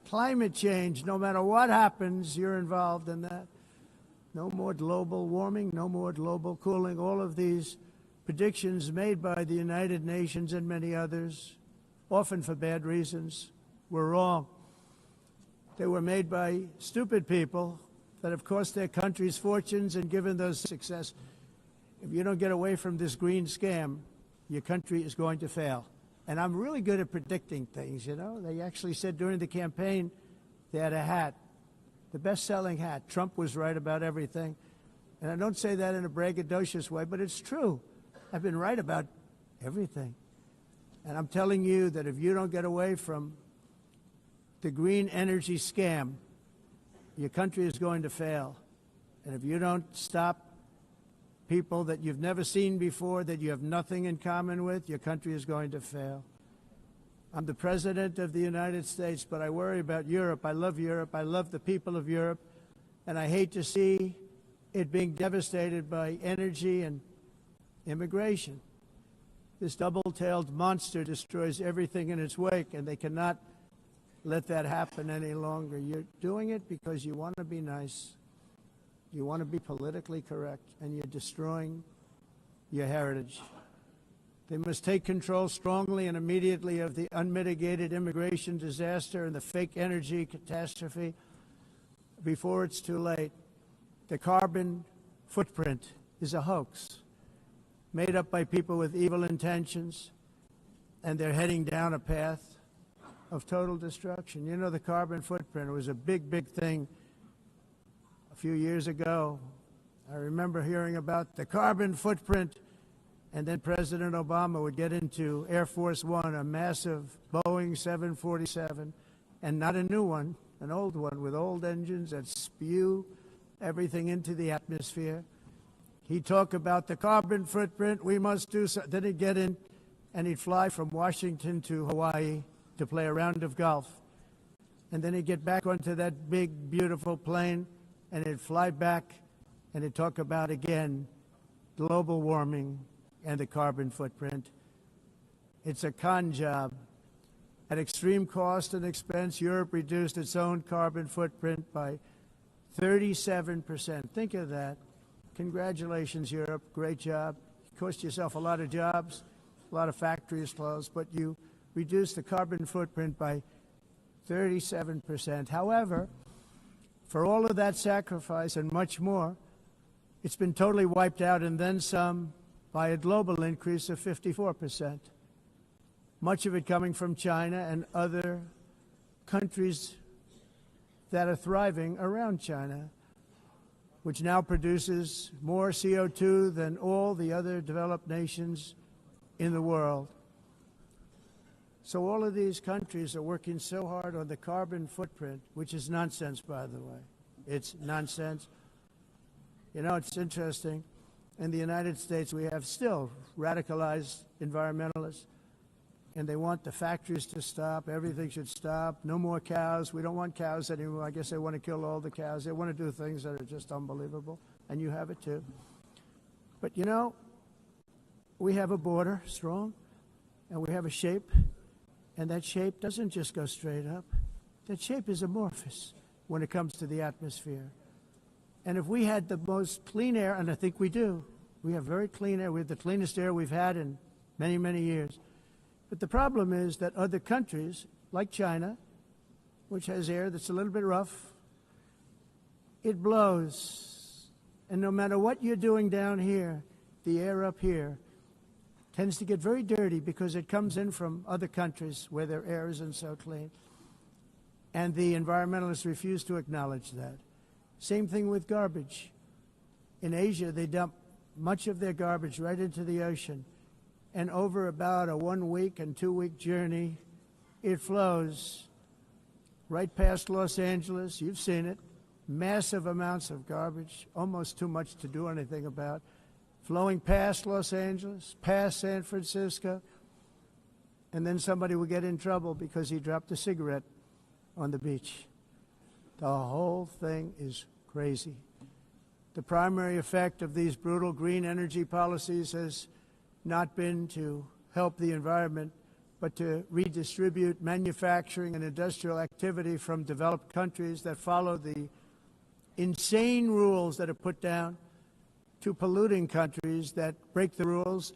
Climate change, no matter what happens, you're involved in that. No more global warming, no more global cooling. All of these predictions made by the United Nations and many others, often for bad reasons, were wrong. They were made by stupid people that have cost their countries fortunes and given those success. If you don't get away from this green scam, your country is going to fail. And I'm really good at predicting things, you know. They actually said during the campaign they had a hat, the best-selling hat. Trump was right about everything. And I don't say that in a braggadocious way, but it's true. I've been right about everything. And I'm telling you that if you don't get away from the green energy scam, your country is going to fail. And if you don't stop people that you've never seen before, that you have nothing in common with, your country is going to fail. I'm the President of the United States, but I worry about Europe. I love Europe. I love the people of Europe. And I hate to see it being devastated by energy and immigration. This double-tailed monster destroys everything in its wake, and they cannot let that happen any longer. You're doing it because you want to be nice. You want to be politically correct, and you're destroying your heritage. They must take control strongly and immediately of the unmitigated immigration disaster and the fake energy catastrophe before it's too late. The carbon footprint is a hoax made up by people with evil intentions, and they're heading down a path of total destruction. You know, the carbon footprint was a big, big thing a few years ago. I remember hearing about the carbon footprint, and then President Obama would get into Air Force One, a massive Boeing 747, and not a new one, an old one with old engines that spew everything into the atmosphere. He'd talk about the carbon footprint, we must do so. Then he'd get in and he'd fly from Washington to Hawaii to play a round of golf. And then he'd get back onto that big, beautiful plane and he'd fly back and he'd talk about, again, global warming and the carbon footprint. It's a con job. At extreme cost and expense, Europe reduced its own carbon footprint by 37%. Think of that. Congratulations, Europe. Great job. It cost yourself a lot of jobs, a lot of factories closed, but you reduced the carbon footprint by 37%. However, for all of that sacrifice and much more, it's been totally wiped out and then some by a global increase of 54%. Much of it coming from China and other countries that are thriving around China, which now produces more CO2 than all the other developed nations in the world. So all of these countries are working so hard on the carbon footprint, which is nonsense, by the way. It's nonsense. You know, it's interesting. In the United States, we have still radicalized environmentalists, and they want the factories to stop. Everything should stop. No more cows. We don't want cows anymore. I guess they want to kill all the cows. They want to do things that are just unbelievable, and you have it too. But, you know, we have a border, strong, and we have a shape, and that shape doesn't just go straight up. That shape is amorphous when it comes to the atmosphere. And if we had the most clean air, and I think we do, we have very clean air. We have the cleanest air we've had in many, many years. But the problem is that other countries, like China, which has air that's a little bit rough, it blows. And no matter what you're doing down here, the air up here tends to get very dirty because it comes in from other countries where their air isn't so clean. And the environmentalists refuse to acknowledge that. Same thing with garbage. In Asia, they dump much of their garbage right into the ocean. And over about a 1 week and 2 week journey, it flows right past Los Angeles. You've seen it. Massive amounts of garbage, almost too much to do anything about, flowing past Los Angeles, past San Francisco, and then somebody will get in trouble because he dropped a cigarette on the beach. The whole thing is crazy. The primary effect of these brutal green energy policies has not been to help the environment, but to redistribute manufacturing and industrial activity from developed countries that follow the insane rules that are put down to polluting countries that break the rules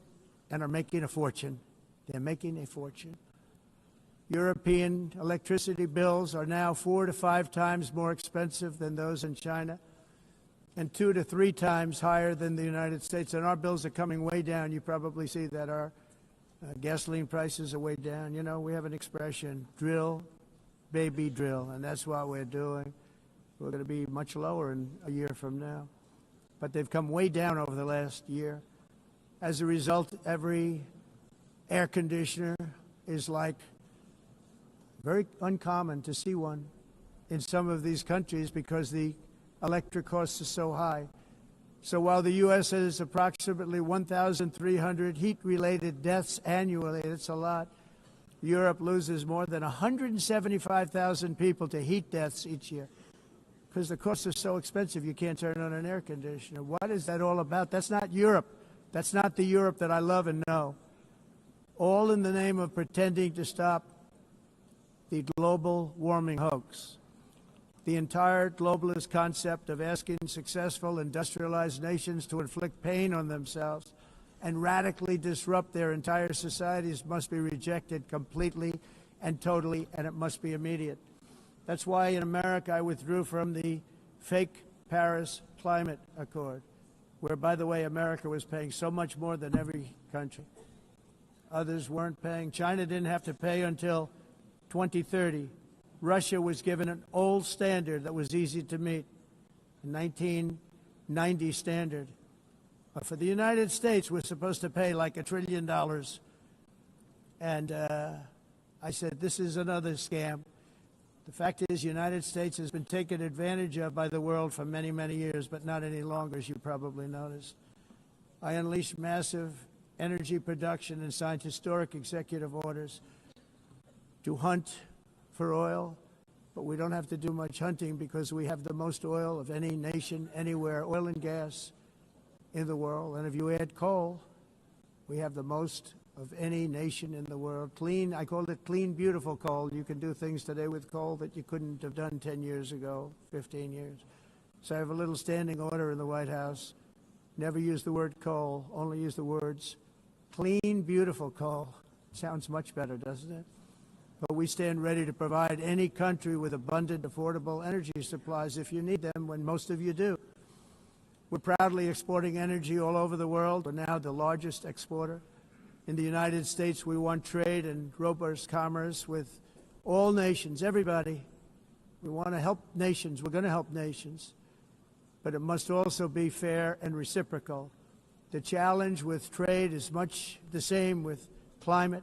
and are making a fortune. They're making a fortune. European electricity bills are now 4 to 5 times more expensive than those in China, and 2 to 3 times higher than the United States. And our bills are coming way down. You probably see that our gasoline prices are way down. You know, we have an expression, drill, baby, drill, and that's what we're doing. We're going to be much lower in a year from now. But they've come way down over the last year. As a result, every air conditioner is like very uncommon to see one in some of these countries because the electric costs are so high. So while the U.S. has approximately 1,300 heat-related deaths annually, it's a lot, Europe loses more than 175,000 people to heat deaths each year because the costs are so expensive you can't turn on an air conditioner. What is that all about? That's not Europe. That's not the Europe that I love and know. All in the name of pretending to stop the global warming hoax. The entire globalist concept of asking successful industrialized nations to inflict pain on themselves and radically disrupt their entire societies must be rejected completely and totally, and it must be immediate. That's why in America I withdrew from the fake Paris Climate Accord, where, by the way, America was paying so much more than every country. Others weren't paying. China didn't have to pay until 2030. Russia was given an old standard that was easy to meet, a 1990 standard. But for the United States, we're supposed to pay like $1 trillion. And I said, this is another scam. The fact is, the United States has been taken advantage of by the world for many, many years, but not any longer, as you probably noticed. I unleashed massive energy production and signed historic executive orders to hunt for oil, but we don't have to do much hunting because we have the most oil of any nation anywhere, oil and gas in the world. And if you add coal, we have the most of any nation in the world. Clean, I call it clean, beautiful coal. You can do things today with coal that you couldn't have done 10 years ago, 15 years. So I have a little standing order in the White House. Never use the word coal, only use the words clean, beautiful coal. Sounds much better, doesn't it? But we stand ready to provide any country with abundant, affordable energy supplies if you need them, when most of you do. We're proudly exporting energy all over the world. We're now the largest exporter. In the United States, we want trade and robust commerce with all nations, everybody. We want to help nations. We're going to help nations. But it must also be fair and reciprocal. The challenge with trade is much the same with climate.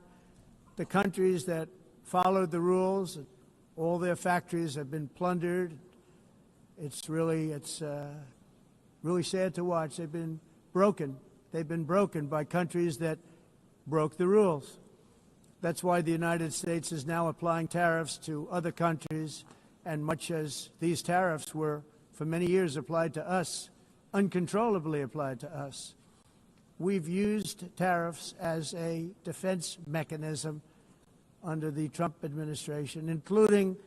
The countries that followed the rules, all their factories have been plundered. It's really sad to watch. They've been broken. They've been broken by countries that broke the rules. That's why the United States is now applying tariffs to other countries, and much as these tariffs were for many years applied to us, uncontrollably applied to us, we've used tariffs as a defense mechanism under the Trump administration, including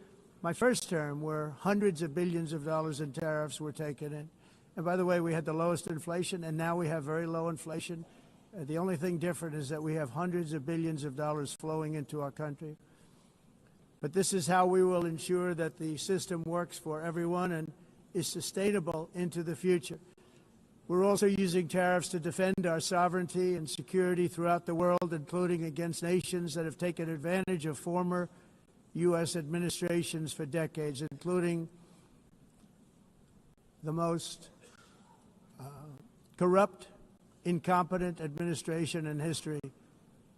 my first term, where hundreds of billions of dollars in tariffs were taken in. And by the way, we had the lowest inflation, and now we have very low inflation. The only thing different is that we have hundreds of billions of dollars flowing into our country. But this is how we will ensure that the system works for everyone and is sustainable into the future. We're also using tariffs to defend our sovereignty and security throughout the world, including against nations that have taken advantage of former U.S. administrations for decades, including the most corrupt, incompetent administration in history,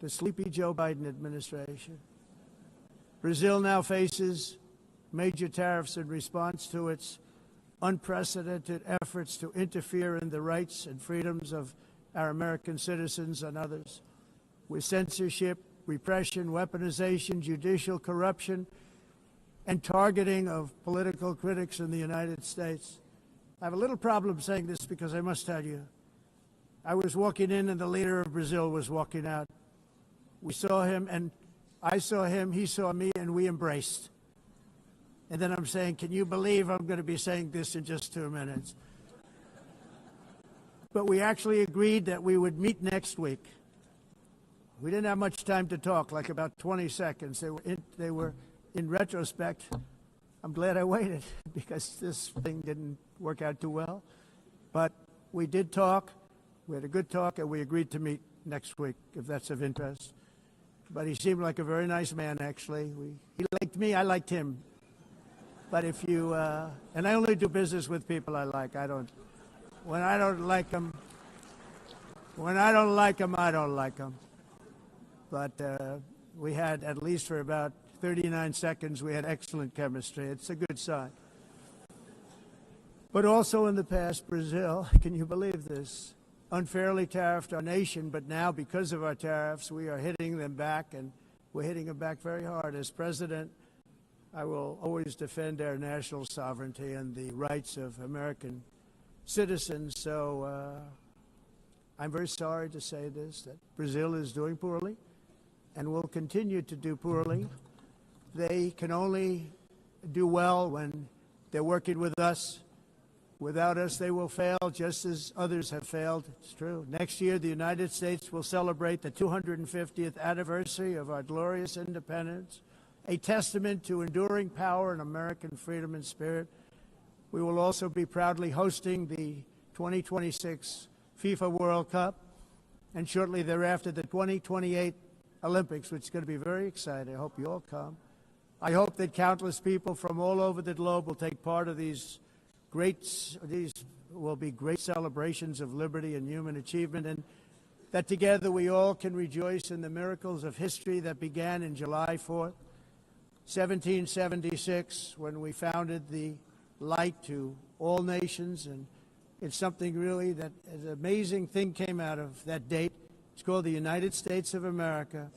the sleepy Joe Biden administration. Brazil now faces major tariffs in response to its unprecedented efforts to interfere in the rights and freedoms of our American citizens and others, with censorship, repression, weaponization, judicial corruption, and targeting of political critics in the United States. I have a little problem saying this because I must tell you, I was walking in and the leader of Brazil was walking out. We saw him and I saw him, he saw me, and we embraced. And then I'm saying, can you believe I'm going to be saying this in just 2 minutes? But we actually agreed that we would meet next week. We didn't have much time to talk, like about 20 seconds. They were in retrospect, I'm glad I waited because this thing didn't work out too well. But we did talk. We had a good talk, and we agreed to meet next week, if that's of interest. But he seemed like a very nice man, actually. He liked me, I liked him. But if you, and I only do business with people I like. When I don't like them, I don't like them. But we had, at least for about 39 seconds, we had excellent chemistry. It's a good sign. But also in the past, Brazil, can you believe this, unfairly tariffed our nation, but now because of our tariffs, we are hitting them back, and we're hitting them back very hard. As president, I will always defend our national sovereignty and the rights of American citizens. So I'm very sorry to say this, that Brazil is doing poorly and will continue to do poorly. They can only do well when they're working with us. Without us, they will fail, just as others have failed. It's true. Next year, the United States will celebrate the 250th anniversary of our glorious independence, a testament to enduring power and American freedom and spirit. We will also be proudly hosting the 2026 FIFA World Cup, and shortly thereafter, the 2028 Olympics, which is going to be very exciting. I hope you all come. I hope that countless people from all over the globe will take part of these will be great celebrations of liberty and human achievement, and that together we all can rejoice in the miracles of history that began in July 4th, 1776, when we founded the light to all nations. And it's something really that an amazing thing came out of that date. It's called the United States of America.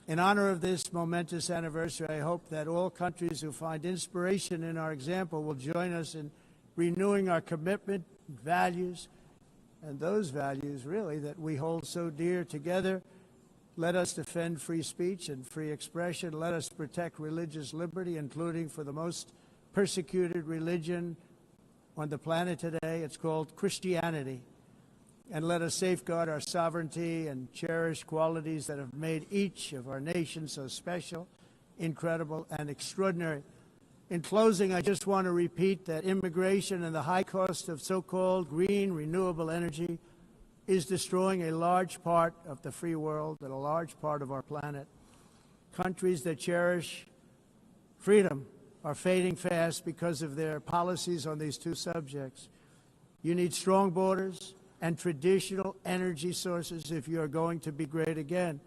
In honor of this momentous anniversary, I hope that all countries who find inspiration in our example will join us in renewing our commitment, values, and those values, really, that we hold so dear. Together, let us defend free speech and free expression. Let us protect religious liberty, including for the most persecuted religion on the planet today. It's called Christianity. And let us safeguard our sovereignty and cherish qualities that have made each of our nations so special, incredible, and extraordinary. In closing, I just want to repeat that immigration and the high cost of so-called green renewable energy is destroying a large part of the free world and a large part of our planet. Countries that cherish freedom are fading fast because of their policies on these two subjects. You need strong borders and traditional energy sources if you are going to be great again.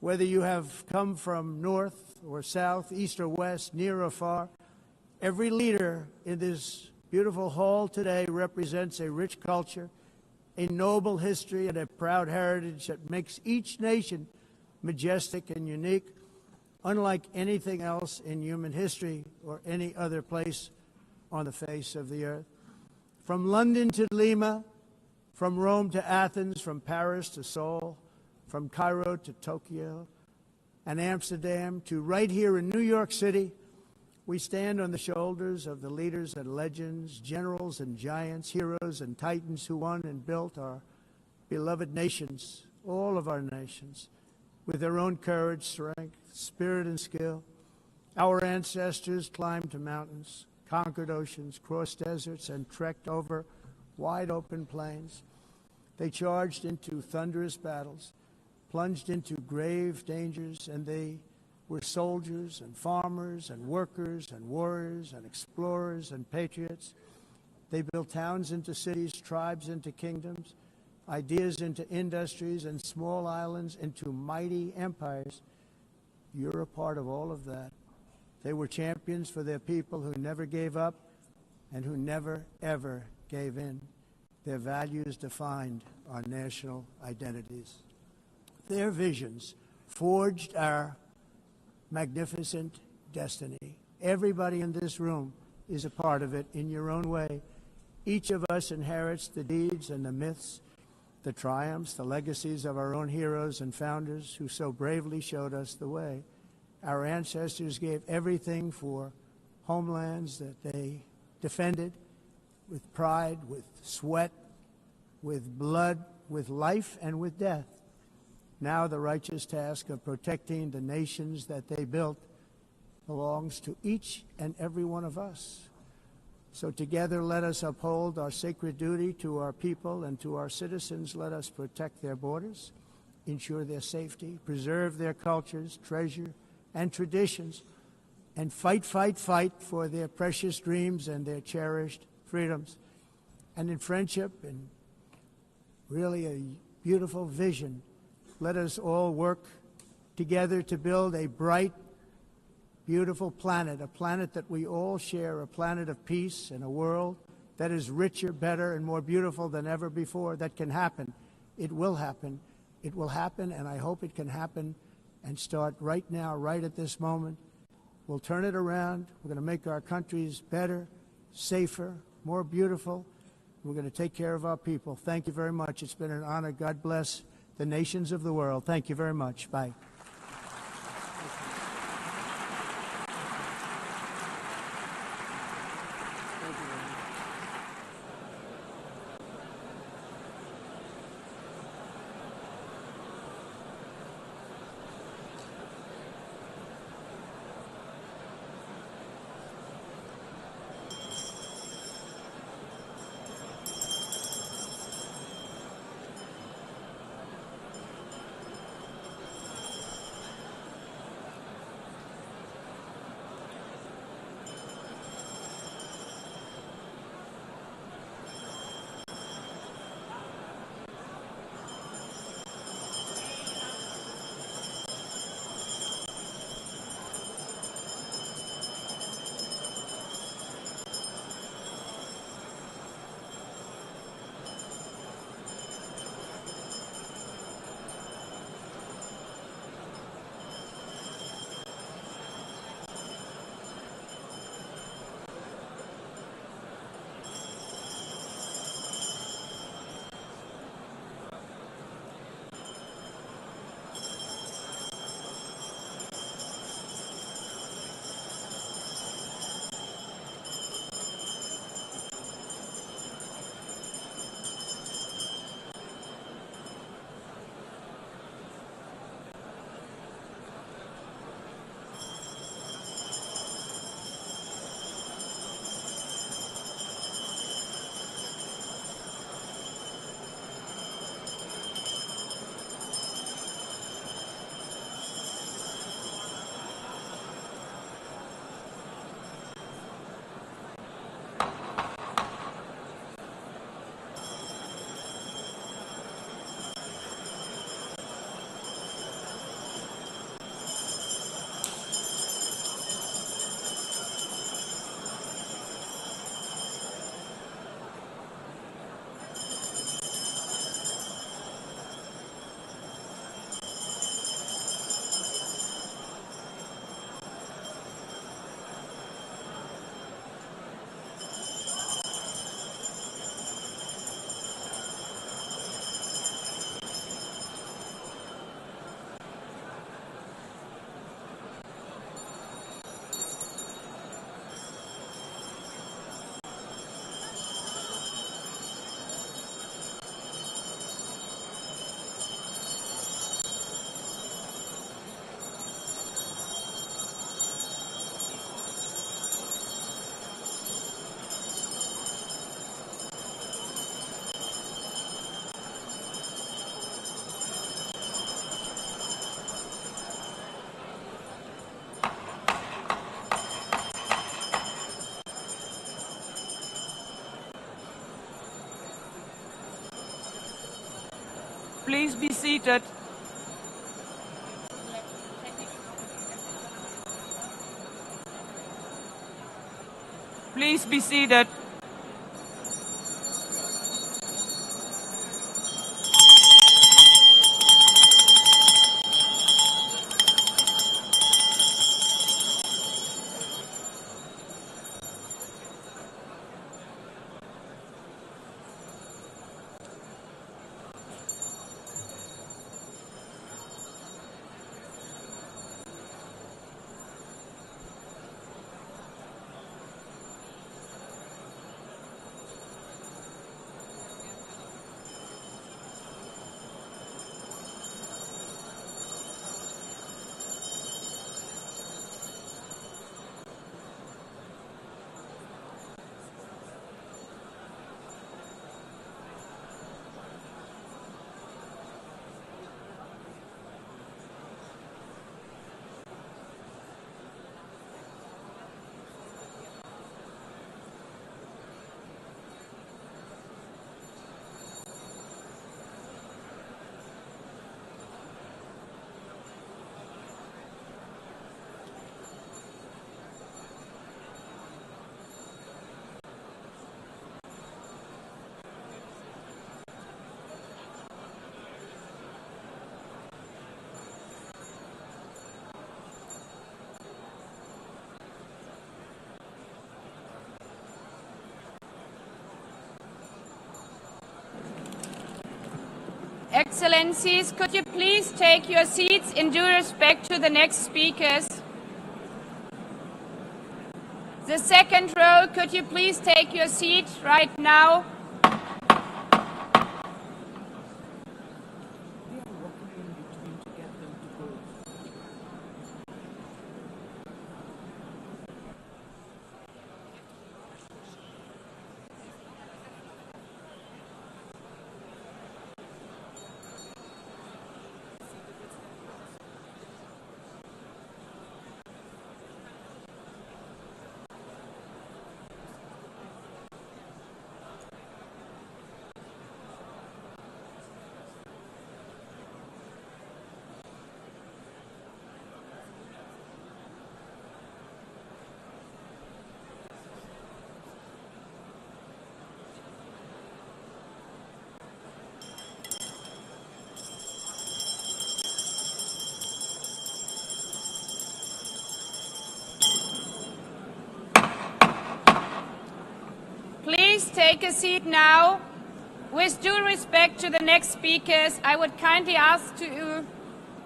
Whether you have come from north or south, east or west, near or far, every leader in this beautiful hall today represents a rich culture, a noble history, and a proud heritage that makes each nation majestic and unique, unlike anything else in human history or any other place on the face of the earth. From London to Lima, from Rome to Athens, from Paris to Seoul, from Cairo to Tokyo and Amsterdam to right here in New York City, we stand on the shoulders of the leaders and legends, generals and giants, heroes and titans who won and built our beloved nations, all of our nations, with their own courage, strength, spirit, and skill. Our ancestors climbed mountains, conquered oceans, crossed deserts, and trekked over wide open plains. They charged into thunderous battles, plunged into grave dangers, and they were soldiers and farmers and workers and warriors and explorers and patriots. They built towns into cities, tribes into kingdoms, ideas into industries, and small islands into mighty empires. You're a part of all of that. They were champions for their people who never gave up and who never, ever gave in. Their values defined our national identities. Their visions forged our magnificent destiny. Everybody in this room is a part of it in your own way. Each of us inherits the deeds and the myths, the triumphs, the legacies of our own heroes and founders who so bravely showed us the way. Our ancestors gave everything for homelands that they defended with pride, with sweat, with blood, with life, and with death. Now the righteous task of protecting the nations that they built belongs to each and every one of us. So together let us uphold our sacred duty to our people and to our citizens. Let us protect their borders, ensure their safety, preserve their cultures, treasure, and traditions, and fight, fight, fight for their precious dreams and their cherished freedoms. And in friendship and really a beautiful vision, let us all work together to build a bright, beautiful planet, a planet that we all share, a planet of peace and a world that is richer, better, and more beautiful than ever before. That can happen. It will happen. It will happen, and I hope it can happen and start right now, right at this moment. We'll turn it around. We're going to make our countries better, safer, more beautiful. We're going to take care of our people. Thank you very much. It's been an honor. God bless the nations of the world. Thank you very much. Bye. Please be seated. Please be seated. Excellencies, could you please take your seats in due respect to the next speakers? The second row, could you please take your seat right now? Please take a seat now. With due respect to the next speakers, I would kindly ask you,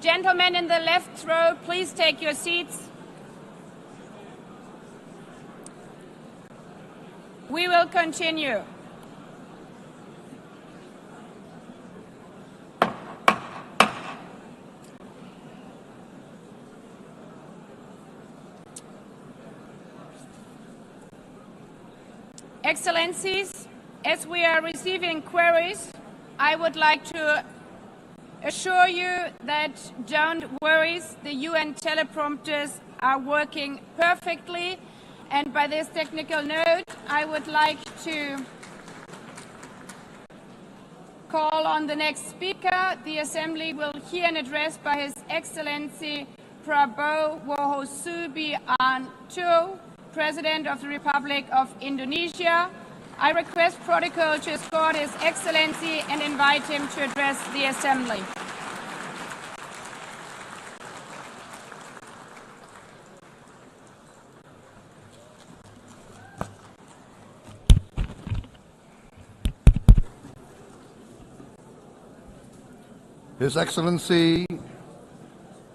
gentlemen in the left row, please take your seats. We will continue. Excellencies, as we are receiving queries, I would like to assure you that don't worry, the UN teleprompters are working perfectly. And by this technical note, I would like to call on the next speaker. The Assembly will hear an address by His Excellency Prabowo Subianto, President of the Republic of Indonesia. I request protocol to escort His Excellency and invite him to address the Assembly. His Excellency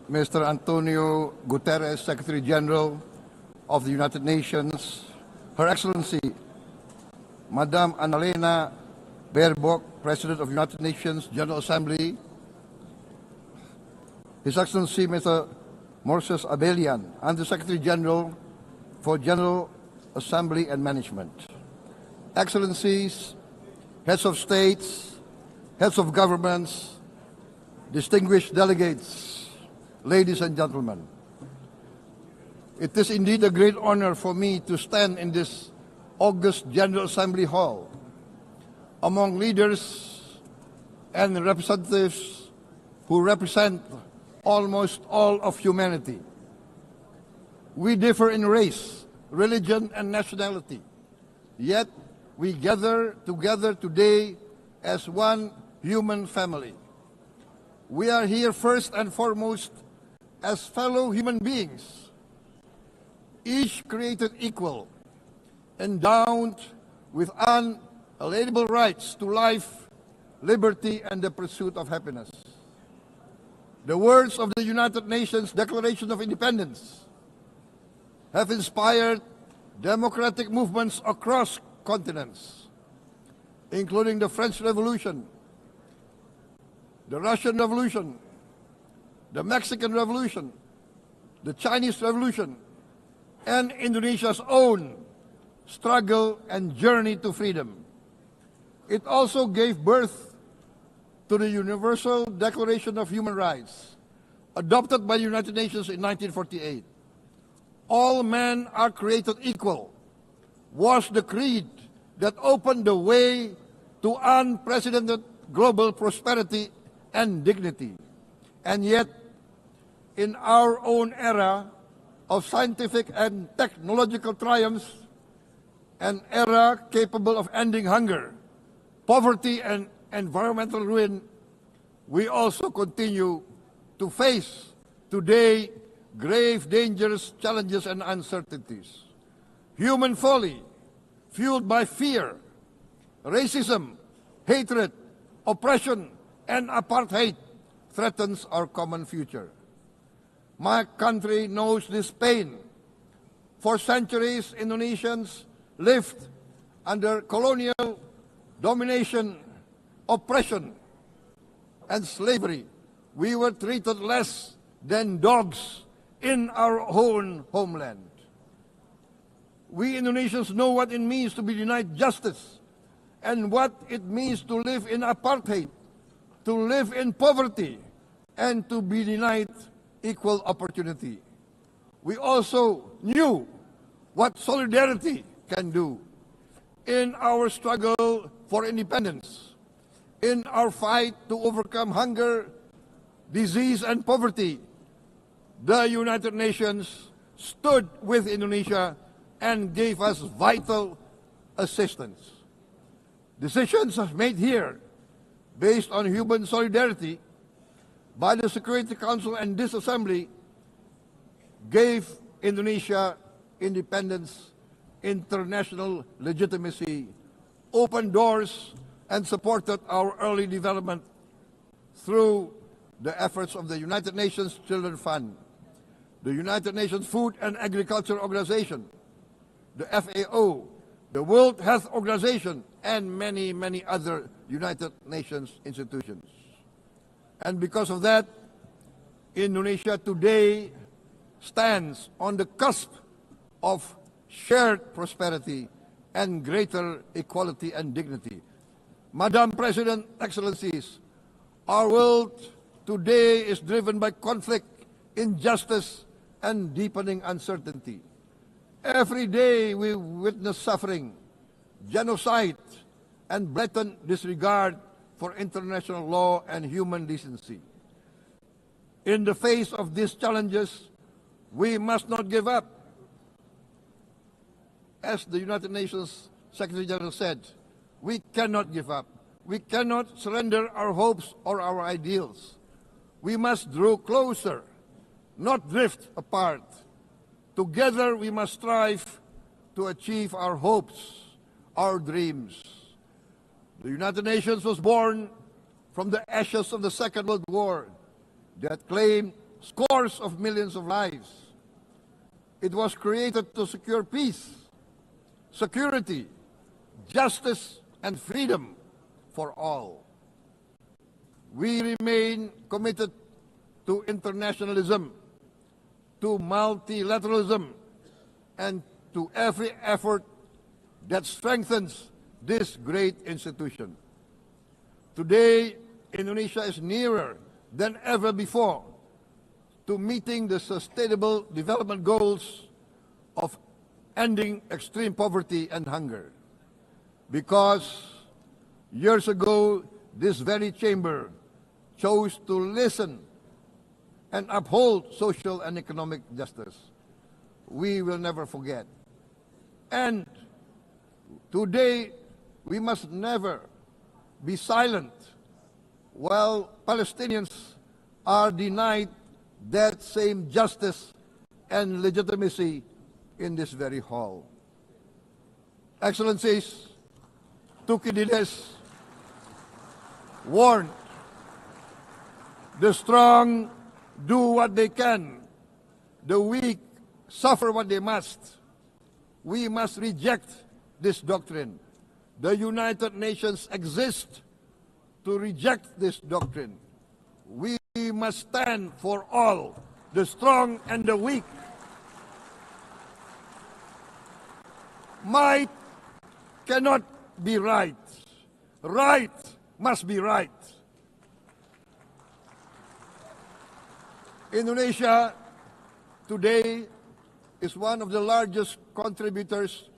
Mr. Antonio Guterres, Secretary General of the United Nations, Her Excellency Madame Annalena Baerbock, President of the United Nations General Assembly, His Excellency Mr. Moses Abelian, Under-Secretary General for General Assembly and Management, Excellencies, Heads of States, Heads of Governments, distinguished delegates, ladies and gentlemen. It is indeed a great honor for me to stand in this august General Assembly Hall among leaders and representatives who represent almost all of humanity. We differ in race, religion, and nationality, yet we gather together today as one human family. We are here first and foremost as fellow human beings, each created equal, endowed with unalienable rights to life, liberty, and the pursuit of happiness. The words of the United Nations Declaration of Independence have inspired democratic movements across continents, including the French Revolution, the Russian Revolution, the Mexican Revolution, the Chinese Revolution, and Indonesia's own struggle and journey to freedom. It also gave birth to the Universal Declaration of Human Rights, adopted by the United Nations in 1948. All men are created equal was the creed that opened the way to unprecedented global prosperity and dignity. And yet, in our own era of scientific and technological triumphs, an era capable of ending hunger, poverty, and environmental ruin, we also continue to face today grave dangers, challenges, and uncertainties. Human folly, fueled by fear, racism, hatred, oppression, and apartheid threatens our common future. My country knows this pain. For centuries, Indonesians lived under colonial domination, oppression, and slavery. We were treated less than dogs in our own homeland. We Indonesians know what it means to be denied justice and what it means to live in apartheid, to live in poverty, and to be denied equal opportunity. We also knew what solidarity can do in our struggle for independence, in our fight to overcome hunger, disease, and poverty. The United Nations stood with Indonesia and gave us vital assistance. Decisions made here based on human solidarity by the Security Council and this Assembly gave Indonesia independence, international legitimacy, opened doors, and supported our early development through the efforts of the United Nations Children's Fund, the United Nations Food and Agriculture Organization, the FAO, the World Health Organization, and many, many other United Nations institutions. And because of that, Indonesia today stands on the cusp of shared prosperity and greater equality and dignity. Madam President, Excellencies, our world today is driven by conflict, injustice, and deepening uncertainty. Every day we witness suffering, genocide, and blatant disregard for international law and human decency. In the face of these challenges, we must not give up. As the United Nations Secretary General said, we cannot give up. We cannot surrender our hopes or our ideals. We must draw closer, not drift apart. Together we must strive to achieve our hopes, our dreams. The United Nations was born from the ashes of the Second World War that claimed scores of millions of lives. It was created to secure peace, security, justice, and freedom for all. We remain committed to internationalism, to multilateralism, and to every effort that strengthens this great institution. Today, Indonesia is nearer than ever before to meeting the sustainable development goals of ending extreme poverty and hunger. Because years ago, this very chamber chose to listen and uphold social and economic justice. We will never forget. And today, we must never be silent while Palestinians are denied that same justice and legitimacy in this very hall. Excellencies, Thucydides warned, the strong do what they can, the weak suffer what they must. We must reject this doctrine. The United Nations exist to reject this doctrine. We must stand for all, the strong and the weak. Might cannot be right. Right must be right. Indonesia today is one of the largest contributors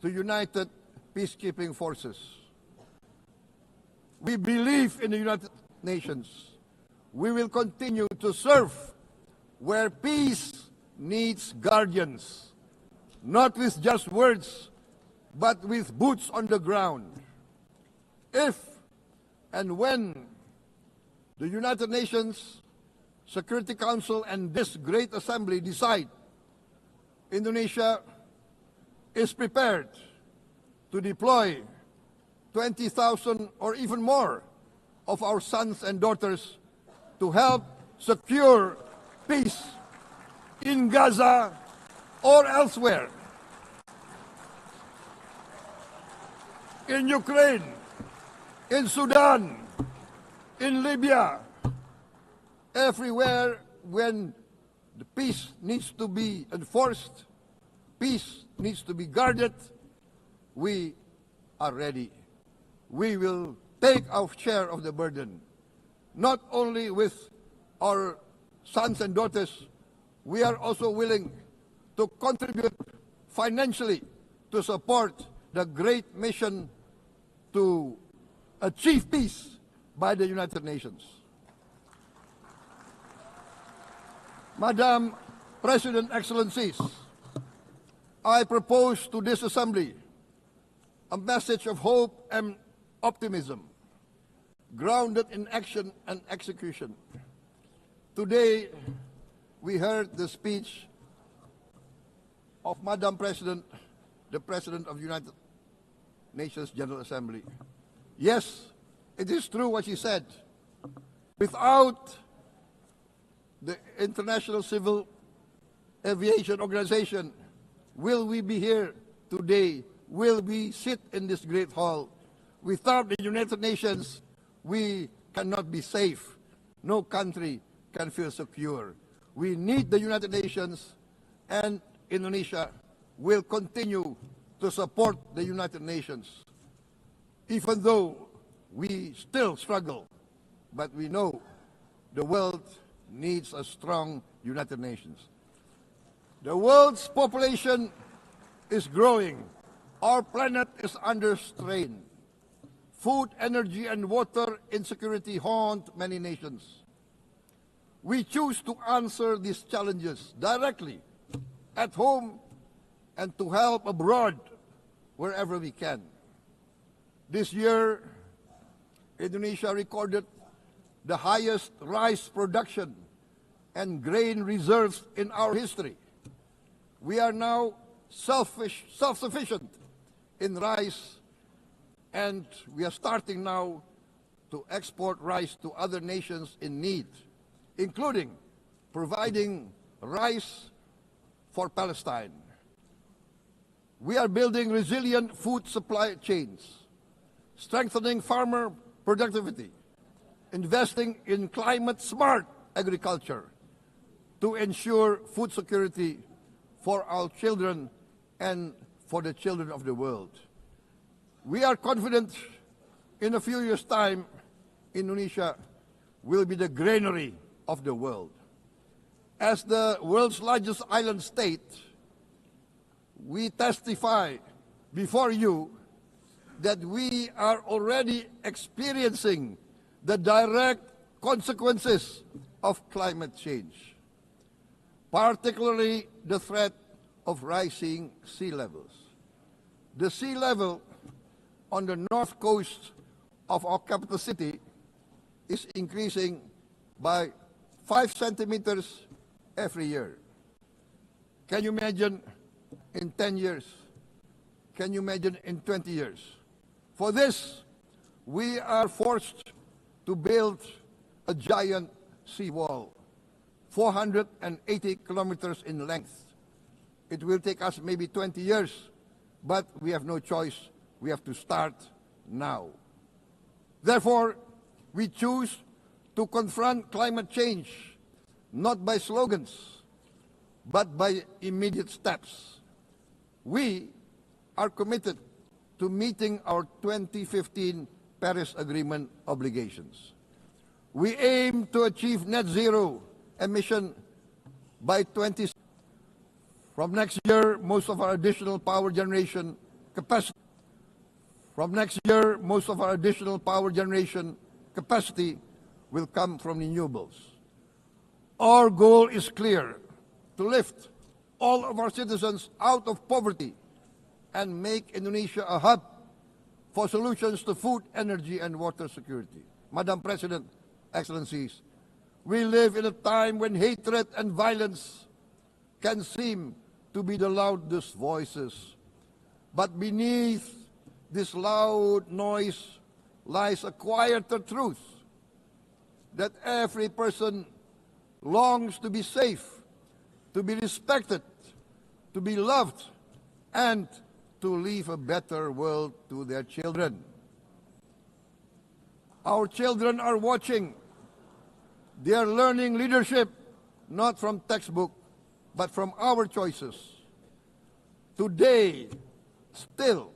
to United Peacekeeping Forces. We believe in the United Nations. We will continue to serve where peace needs guardians, not with just words, but with boots on the ground. If and when the United Nations Security Council and this great assembly decide Indonesia is prepared to deploy 20,000 or even more of our sons and daughters to help secure peace in Gaza or elsewhere, in Ukraine, in Sudan, in Libya, everywhere when the peace needs to be enforced, peace needs to be guarded, we are ready. We will take our share of the burden, not only with our sons and daughters, we are also willing to contribute financially to support the great mission to achieve peace by the United Nations. Madam President, Excellencies, I propose to this Assembly a message of hope and optimism, grounded in action and execution. Today, we heard the speech of Madam President, the President of the United Nations General Assembly. Yes, it is true what she said. Without the International Civil Aviation Organization, will we be here today? Will we sit in this great hall? Without the United Nations, we cannot be safe. No country can feel secure. We need the United Nations, and Indonesia will continue to support the United Nations. Even though we still struggle, but we know the world needs a strong United Nations. The world's population is growing. Our planet is under strain. Food, energy, and water insecurity haunt many nations. We choose to answer these challenges directly at home and to help abroad wherever we can. This year, Indonesia recorded the highest rice production and grain reserves in our history. We are now self-sufficient in rice, and we are starting now to export rice to other nations in need, including providing rice for Palestine. We are building resilient food supply chains, strengthening farmer productivity, investing in climate-smart agriculture to ensure food security for our children and for the children of the world. We are confident in a few years' time, Indonesia will be the granary of the world. As the world's largest island state, we testify before you that we are already experiencing the direct consequences of climate change, particularly the threat of rising sea levels. The sea level on the north coast of our capital city is increasing by 5 centimeters every year. Can you imagine in 10 years? Can you imagine in 20 years? For this, we are forced to build a giant seawall, 480 kilometers in length. It will take us maybe 20 years, but we have no choice. We have to start now. Therefore, we choose to confront climate change, not by slogans, but by immediate steps. We are committed to meeting our 2015 Paris Agreement obligations. We aim to achieve net zero emission by 20. From next year, most of our additional power generation capacity will come from renewables. Our goal is clear: to lift all of our citizens out of poverty and make Indonesia a hub for solutions to food, energy, and water security. Madam President, Excellencies, we live in a time when hatred and violence can seem to be the loudest voices. But beneath this loud noise lies a quieter truth. that every person longs to be safe, to be respected, to be loved, and to leave a better world to their children. Our children are watching. They are learning leadership, not from textbook, but from our choices. Today, still,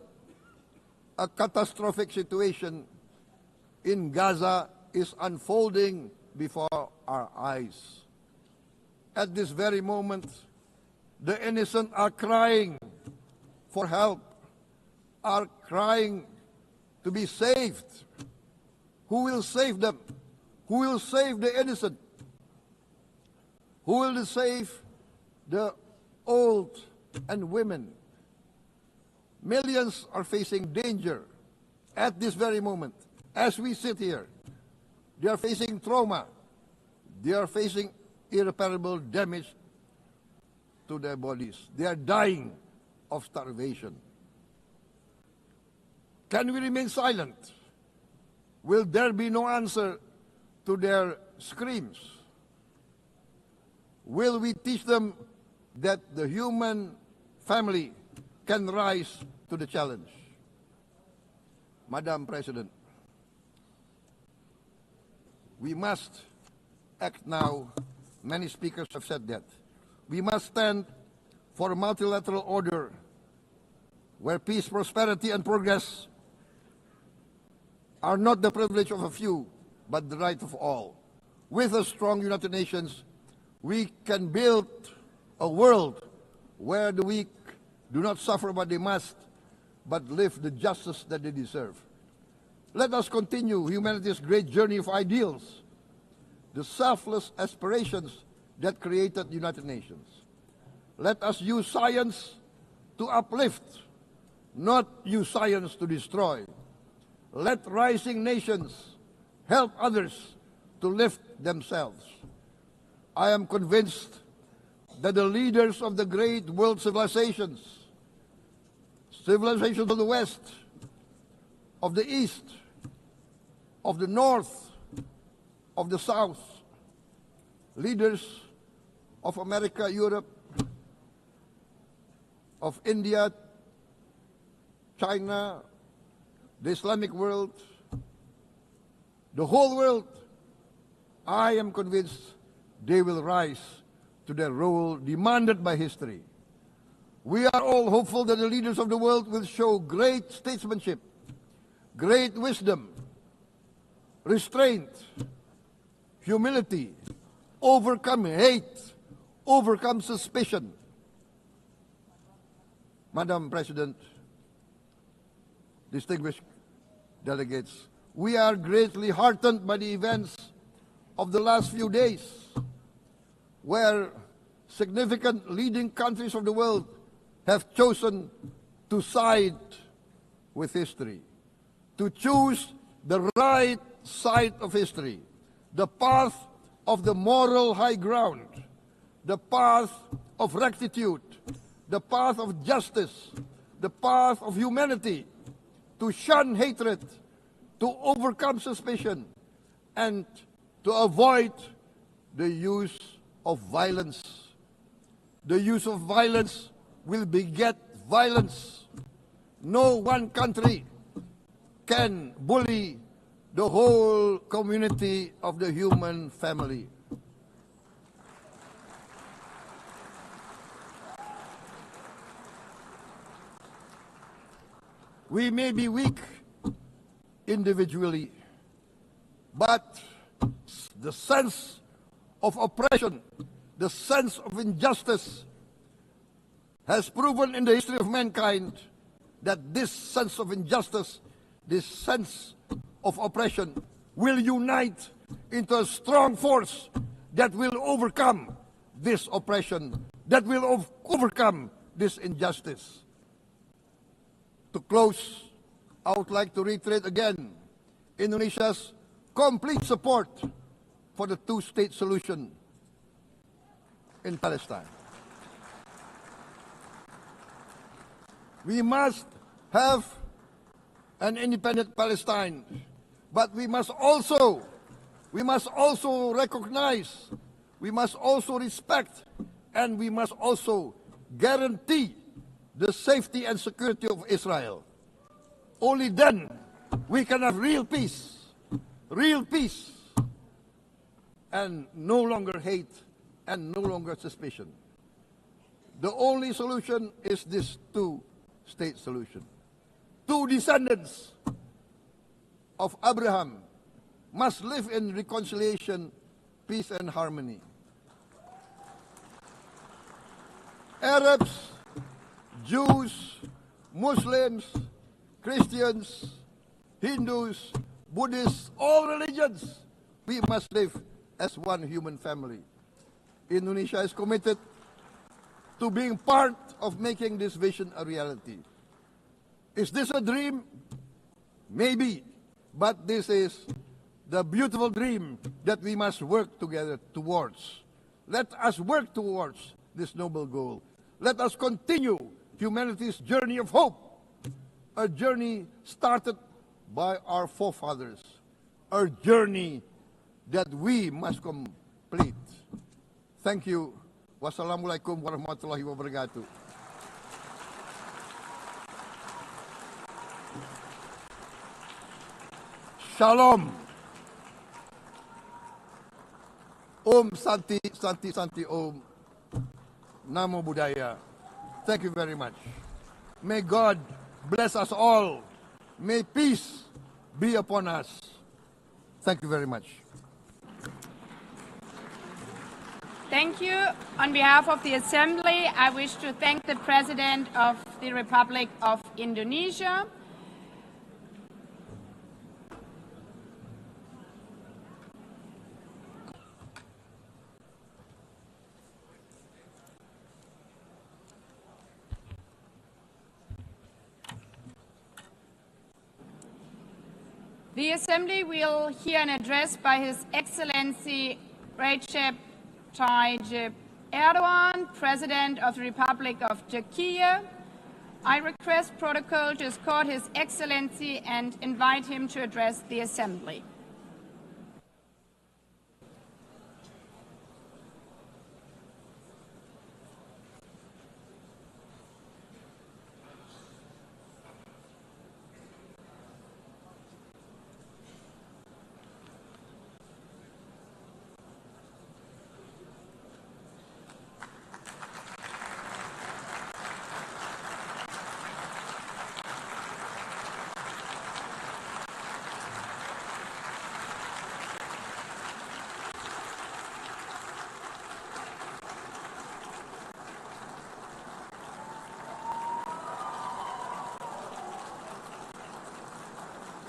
a catastrophic situation in Gaza is unfolding before our eyes. At this very moment, the innocent are crying for help, are crying to be saved. Who will save them? Who will save the innocent? Who will save the old and women? Millions are facing danger at this very moment. As we sit here, they are facing trauma. They are facing irreparable damage to their bodies. They are dying of starvation. Can we remain silent? Will there be no answer to their screams? Will we teach them that the human family can rise to the challenge? Madam President, we must act now. Many speakers have said that. We must stand for a multilateral order where peace, prosperity, and progress are not the privilege of a few, but the right of all. With a strong United Nations, we can build a world where the weak do not suffer what they must, but live the justice that they deserve. Let us continue humanity's great journey of ideals, the selfless aspirations that created the United Nations. Let us use science to uplift, not use science to destroy. Let rising nations help others to lift themselves. I am convinced that the leaders of the great world civilizations of the West, of the East, of the North, of the South, leaders of America, Europe, of India, China, the Islamic world, the whole world, I am convinced they will rise to their role demanded by history. We are all hopeful that the leaders of the world will show great statesmanship, great wisdom, restraint, humility, overcome hate, overcome suspicion. Madam President, distinguished delegates, we are greatly heartened by the events of the last few days, where significant leading countries of the world have chosen to side with history, to choose the right side of history, the path of the moral high ground, the path of rectitude, the path of justice, the path of humanity, to shun hatred, to overcome suspicion, and to avoid the use of violence. The use of violence will beget violence. No one country can bully the whole community of the human family. We may be weak individually, but the sense of oppression, the sense of injustice has proven in the history of mankind that this sense of injustice, this sense of oppression will unite into a strong force that will overcome this oppression, that will overcome this injustice. To close, I would like to reiterate again Indonesia's complete support for the two-state solution in Palestine. We must have an independent Palestine, but we must also We must also recognize, we must also respect, and we must also guarantee the safety and security of Israel. Only then we can have real peace, and no longer hate and no longer suspicion. The only solution is this two-state solution. Two descendants of Abraham must live in reconciliation, peace, and harmony. Arabs, Jews, Muslims, Christians, Hindus, Buddhists, all religions, we must live as one human family. Indonesia is committed to being part of making this vision a reality. Is this a dream? Maybe, but this is the beautiful dream that we must work together towards. Let us work towards this noble goal. Let us continue humanity's journey of hope, a journey started by our forefathers, a journey that we must complete. Thank you. Wassalamualaikum warahmatullahi wabarakatuh. Shalom. Om Santi, Santi, Santi Om. Namo Buddhaya. Thank you very much. May God bless us all. May peace be upon us. Thank you very much. Thank you. On behalf of the Assembly, I wish to thank the President of the Republic of Indonesia. The Assembly will hear an address by His Excellency Recep Tayyip Erdogan, President of the Republic of Turkey. I request protocol to escort His Excellency and invite him to address the Assembly.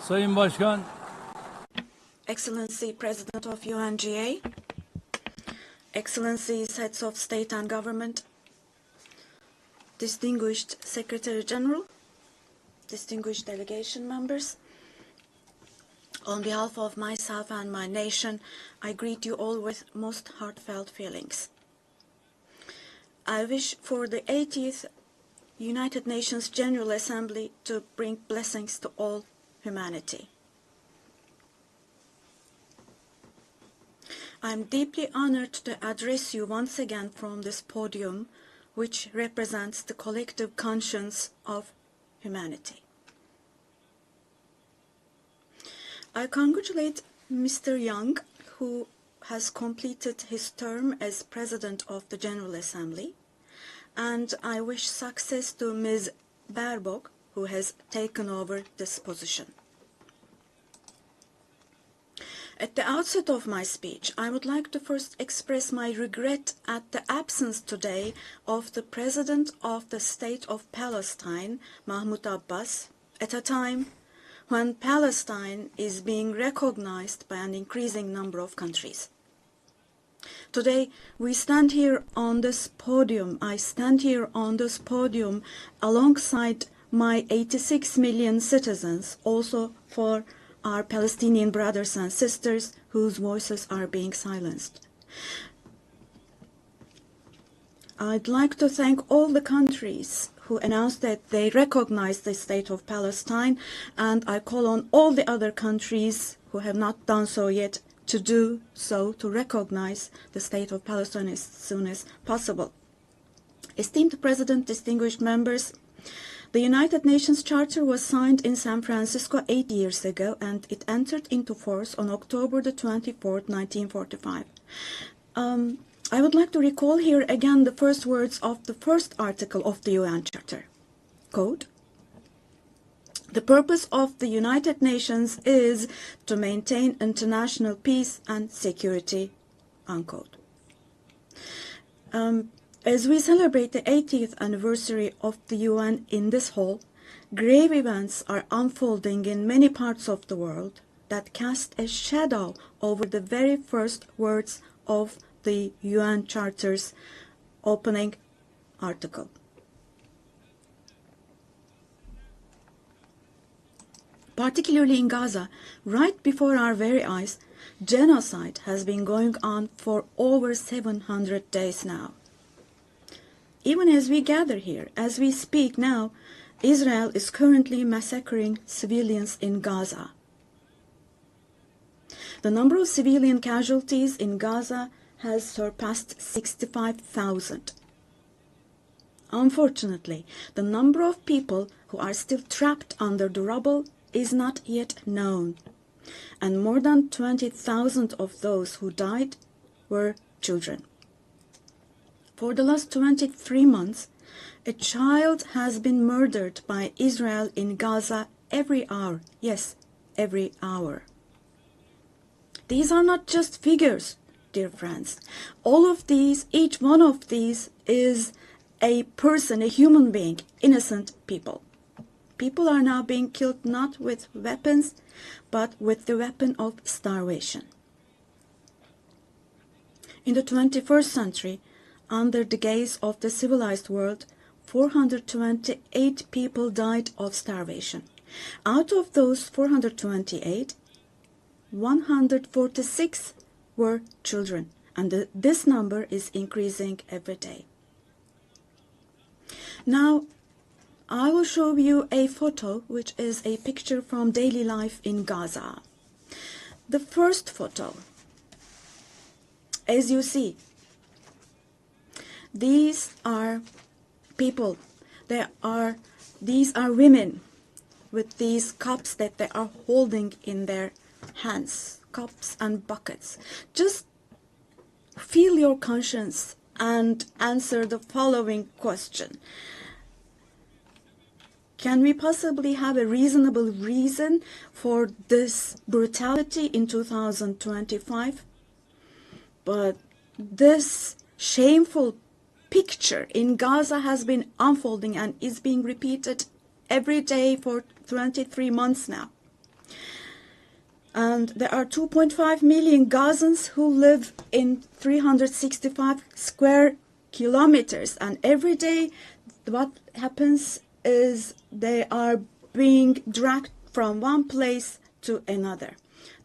Sayın Başkan, Excellency President of UNGA, Excellencies Heads of State and Government, Distinguished Secretary General, distinguished delegation members, on behalf of myself and my nation, I greet you all with most heartfelt feelings. I wish for the 80th United Nations General Assembly to bring blessings to all humanity. I am deeply honored to address you once again from this podium, which represents the collective conscience of humanity. I congratulate Mr. Young, who has completed his term as President of the General Assembly, and I wish success to Ms. Baerbock, who has taken over this position. At the outset of my speech, I would like to first express my regret at the absence today of the President of the State of Palestine, Mahmoud Abbas, at a time when Palestine is being recognized by an increasing number of countries. Today, we stand here on this podium, I stand here on this podium alongside my 86 million citizens, also for our Palestinian brothers and sisters whose voices are being silenced. I'd like to thank all the countries who announced that they recognize the state of Palestine, and I call on all the other countries who have not done so yet to do so, to recognize the state of Palestine as soon as possible. Esteemed President, distinguished members, the United Nations Charter was signed in San Francisco 8 years ago, and it entered into force on October the 24th, 1945. I would like to recall here again the first words of the first article of the UN Charter. Quote, "The purpose of the United Nations is to maintain international peace and security," unquote. As we celebrate the 80th anniversary of the UN in this hall, grave events are unfolding in many parts of the world that cast a shadow over the very first words of the UN Charter's opening article. Particularly in Gaza, right before our very eyes, genocide has been going on for over 700 days now. Even as we gather here, as we speak now, Israel is currently massacring civilians in Gaza. The number of civilian casualties in Gaza has surpassed 65,000. Unfortunately, the number of people who are still trapped under the rubble is not yet known, and more than 20,000 of those who died were children. For the last 23 months, a child has been murdered by Israel in Gaza every hour. Yes, every hour. These are not just figures, dear friends. All of these, each one of these is a person, a human being, innocent people. People are now being killed not with weapons, but with the weapon of starvation. In the 21st century, under the gaze of the civilized world, 428 people died of starvation. Out of those 428, 146 were children, and this number is increasing every day. Now, I will show you a photo, which is a picture from daily life in Gaza. The first photo, as you see, these are people. These are women with these cups that they are holding in their hands, cups and buckets. Just feel your conscience and answer the following question. Can we possibly have a reasonable reason for this brutality in 2025? But this shameful picture in Gaza has been unfolding and is being repeated every day for 23 months now. And there are 2.5 million Gazans who live in 365 square kilometers. And every day what happens is they are being dragged from one place to another.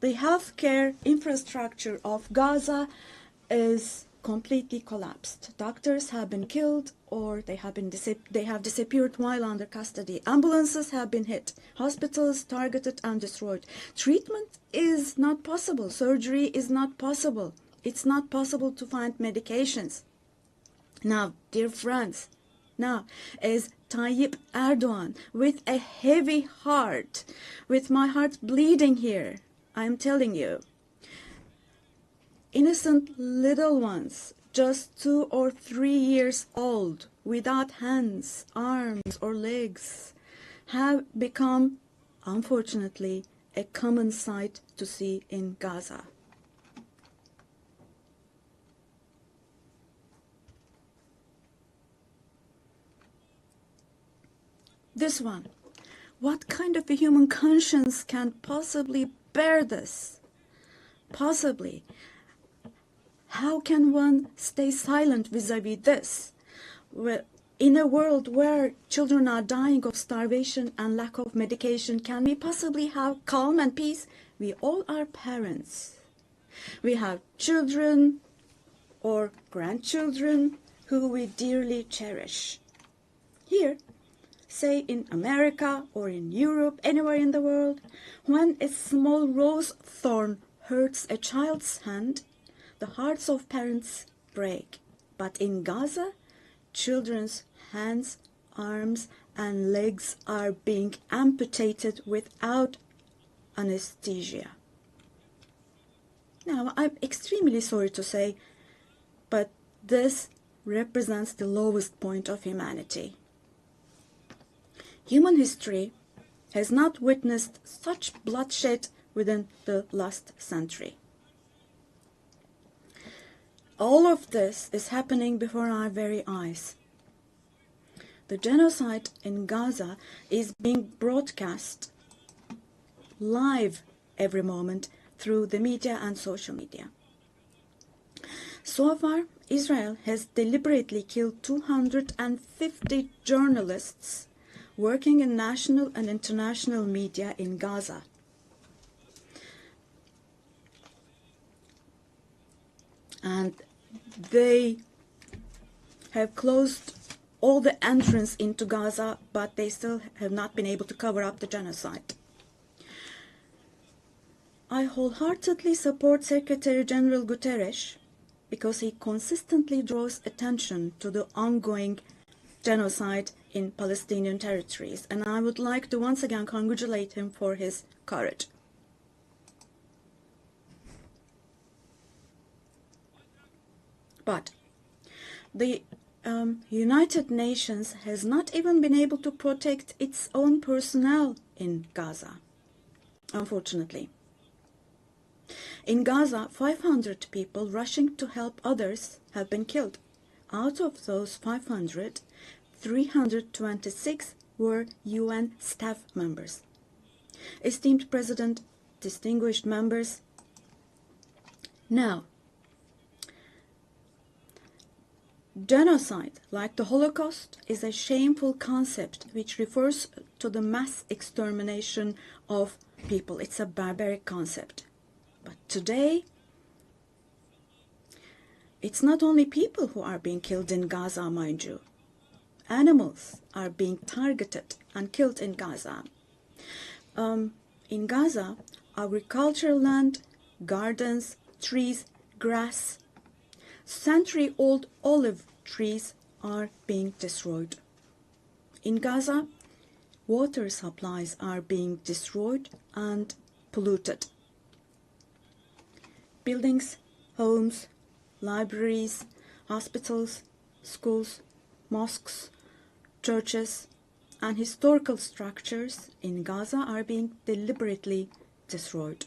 The healthcare infrastructure of Gaza is completely collapsed. Doctors have been killed, or they have disappeared while under custody. Ambulances have been hit. Hospitals targeted and destroyed. Treatment is not possible. Surgery is not possible. It's not possible to find medications. Now, dear friends, now, as Tayyip Erdogan, with a heavy heart, with my heart bleeding here, I'm telling you, innocent little ones, just 2 or 3 years old, without hands, arms, or legs, have become, unfortunately, a common sight to see in Gaza. This one. What kind of a human conscience can possibly bear this? Possibly. How can one stay silent vis-à-vis this? In a world where children are dying of starvation and lack of medication, can we possibly have calm and peace? We all are parents. We have children or grandchildren who we dearly cherish. Here, say in America or in Europe, anywhere in the world, when a small rose thorn hurts a child's hand, the hearts of parents break. But in Gaza, children's hands, arms, and legs are being amputated without anesthesia. Now, I'm extremely sorry to say, but this represents the lowest point of humanity. Human history has not witnessed such bloodshed within the last century. All of this is happening before our very eyes. The genocide in Gaza is being broadcast live every moment through the media and social media. So far, Israel has deliberately killed 250 journalists working in national and international media in Gaza. And they have closed all the entrance into Gaza, but they still have not been able to cover up the genocide. I wholeheartedly support Secretary General Guterres because he consistently draws attention to the ongoing genocide in Palestinian territories, and I would like to once again congratulate him for his courage. But the United Nations has not even been able to protect its own personnel in Gaza, unfortunately. In Gaza, 500 people rushing to help others have been killed. Out of those 500, 326 were UN staff members. Esteemed President, distinguished members, now, genocide, like the Holocaust, is a shameful concept which refers to the mass extermination of people. It's a barbaric concept. But today, it's not only people who are being killed in Gaza, mind you. Animals are being targeted and killed in Gaza. In Gaza, agricultural land, gardens, trees, grass, century-old olive trees are being destroyed. In Gaza, water supplies are being destroyed and polluted. Buildings, homes, libraries, hospitals, schools, mosques, churches, and historical structures in Gaza are being deliberately destroyed.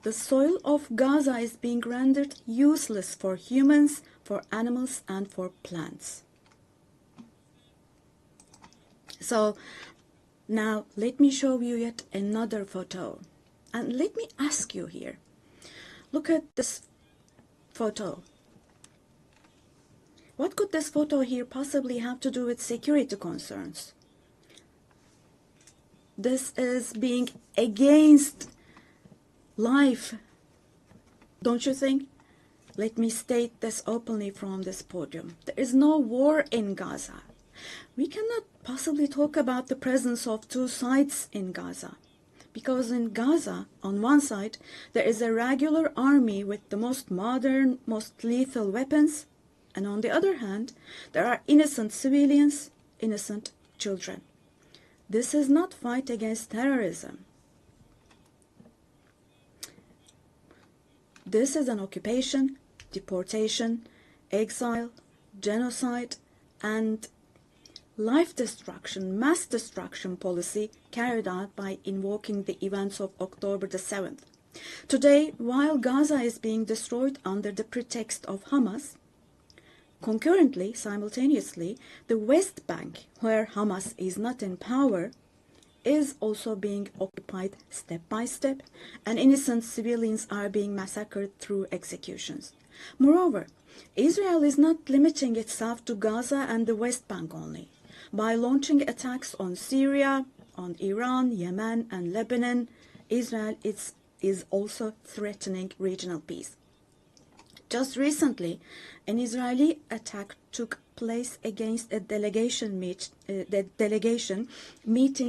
The soil of Gaza is being rendered useless for humans, for animals, and for plants. So now let me show you yet another photo. And let me ask you here, look at this photo. What could this photo here possibly have to do with security concerns? This is being against life, don't you think? Let me state this openly from this podium. There is no war in Gaza. We cannot possibly talk about the presence of two sides in Gaza. Because in Gaza, on one side, there is a regular army with the most modern, most lethal weapons, and on the other hand, there are innocent civilians, innocent children. This is not fight against terrorism. This is an occupation, deportation, exile, genocide, and life destruction, mass destruction policy carried out by invoking the events of October the 7th. Today, while Gaza is being destroyed under the pretext of Hamas, concurrently, simultaneously, the West Bank, where Hamas is not in power, is also being occupied step by step, and innocent civilians are being massacred through executions. Moreover, Israel is not limiting itself to Gaza and the West Bank only. By launching attacks on Syria, on Iran, Yemen, and Lebanon, Israel is also threatening regional peace. Just recently, an Israeli attack took place against a delegation meeting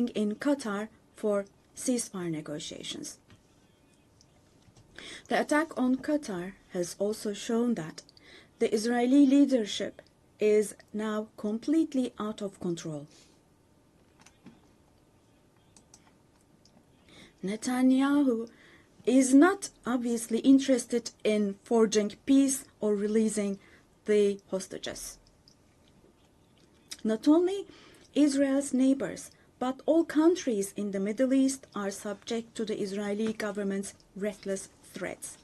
in Qatar for ceasefire negotiations. The attack on Qatar has also shown that the Israeli leadership is now completely out of control. Netanyahu is not obviously interested in forging peace or releasing the hostages. Not only Israel's neighbors, but all countries in the Middle East are subject to the Israeli government's reckless threats.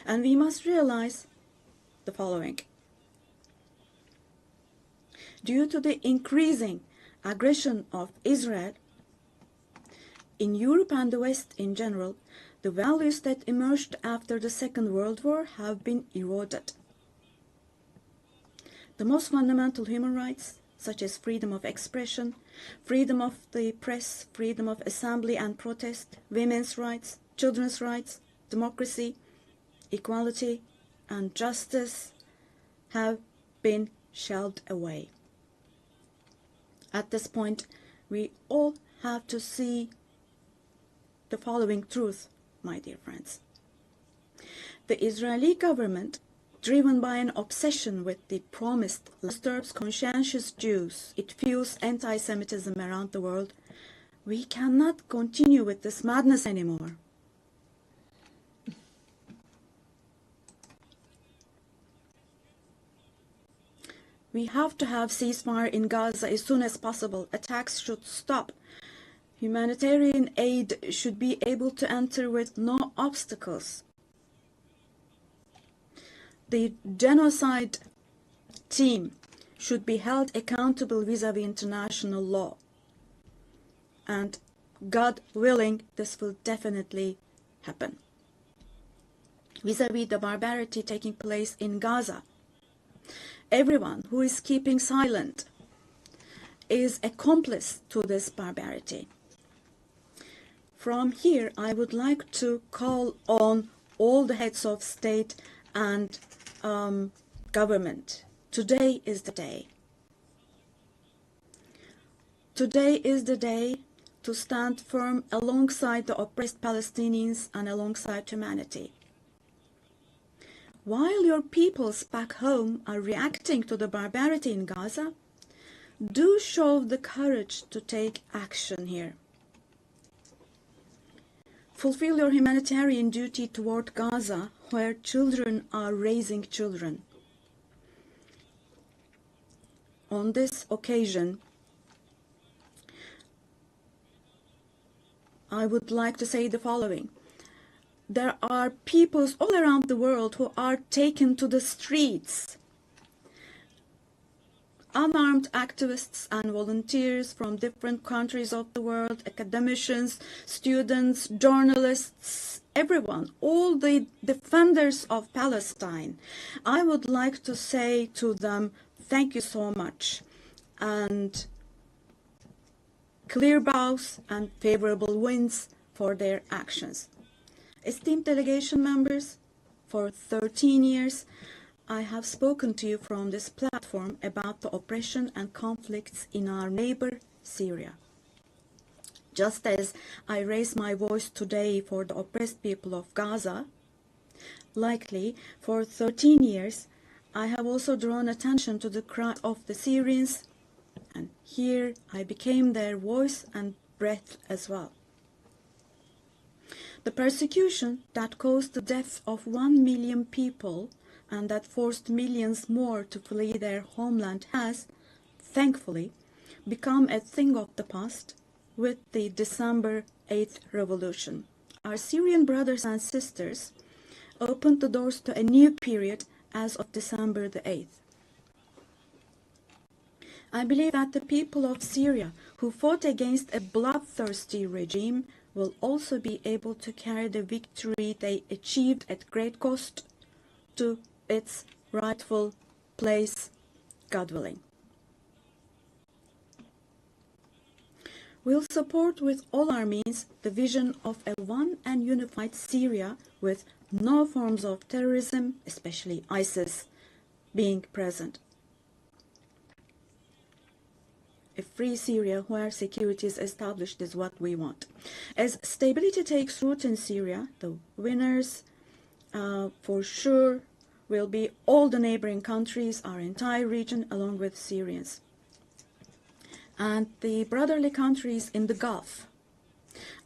And we must realize the following. Due to the increasing aggression of Israel, in Europe and the West in general, the values that emerged after the Second World War have been eroded. The most fundamental human rights, such as freedom of expression, freedom of the press, freedom of assembly and protest, women's rights, children's rights, democracy, equality, and justice, have been shelved away. At this point, we all have to see the following truth, my dear friends. The Israeli government, driven by an obsession with the promised, disturbs conscientious Jews. It fuels anti-Semitism around the world. We cannot continue with this madness anymore. We have to have ceasefire in Gaza as soon as possible. Attacks should stop. Humanitarian aid should be able to enter with no obstacles. The genocide team should be held accountable vis-à-vis international law. And God willing, this will definitely happen. Vis-à-vis the barbarity taking place in Gaza, everyone who is keeping silent is accomplice to this barbarity. From here, I would like to call on all the heads of state and government. Today is the day. Today is the day to stand firm alongside the oppressed Palestinians and alongside humanity. While your peoples back home are reacting to the barbarity in Gaza, do show the courage to take action here. Fulfill your humanitarian duty toward Gaza, where children are raising children. On this occasion, I would like to say the following. There are peoples all around the world who are taken to the streets. Unarmed activists and volunteers from different countries of the world, academicians, students, journalists, everyone, all the defenders of Palestine. I would like to say to them, thank you so much, and clear bows and favorable winds for their actions. Esteemed delegation members, for 13 years, I have spoken to you from this platform about the oppression and conflicts in our neighbor, Syria. Just as I raise my voice today for the oppressed people of Gaza, likely for 13 years, I have also drawn attention to the cry of the Syrians, and here I became their voice and breath as well. The persecution that caused the death of 1 million people and that forced millions more to flee their homeland has, thankfully, become a thing of the past with the December 8th revolution. Our Syrian brothers and sisters opened the doors to a new period as of December the 8th. I believe that the people of Syria who fought against a bloodthirsty regime will also be able to carry the victory they achieved at great cost to its rightful place, God willing. We'll support with all our means the vision of a one and unified Syria with no forms of terrorism, especially ISIS, being present. A free Syria where security is established is what we want. As stability takes root in Syria, the winners for sure will be all the neighboring countries, our entire region, along with Syrians. And the brotherly countries in the Gulf.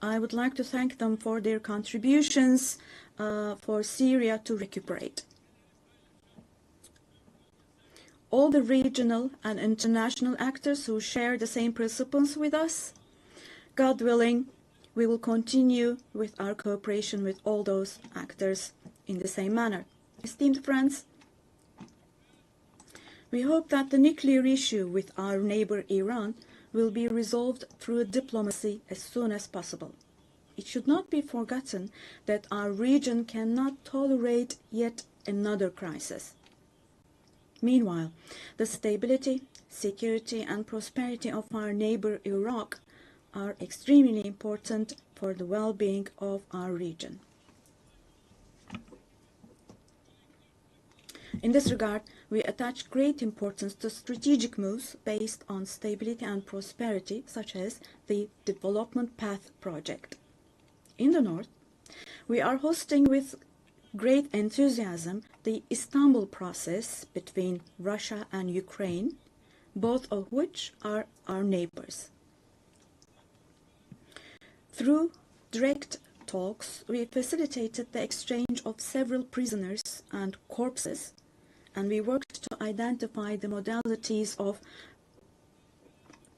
I would like to thank them for their contributions for Syria to recuperate. All the regional and international actors who share the same principles with us, God willing, we will continue with our cooperation with all those actors in the same manner. Esteemed friends, we hope that the nuclear issue with our neighbor Iran will be resolved through diplomacy as soon as possible. It should not be forgotten that our region cannot tolerate yet another crisis. Meanwhile, the stability, security, and prosperity of our neighbor Iraq are extremely important for the well-being of our region. In this regard, we attach great importance to strategic moves based on stability and prosperity, such as the Development Path project. In the north, we are hosting with great enthusiasm the Istanbul process between Russia and Ukraine, both of which are our neighbors. Through direct talks, we facilitated the exchange of several prisoners and corpses, and we worked to identify the modalities of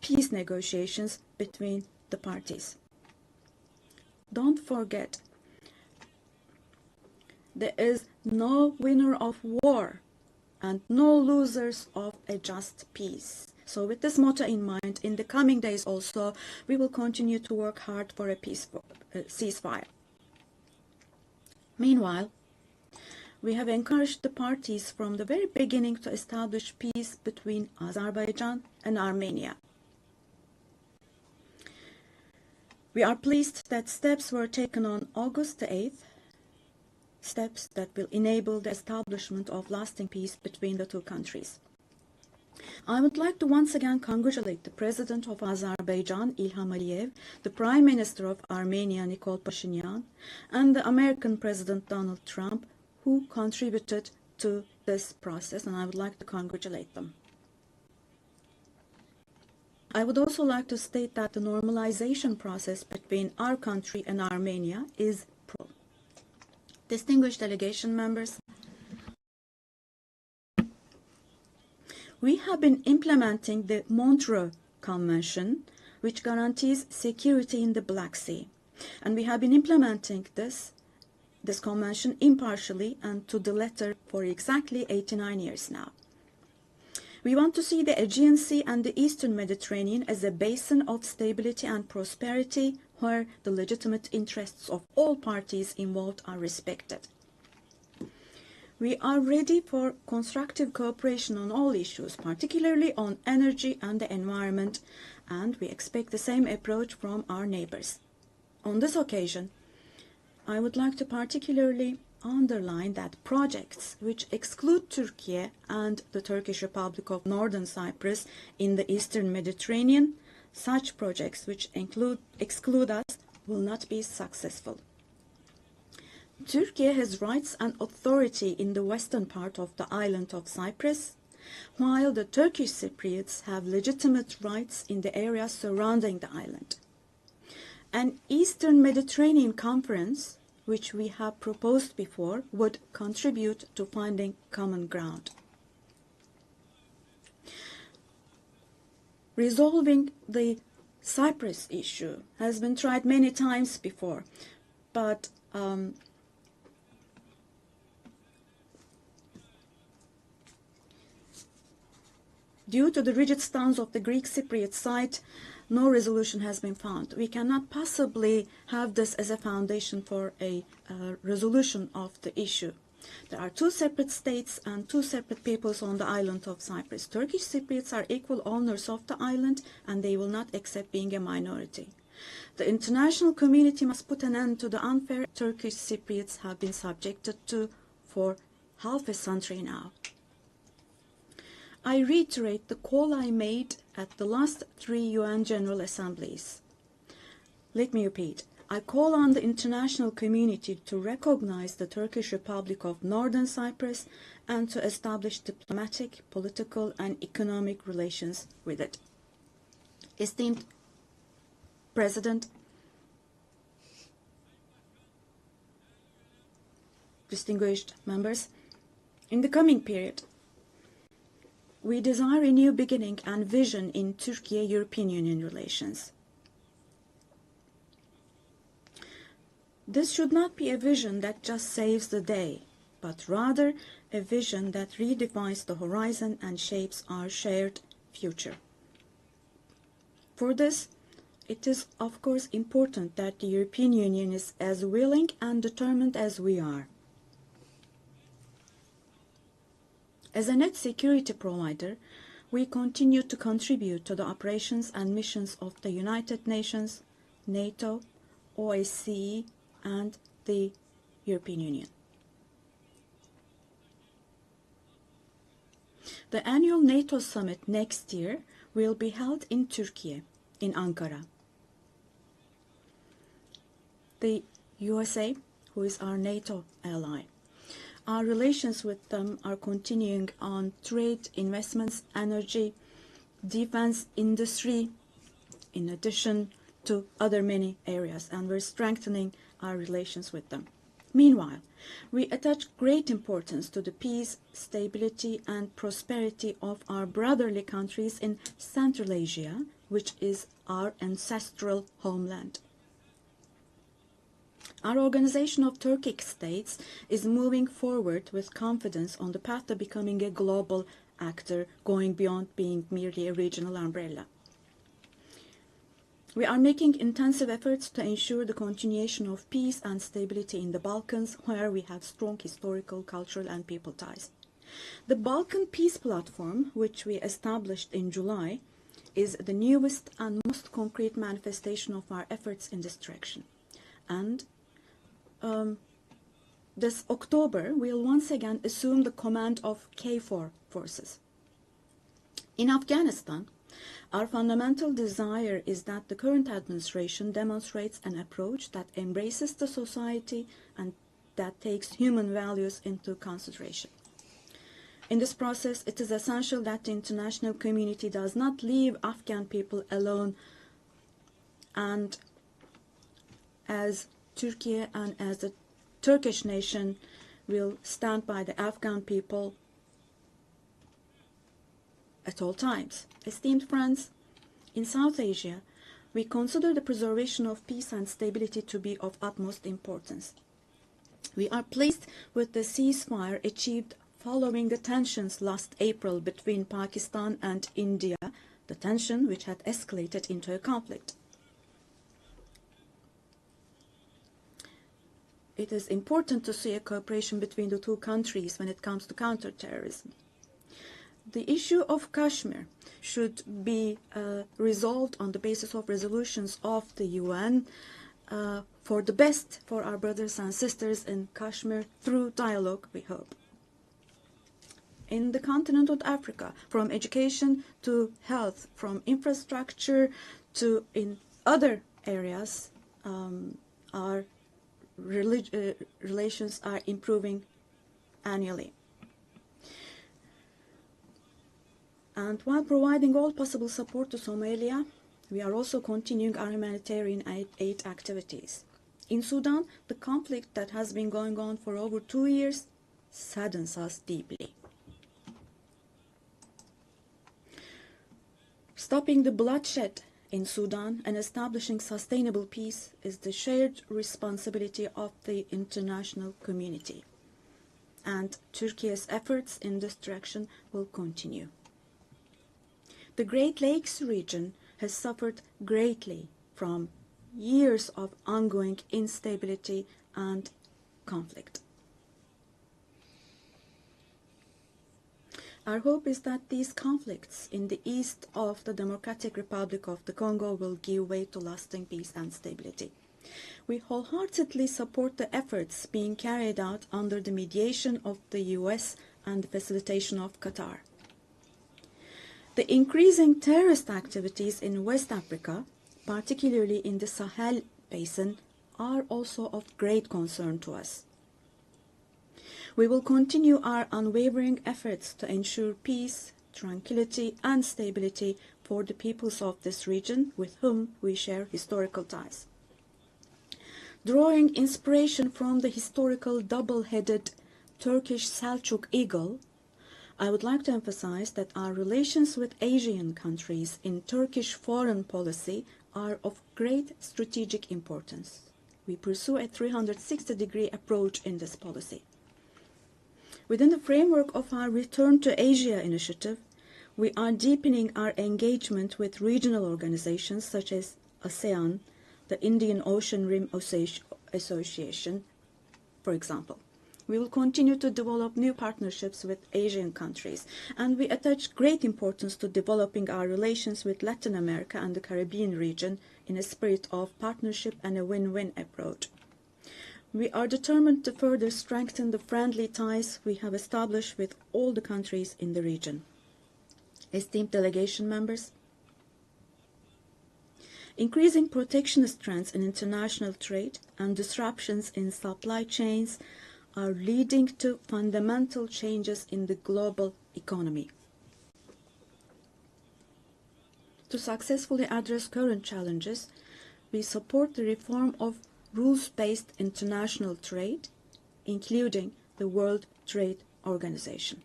peace negotiations between the parties. Don't forget, there is no winner of war and no losers of a just peace. So with this motto in mind, in the coming days also, we will continue to work hard for a peaceful ceasefire. Meanwhile, we have encouraged the parties from the very beginning to establish peace between Azerbaijan and Armenia. We are pleased that steps were taken on August the 8th, steps that will enable the establishment of lasting peace between the two countries. I would like to once again congratulate the President of Azerbaijan, Ilham Aliyev, the Prime Minister of Armenia, Nikol Pashinyan, and the American President Donald Trump, who contributed to this process, and I would like to congratulate them. I would also like to state that the normalization process between our country and Armenia is pro. Distinguished delegation members, we have been implementing the Montreux Convention, which guarantees security in the Black Sea, and we have been implementing this convention impartially and to the letter for exactly 89 years now. We want to see the Aegean Sea and the Eastern Mediterranean as a basin of stability and prosperity where the legitimate interests of all parties involved are respected. We are ready for constructive cooperation on all issues, particularly on energy and the environment, and we expect the same approach from our neighbors. On this occasion, I would like to particularly underline that projects which exclude Turkey and the Turkish Republic of Northern Cyprus in the Eastern Mediterranean, such projects which exclude us will not be successful. Turkey has rights and authority in the western part of the island of Cyprus, while the Turkish Cypriots have legitimate rights in the areas surrounding the island. An Eastern Mediterranean Conference, which we have proposed before, would contribute to finding common ground. Resolving the Cyprus issue has been tried many times before, but due to the rigid stance of the Greek Cypriot side, no resolution has been found. We cannot possibly have this as a foundation for a resolution of the issue. There are two separate states and two separate peoples on the island of Cyprus. Turkish Cypriots are equal owners of the island, and they will not accept being a minority. The international community must put an end to the unfair Turkish Cypriots have been subjected to for half a century now. I reiterate the call I made at the last 3 UN General Assemblies. Let me repeat. I call on the international community to recognize the Turkish Republic of Northern Cyprus and to establish diplomatic, political, and economic relations with it. Esteemed President, distinguished members, in the coming period, we desire a new beginning and vision in Turkey-European Union relations. This should not be a vision that just saves the day, but rather a vision that redefines the horizon and shapes our shared future. For this, it is of course important that the European Union is as willing and determined as we are. As a net security provider, we continue to contribute to the operations and missions of the United Nations, NATO, OSCE, and the European Union. The annual NATO summit next year will be held in Turkey, in Ankara. The USA, who is our NATO ally, our relations with them are continuing on trade, investments, energy, defense industry, in addition to other many areas, and we're strengthening our relations with them. Meanwhile, we attach great importance to the peace, stability, and prosperity of our brotherly countries in Central Asia, which is our ancestral homeland. Our Organization of Turkic States is moving forward with confidence on the path to becoming a global actor, going beyond being merely a regional umbrella. We are making intensive efforts to ensure the continuation of peace and stability in the Balkans, where we have strong historical, cultural, and people ties. The Balkan Peace Platform, which we established in July, is the newest and most concrete manifestation of our efforts in this direction. And this October, we'll once again assume the command of KFOR forces. In Afghanistan, our fundamental desire is that the current administration demonstrates an approach that embraces the society and that takes human values into consideration. In this process, it is essential that the international community does not leave Afghan people alone, and as Turkey and as the Turkish nation will stand by the Afghan people at all times. Esteemed friends, in South Asia, we consider the preservation of peace and stability to be of utmost importance. We are pleased with the ceasefire achieved following the tensions last April between Pakistan and India, the tension which had escalated into a conflict. It is important to see a cooperation between the two countries when it comes to counterterrorism. The issue of Kashmir should be resolved on the basis of resolutions of the UN for the best for our brothers and sisters in Kashmir through dialogue, we hope. In the continent of Africa, from education to health, from infrastructure to in other areas, our relations are improving annually. And while providing all possible support to Somalia, we are also continuing our humanitarian aid activities. In Sudan, the conflict that has been going on for over 2 years saddens us deeply. Stopping the bloodshed in Sudan and establishing sustainable peace is the shared responsibility of the international community. And Turkey's efforts in this direction will continue. The Great Lakes region has suffered greatly from years of ongoing instability and conflict. Our hope is that these conflicts in the east of the Democratic Republic of the Congo will give way to lasting peace and stability. We wholeheartedly support the efforts being carried out under the mediation of the US and the facilitation of Qatar. The increasing terrorist activities in West Africa, particularly in the Sahel Basin, are also of great concern to us. We will continue our unwavering efforts to ensure peace, tranquility, and stability for the peoples of this region with whom we share historical ties. Drawing inspiration from the historical double-headed Turkish Selçuk eagle, I would like to emphasize that our relations with Asian countries in Turkish foreign policy are of great strategic importance. We pursue a 360-degree approach in this policy. Within the framework of our Return to Asia initiative, we are deepening our engagement with regional organizations such as ASEAN, the Indian Ocean Rim Association, for example. We will continue to develop new partnerships with Asian countries, and we attach great importance to developing our relations with Latin America and the Caribbean region in a spirit of partnership and a win-win approach. We are determined to further strengthen the friendly ties we have established with all the countries in the region. Esteemed delegation members, increasing protectionist trends in international trade and disruptions in supply chains are leading to fundamental changes in the global economy. To successfully address current challenges, we support the reform of rules-based international trade, including the World Trade Organization.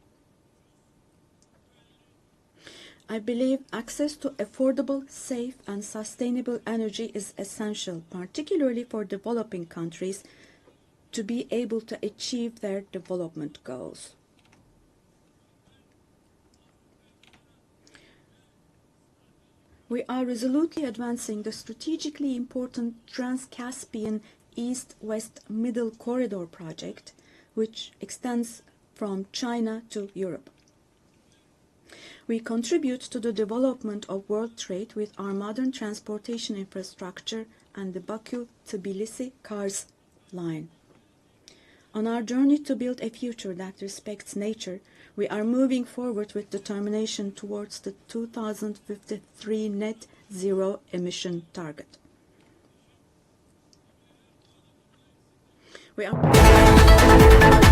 I believe access to affordable, safe, and sustainable energy is essential, particularly for developing countries, to be able to achieve their development goals. We are resolutely advancing the strategically important Trans-Caspian East-West Middle Corridor project, which extends from China to Europe. We contribute to the development of world trade with our modern transportation infrastructure and the Baku-Tbilisi Kars line. On our journey to build a future that respects nature, we are moving forward with determination towards the 2053 net zero emission target. We are